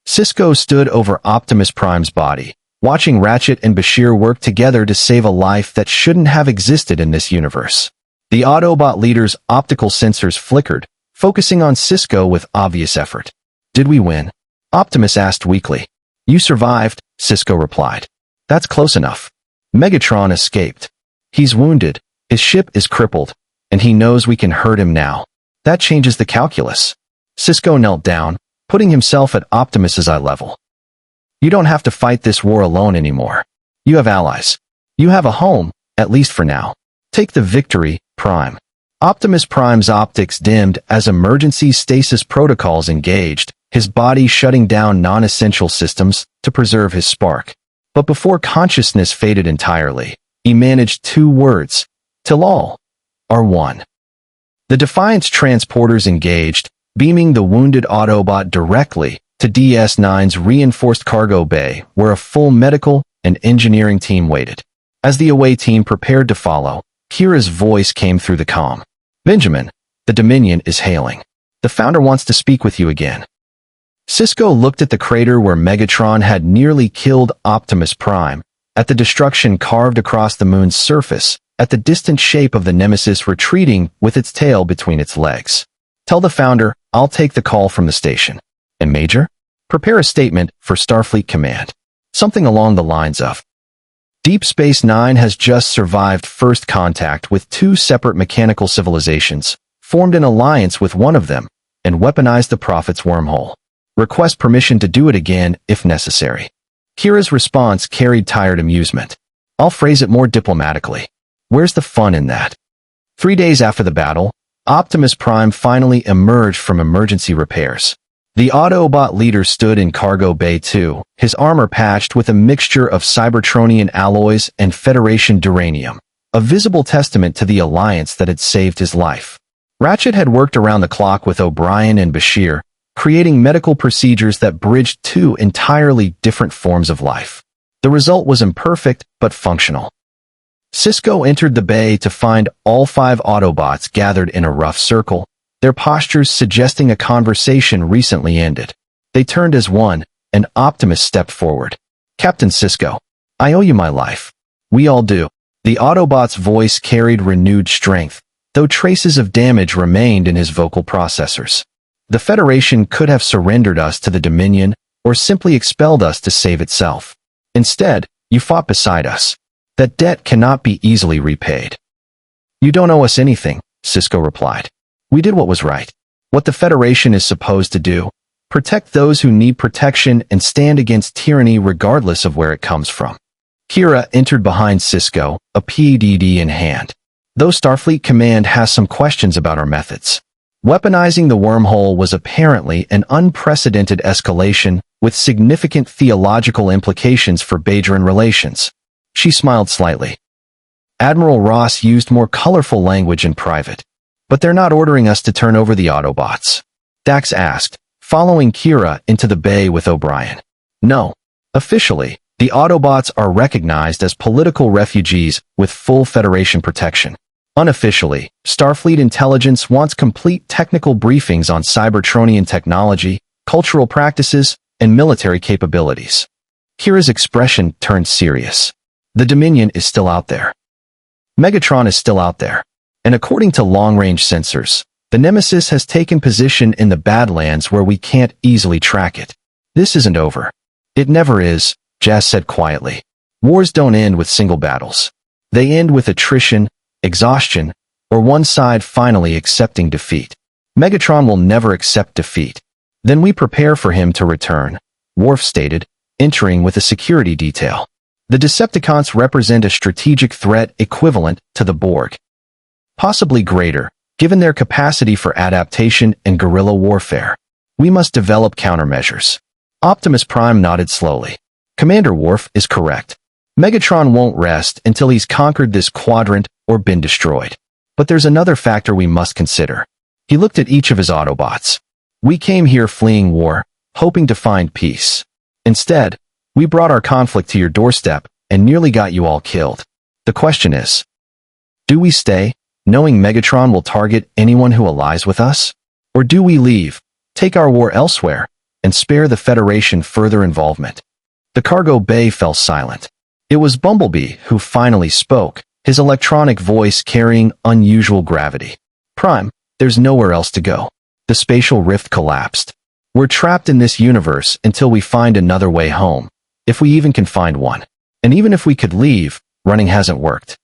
Sisko stood over Optimus Prime's body, watching Ratchet and Bashir work together to save a life that shouldn't have existed in this universe. The Autobot leader's optical sensors flickered, focusing on Sisko with obvious effort. Did we win? Optimus asked weakly. You survived, Sisko replied. That's close enough. Megatron escaped. He's wounded, his ship is crippled, and he knows we can hurt him now. That changes the calculus. Sisko knelt down, putting himself at Optimus's eye level. You don't have to fight this war alone anymore. You have allies. You have a home, at least for now. Take the victory, Prime. Optimus Prime's optics dimmed as emergency stasis protocols engaged, his body shutting down non-essential systems to preserve his spark. But before consciousness faded entirely, he managed 2 words. Till all are one. The Defiance transporters engaged, beaming the wounded Autobot directly to DS9's reinforced cargo bay, where a full medical and engineering team waited. As the away team prepared to follow, Kira's voice came through the comm. Benjamin, the Dominion is hailing. The Founder wants to speak with you again. Sisko looked at the crater where Megatron had nearly killed Optimus Prime, at the destruction carved across the moon's surface, at the distant shape of the Nemesis retreating with its tail between its legs. Tell the Founder, I'll take the call from the station. And Major? Prepare a statement for Starfleet Command. Something along the lines of, Deep Space Nine has just survived first contact with 2 separate mechanical civilizations, formed an alliance with one of them, and weaponized the Prophet's wormhole. Request permission to do it again if necessary. Kira's response carried tired amusement. I'll phrase it more diplomatically. Where's the fun in that? 3 days after the battle, Optimus Prime finally emerged from emergency repairs. The Autobot leader stood in Cargo Bay 2, his armor patched with a mixture of Cybertronian alloys and Federation duranium, a visible testament to the alliance that had saved his life. Ratchet had worked around the clock with O'Brien and Bashir, creating medical procedures that bridged 2 entirely different forms of life. The result was imperfect but functional. Sisko entered the bay to find all 5 Autobots gathered in a rough circle, their postures suggesting a conversation recently ended. They turned as one, and Optimus stepped forward. Captain Sisko, I owe you my life. We all do. The Autobot's voice carried renewed strength, though traces of damage remained in his vocal processors. The Federation could have surrendered us to the Dominion, or simply expelled us to save itself. Instead, you fought beside us. That debt cannot be easily repaid. You don't owe us anything, Sisko replied. We did what was right. What the Federation is supposed to do, protect those who need protection and stand against tyranny regardless of where it comes from. Kira entered behind Sisko, a PDD in hand. Though Starfleet Command has some questions about our methods. Weaponizing the wormhole was apparently an unprecedented escalation with significant theological implications for Bajoran relations. She smiled slightly. Admiral Ross used more colorful language in private. But they're not ordering us to turn over the Autobots. Dax asked, following Kira into the bay with O'Brien. No. Officially, the Autobots are recognized as political refugees with full Federation protection. Unofficially, Starfleet intelligence wants complete technical briefings on Cybertronian technology, cultural practices, and military capabilities. Kira's expression turned serious. The Dominion is still out there. Megatron is still out there. And according to long-range sensors, the Nemesis has taken position in the Badlands where we can't easily track it. This isn't over. It never is, Jazz said quietly. Wars don't end with single battles. They end with attrition, exhaustion, or one side finally accepting defeat. Megatron will never accept defeat. Then we prepare for him to return, Worf stated, entering with a security detail. The Decepticons represent a strategic threat equivalent to the Borg. Possibly greater, given their capacity for adaptation and guerrilla warfare. We must develop countermeasures. Optimus Prime nodded slowly. Commander Worf is correct. Megatron won't rest until he's conquered this quadrant or been destroyed. But there's another factor we must consider. He looked at each of his Autobots. We came here fleeing war, hoping to find peace. Instead, we brought our conflict to your doorstep and nearly got you all killed. The question is, do we stay, knowing Megatron will target anyone who allies with us? Or do we leave, take our war elsewhere, and spare the Federation further involvement? The cargo bay fell silent. It was Bumblebee who finally spoke, his electronic voice carrying unusual gravity. Prime, there's nowhere else to go. The spatial rift collapsed. We're trapped in this universe until we find another way home, if we even can find one. And even if we could leave, running hasn't worked.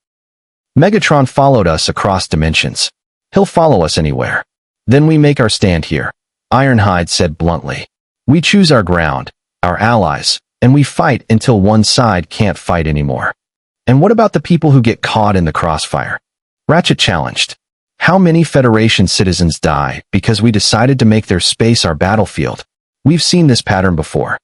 Megatron followed us across dimensions. He'll follow us anywhere. Then we make our stand here, Ironhide said bluntly. We choose our ground, our allies, and we fight until one side can't fight anymore. And what about the people who get caught in the crossfire? Ratchet challenged. How many Federation citizens die because we decided to make their space our battlefield? We've seen this pattern before.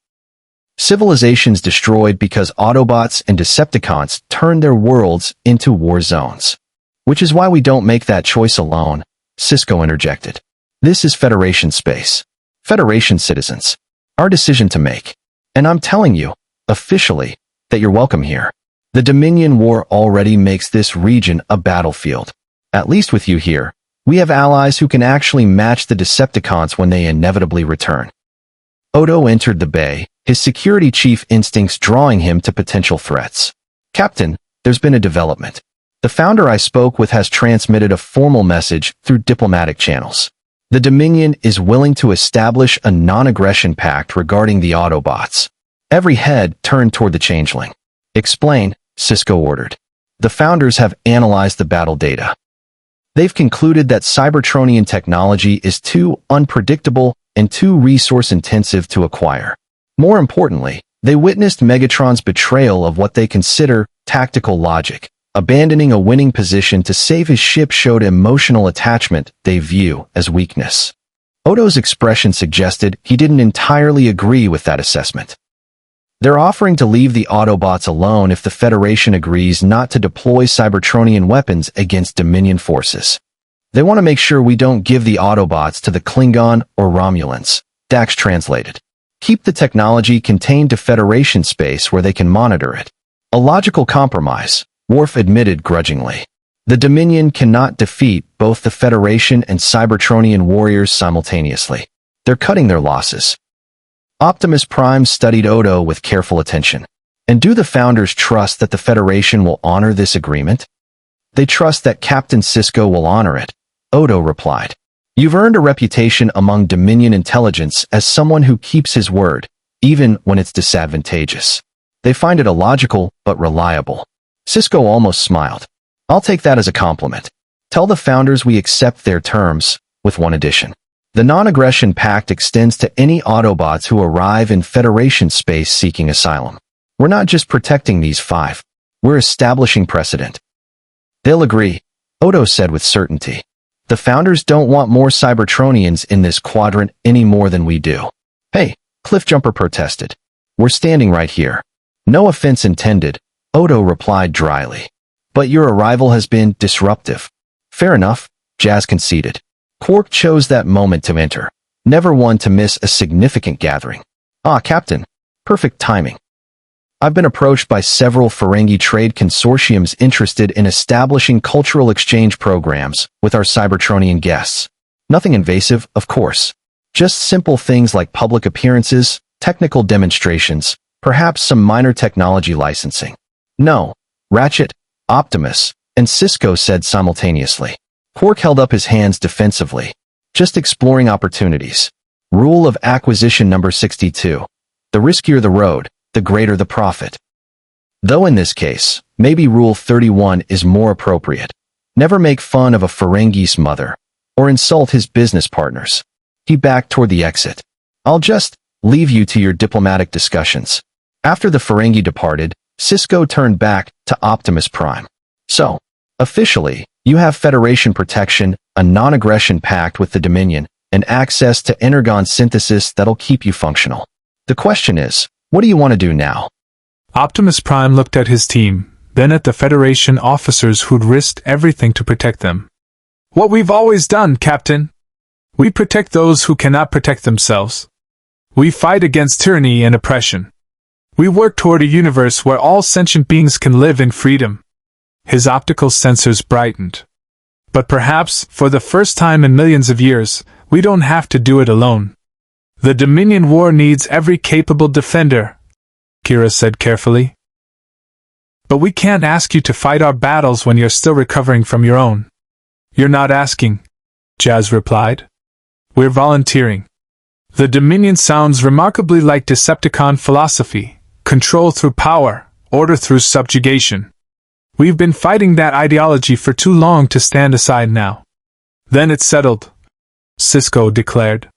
Civilizations destroyed because Autobots and Decepticons turned their worlds into war zones. Which is why we don't make that choice alone, Sisko interjected. This is Federation space. Federation citizens. Our decision to make. And I'm telling you, officially, that you're welcome here. The Dominion War already makes this region a battlefield. At least with you here, we have allies who can actually match the Decepticons when they inevitably return. Odo entered the bay, his security chief instincts drawing him to potential threats. Captain, there's been a development. The founder I spoke with has transmitted a formal message through diplomatic channels. The Dominion is willing to establish a non-aggression pact regarding the Autobots. Every head turned toward the changeling. Explain, Sisko ordered. The founders have analyzed the battle data. They've concluded that Cybertronian technology is too unpredictable and too resource-intensive to acquire. More importantly, they witnessed Megatron's betrayal of what they consider tactical logic. Abandoning a winning position to save his ship showed emotional attachment they view as weakness. Odo's expression suggested he didn't entirely agree with that assessment. They're offering to leave the Autobots alone if the Federation agrees not to deploy Cybertronian weapons against Dominion forces. They want to make sure we don't give the Autobots to the Klingon or Romulans, Dax translated. Keep the technology contained to Federation space where they can monitor it. A logical compromise, Worf admitted grudgingly. The Dominion cannot defeat both the Federation and Cybertronian warriors simultaneously. They're cutting their losses. Optimus Prime studied Odo with careful attention. And do the founders trust that the Federation will honor this agreement? They trust that Captain Sisko will honor it, Odo replied. You've earned a reputation among Dominion intelligence as someone who keeps his word, even when it's disadvantageous. They find it illogical but reliable. Sisko almost smiled. I'll take that as a compliment. Tell the founders we accept their terms, with one addition. The non-aggression pact extends to any Autobots who arrive in Federation space seeking asylum. We're not just protecting these 5. We're establishing precedent. They'll agree, Odo said with certainty. The founders don't want more Cybertronians in this quadrant any more than we do. Hey, Cliffjumper protested. We're standing right here. No offense intended, Odo replied dryly. But your arrival has been disruptive. Fair enough, Jazz conceded. Quark chose that moment to enter, never one to miss a significant gathering. Ah, Captain. Perfect timing. I've been approached by several Ferengi trade consortiums interested in establishing cultural exchange programs with our Cybertronian guests. Nothing invasive, of course. Just simple things like public appearances, technical demonstrations, perhaps some minor technology licensing. No, Ratchet, Optimus, and Sisko said simultaneously. Quark held up his hands defensively. Just exploring opportunities. Rule of acquisition number 62. The riskier the road, the greater the profit. Though in this case, maybe Rule 31 is more appropriate. Never make fun of a Ferengi's mother, or insult his business partners. He backed toward the exit. I'll just leave you to your diplomatic discussions. After the Ferengi departed, Sisko turned back to Optimus Prime. So, officially, you have Federation protection, a non-aggression pact with the Dominion, and access to energon synthesis that'll keep you functional. The question is, what do you want to do now? Optimus Prime looked at his team, then at the Federation officers who'd risked everything to protect them. What we've always done, Captain. We protect those who cannot protect themselves. We fight against tyranny and oppression. We work toward a universe where all sentient beings can live in freedom. His optical sensors brightened. But perhaps, for the first time in millions of years, we don't have to do it alone. The Dominion War needs every capable defender, Kira said carefully. But we can't ask you to fight our battles when you're still recovering from your own. You're not asking, Jazz replied. We're volunteering. The Dominion sounds remarkably like Decepticon philosophy, control through power, order through subjugation. We've been fighting that ideology for too long to stand aside now. Then it's settled, Sisko declared.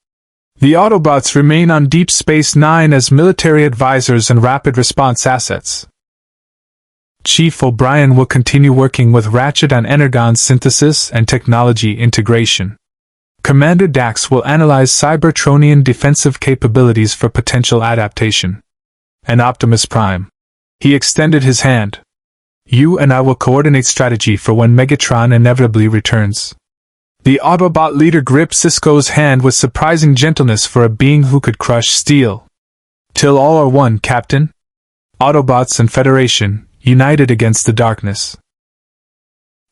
The Autobots remain on Deep Space Nine as military advisors and rapid response assets. Chief O'Brien will continue working with Ratchet on energon synthesis and technology integration. Commander Dax will analyze Cybertronian defensive capabilities for potential adaptation. And Optimus Prime. He extended his hand. You and I will coordinate strategy for when Megatron inevitably returns. The Autobot leader gripped Sisko's hand with surprising gentleness for a being who could crush steel. Till all are one, Captain. Autobots and Federation, united against the darkness.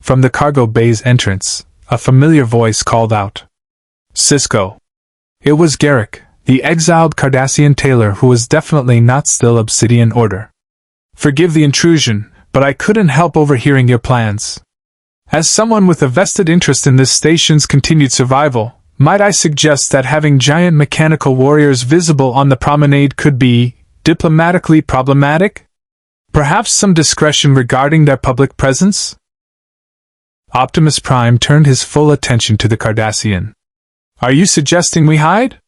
From the cargo bay's entrance, a familiar voice called out. Sisko. It was Garrick, the exiled Cardassian tailor who was definitely not still Obsidian Order. Forgive the intrusion, but I couldn't help overhearing your plans. As someone with a vested interest in this station's continued survival, might I suggest that having giant mechanical warriors visible on the promenade could be diplomatically problematic? Perhaps some discretion regarding their public presence? Optimus Prime turned his full attention to the Cardassian. Are you suggesting we hide?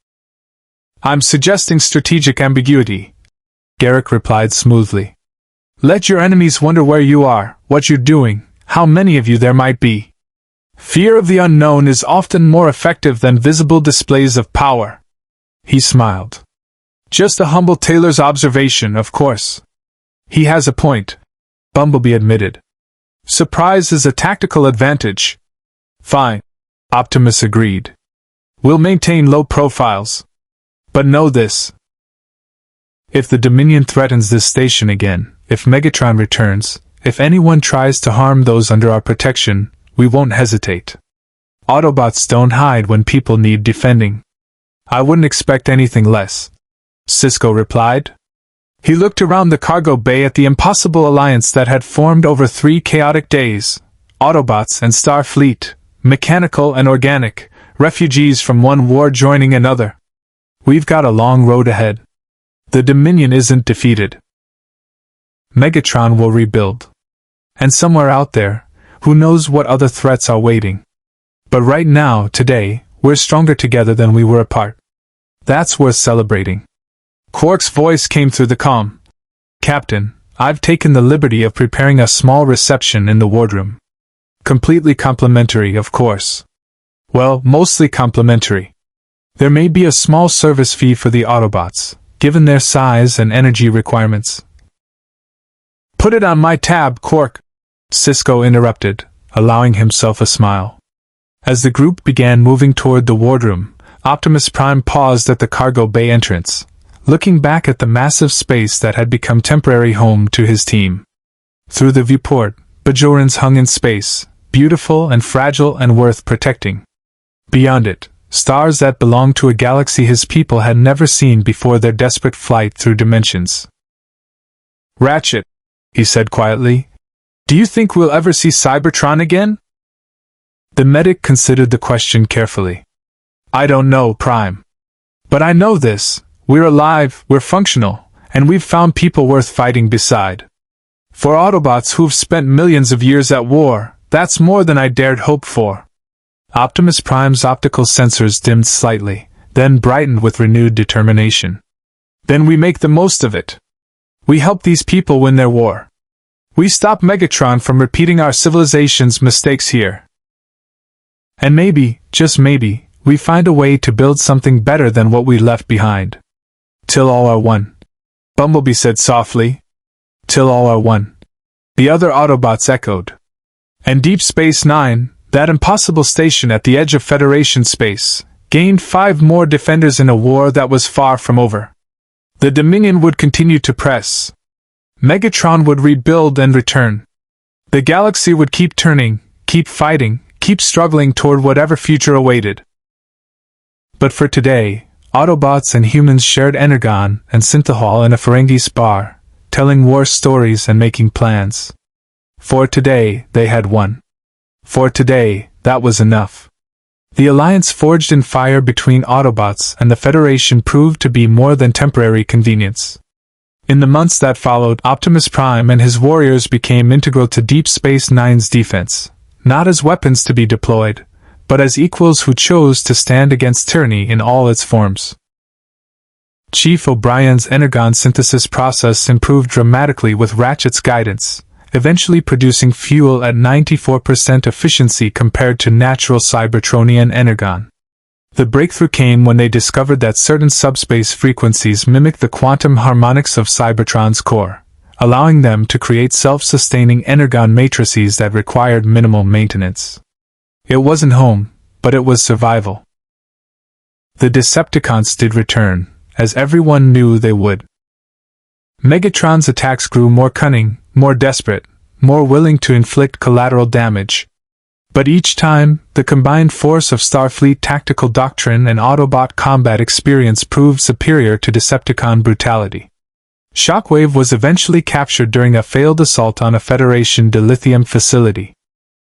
I'm suggesting strategic ambiguity, Garrick replied smoothly. Let your enemies wonder where you are, what you're doing, how many of you there might be. Fear of the unknown is often more effective than visible displays of power. He smiled. Just a humble tailor's observation, of course. He has a point, Bumblebee admitted. Surprise is a tactical advantage. Fine, Optimus agreed. We'll maintain low profiles. But know this. If the Dominion threatens this station again, if Megatron returns, if anyone tries to harm those under our protection, we won't hesitate. Autobots don't hide when people need defending. I wouldn't expect anything less, Sisko replied. He looked around the cargo bay at the impossible alliance that had formed over 3 chaotic days. Autobots and Starfleet, mechanical and organic, refugees from one war joining another. We've got a long road ahead. The Dominion isn't defeated. Megatron will rebuild. And somewhere out there, who knows what other threats are waiting. But right now, today, we're stronger together than we were apart. That's worth celebrating. Quark's voice came through the comm. Captain, I've taken the liberty of preparing a small reception in the wardroom. Completely complimentary, of course. Well, mostly complimentary. There may be a small service fee for the Autobots, given their size and energy requirements. Put it on my tab, Quark, Sisko interrupted, allowing himself a smile. As the group began moving toward the wardroom, Optimus Prime paused at the cargo bay entrance, looking back at the massive space that had become temporary home to his team. Through the viewport, Bajorans hung in space, beautiful and fragile and worth protecting. Beyond it, stars that belonged to a galaxy his people had never seen before their desperate flight through dimensions. Ratchet, he said quietly, do you think we'll ever see Cybertron again? The medic considered the question carefully. I don't know, Prime. But I know this, we're alive, we're functional, and we've found people worth fighting beside. For Autobots who've spent millions of years at war, that's more than I dared hope for. Optimus Prime's optical sensors dimmed slightly, then brightened with renewed determination. Then we make the most of it. We help these people win their war. We stop Megatron from repeating our civilization's mistakes here. And maybe, just maybe, we find a way to build something better than what we left behind. Till all are one. Bumblebee said softly. Till all are one. The other Autobots echoed. And Deep Space Nine, that impossible station at the edge of Federation space, gained 5 more defenders in a war that was far from over. The Dominion would continue to press. Megatron would rebuild and return. The galaxy would keep turning, keep fighting, keep struggling toward whatever future awaited. But for today, Autobots and humans shared energon and synthahol in a Ferengi spar, telling war stories and making plans. For today, they had won. For today, that was enough. The alliance forged in fire between Autobots and the Federation proved to be more than temporary convenience. In the months that followed, Optimus Prime and his warriors became integral to Deep Space Nine's defense, not as weapons to be deployed, but as equals who chose to stand against tyranny in all its forms. Chief O'Brien's energon synthesis process improved dramatically with Ratchet's guidance, eventually producing fuel at 94% efficiency compared to natural Cybertronian energon. The breakthrough came when they discovered that certain subspace frequencies mimic the quantum harmonics of Cybertron's core, allowing them to create self-sustaining energon matrices that required minimal maintenance. It wasn't home, but it was survival. The Decepticons did return, as everyone knew they would. Megatron's attacks grew more cunning, more desperate, more willing to inflict collateral damage. But each time, the combined force of Starfleet tactical doctrine and Autobot combat experience proved superior to Decepticon brutality. Shockwave was eventually captured during a failed assault on a Federation dilithium facility.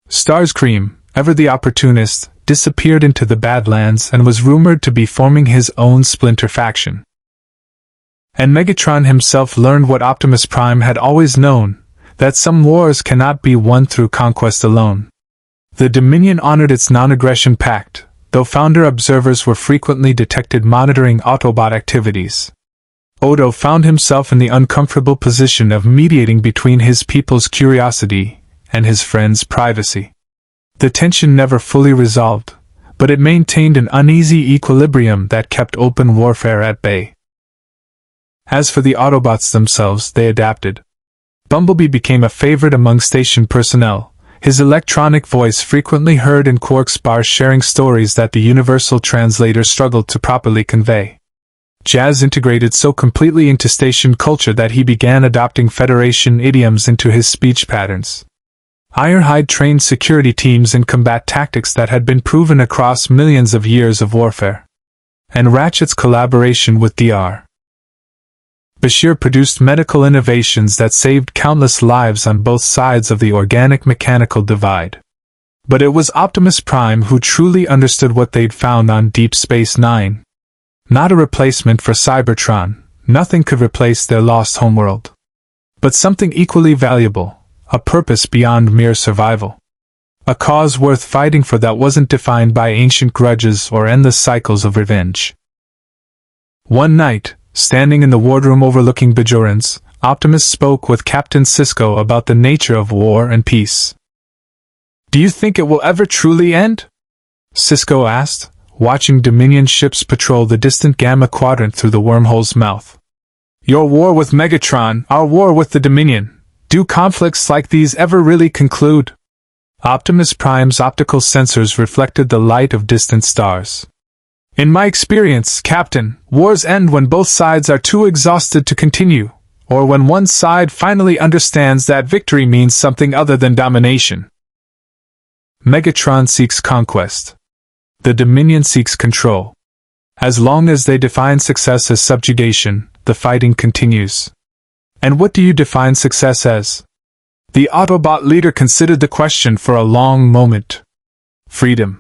Starscream, ever the opportunist, disappeared into the Badlands and was rumored to be forming his own splinter faction. And Megatron himself learned what Optimus Prime had always known, that some wars cannot be won through conquest alone. The Dominion honored its non-aggression pact, though founder observers were frequently detected monitoring Autobot activities. Odo found himself in the uncomfortable position of mediating between his people's curiosity and his friends' privacy. The tension never fully resolved, but it maintained an uneasy equilibrium that kept open warfare at bay. As for the Autobots themselves, they adapted. Bumblebee became a favorite among station personnel, his electronic voice frequently heard in Quark's bar sharing stories that the universal translator struggled to properly convey. Jazz integrated so completely into station culture that he began adopting Federation idioms into his speech patterns. Ironhide trained security teams in combat tactics that had been proven across millions of years of warfare. And Ratchet's collaboration with Dr. Bashir produced medical innovations that saved countless lives on both sides of the organic-mechanical divide. But it was Optimus Prime who truly understood what they'd found on Deep Space Nine. Not a replacement for Cybertron, nothing could replace their lost homeworld. But something equally valuable, a purpose beyond mere survival. A cause worth fighting for that wasn't defined by ancient grudges or endless cycles of revenge. One night, standing in the wardroom overlooking Bajorans, Optimus spoke with Captain Sisko about the nature of war and peace. "Do you think it will ever truly end?" Sisko asked, watching Dominion ships patrol the distant Gamma Quadrant through the wormhole's mouth. "Your war with Megatron, our war with the Dominion. Do conflicts like these ever really conclude?" Optimus Prime's optical sensors reflected the light of distant stars. "In my experience, Captain, wars end when both sides are too exhausted to continue, or when one side finally understands that victory means something other than domination." Megatron seeks conquest. The Dominion seeks control. As long as they define success as subjugation, the fighting continues. And what do you define success as? The Autobot leader considered the question for a long moment. Freedom.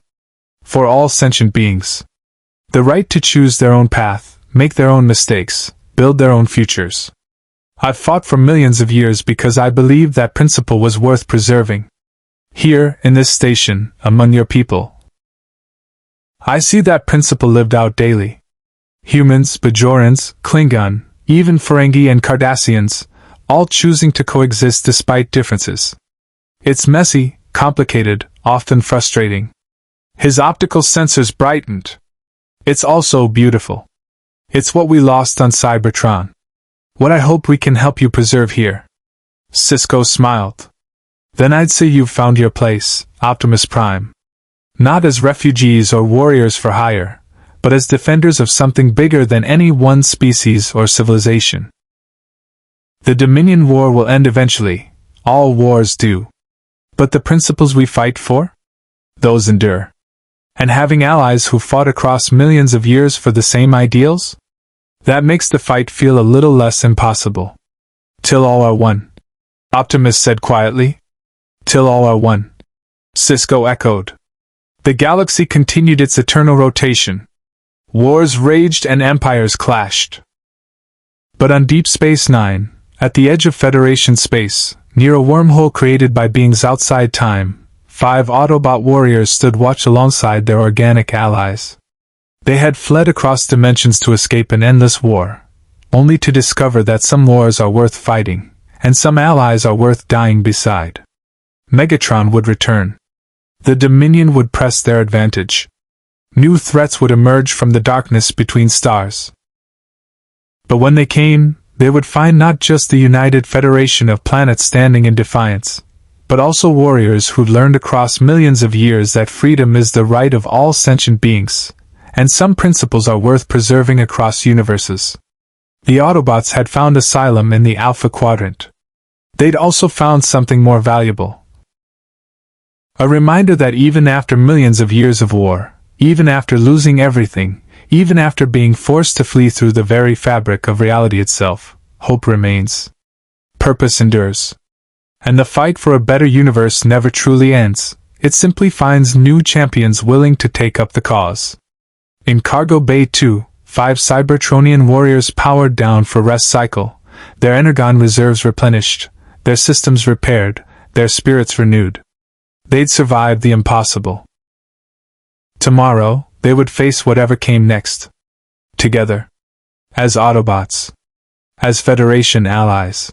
For all sentient beings. The right to choose their own path, make their own mistakes, build their own futures. I've fought for millions of years because I believed that principle was worth preserving. Here, in this station, among your people, I see that principle lived out daily. Humans, Bajorans, Klingon, even Ferengi and Cardassians, all choosing to coexist despite differences. It's messy, complicated, often frustrating. His optical sensors brightened. It's also beautiful. It's what we lost on Cybertron. What I hope we can help you preserve here. Sisko smiled. Then I'd say you've found your place, Optimus Prime. Not as refugees or warriors for hire, but as defenders of something bigger than any one species or civilization. The Dominion War will end eventually. All wars do. But the principles we fight for? Those endure. And having allies who fought across millions of years for the same ideals? That makes the fight feel a little less impossible. Till all are one, Optimus said quietly. Till all are one, Sisko echoed. The galaxy continued its eternal rotation. Wars raged and empires clashed. But on Deep Space Nine, at the edge of Federation space, near a wormhole created by beings outside time, 5 Autobot warriors stood watch alongside their organic allies. They had fled across dimensions to escape an endless war, only to discover that some wars are worth fighting, and some allies are worth dying beside. Megatron would return. The Dominion would press their advantage. New threats would emerge from the darkness between stars. But when they came, they would find not just the united federation of planets standing in defiance, but also warriors who'd learned across millions of years that freedom is the right of all sentient beings, and some principles are worth preserving across universes. The Autobots had found asylum in the Alpha Quadrant. They'd also found something more valuable. A reminder that even after millions of years of war, even after losing everything, even after being forced to flee through the very fabric of reality itself, hope remains. Purpose endures. And the fight for a better universe never truly ends, it simply finds new champions willing to take up the cause. In Cargo Bay 2, 5 Cybertronian warriors powered down for rest cycle, their energon reserves replenished, their systems repaired, their spirits renewed. They'd survived the impossible. Tomorrow, they would face whatever came next. Together. As Autobots. As Federation allies.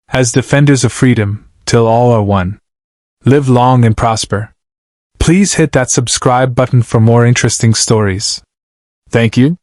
As defenders of freedom, till all are one. Live long and prosper. Please hit that subscribe button for more interesting stories. Thank you.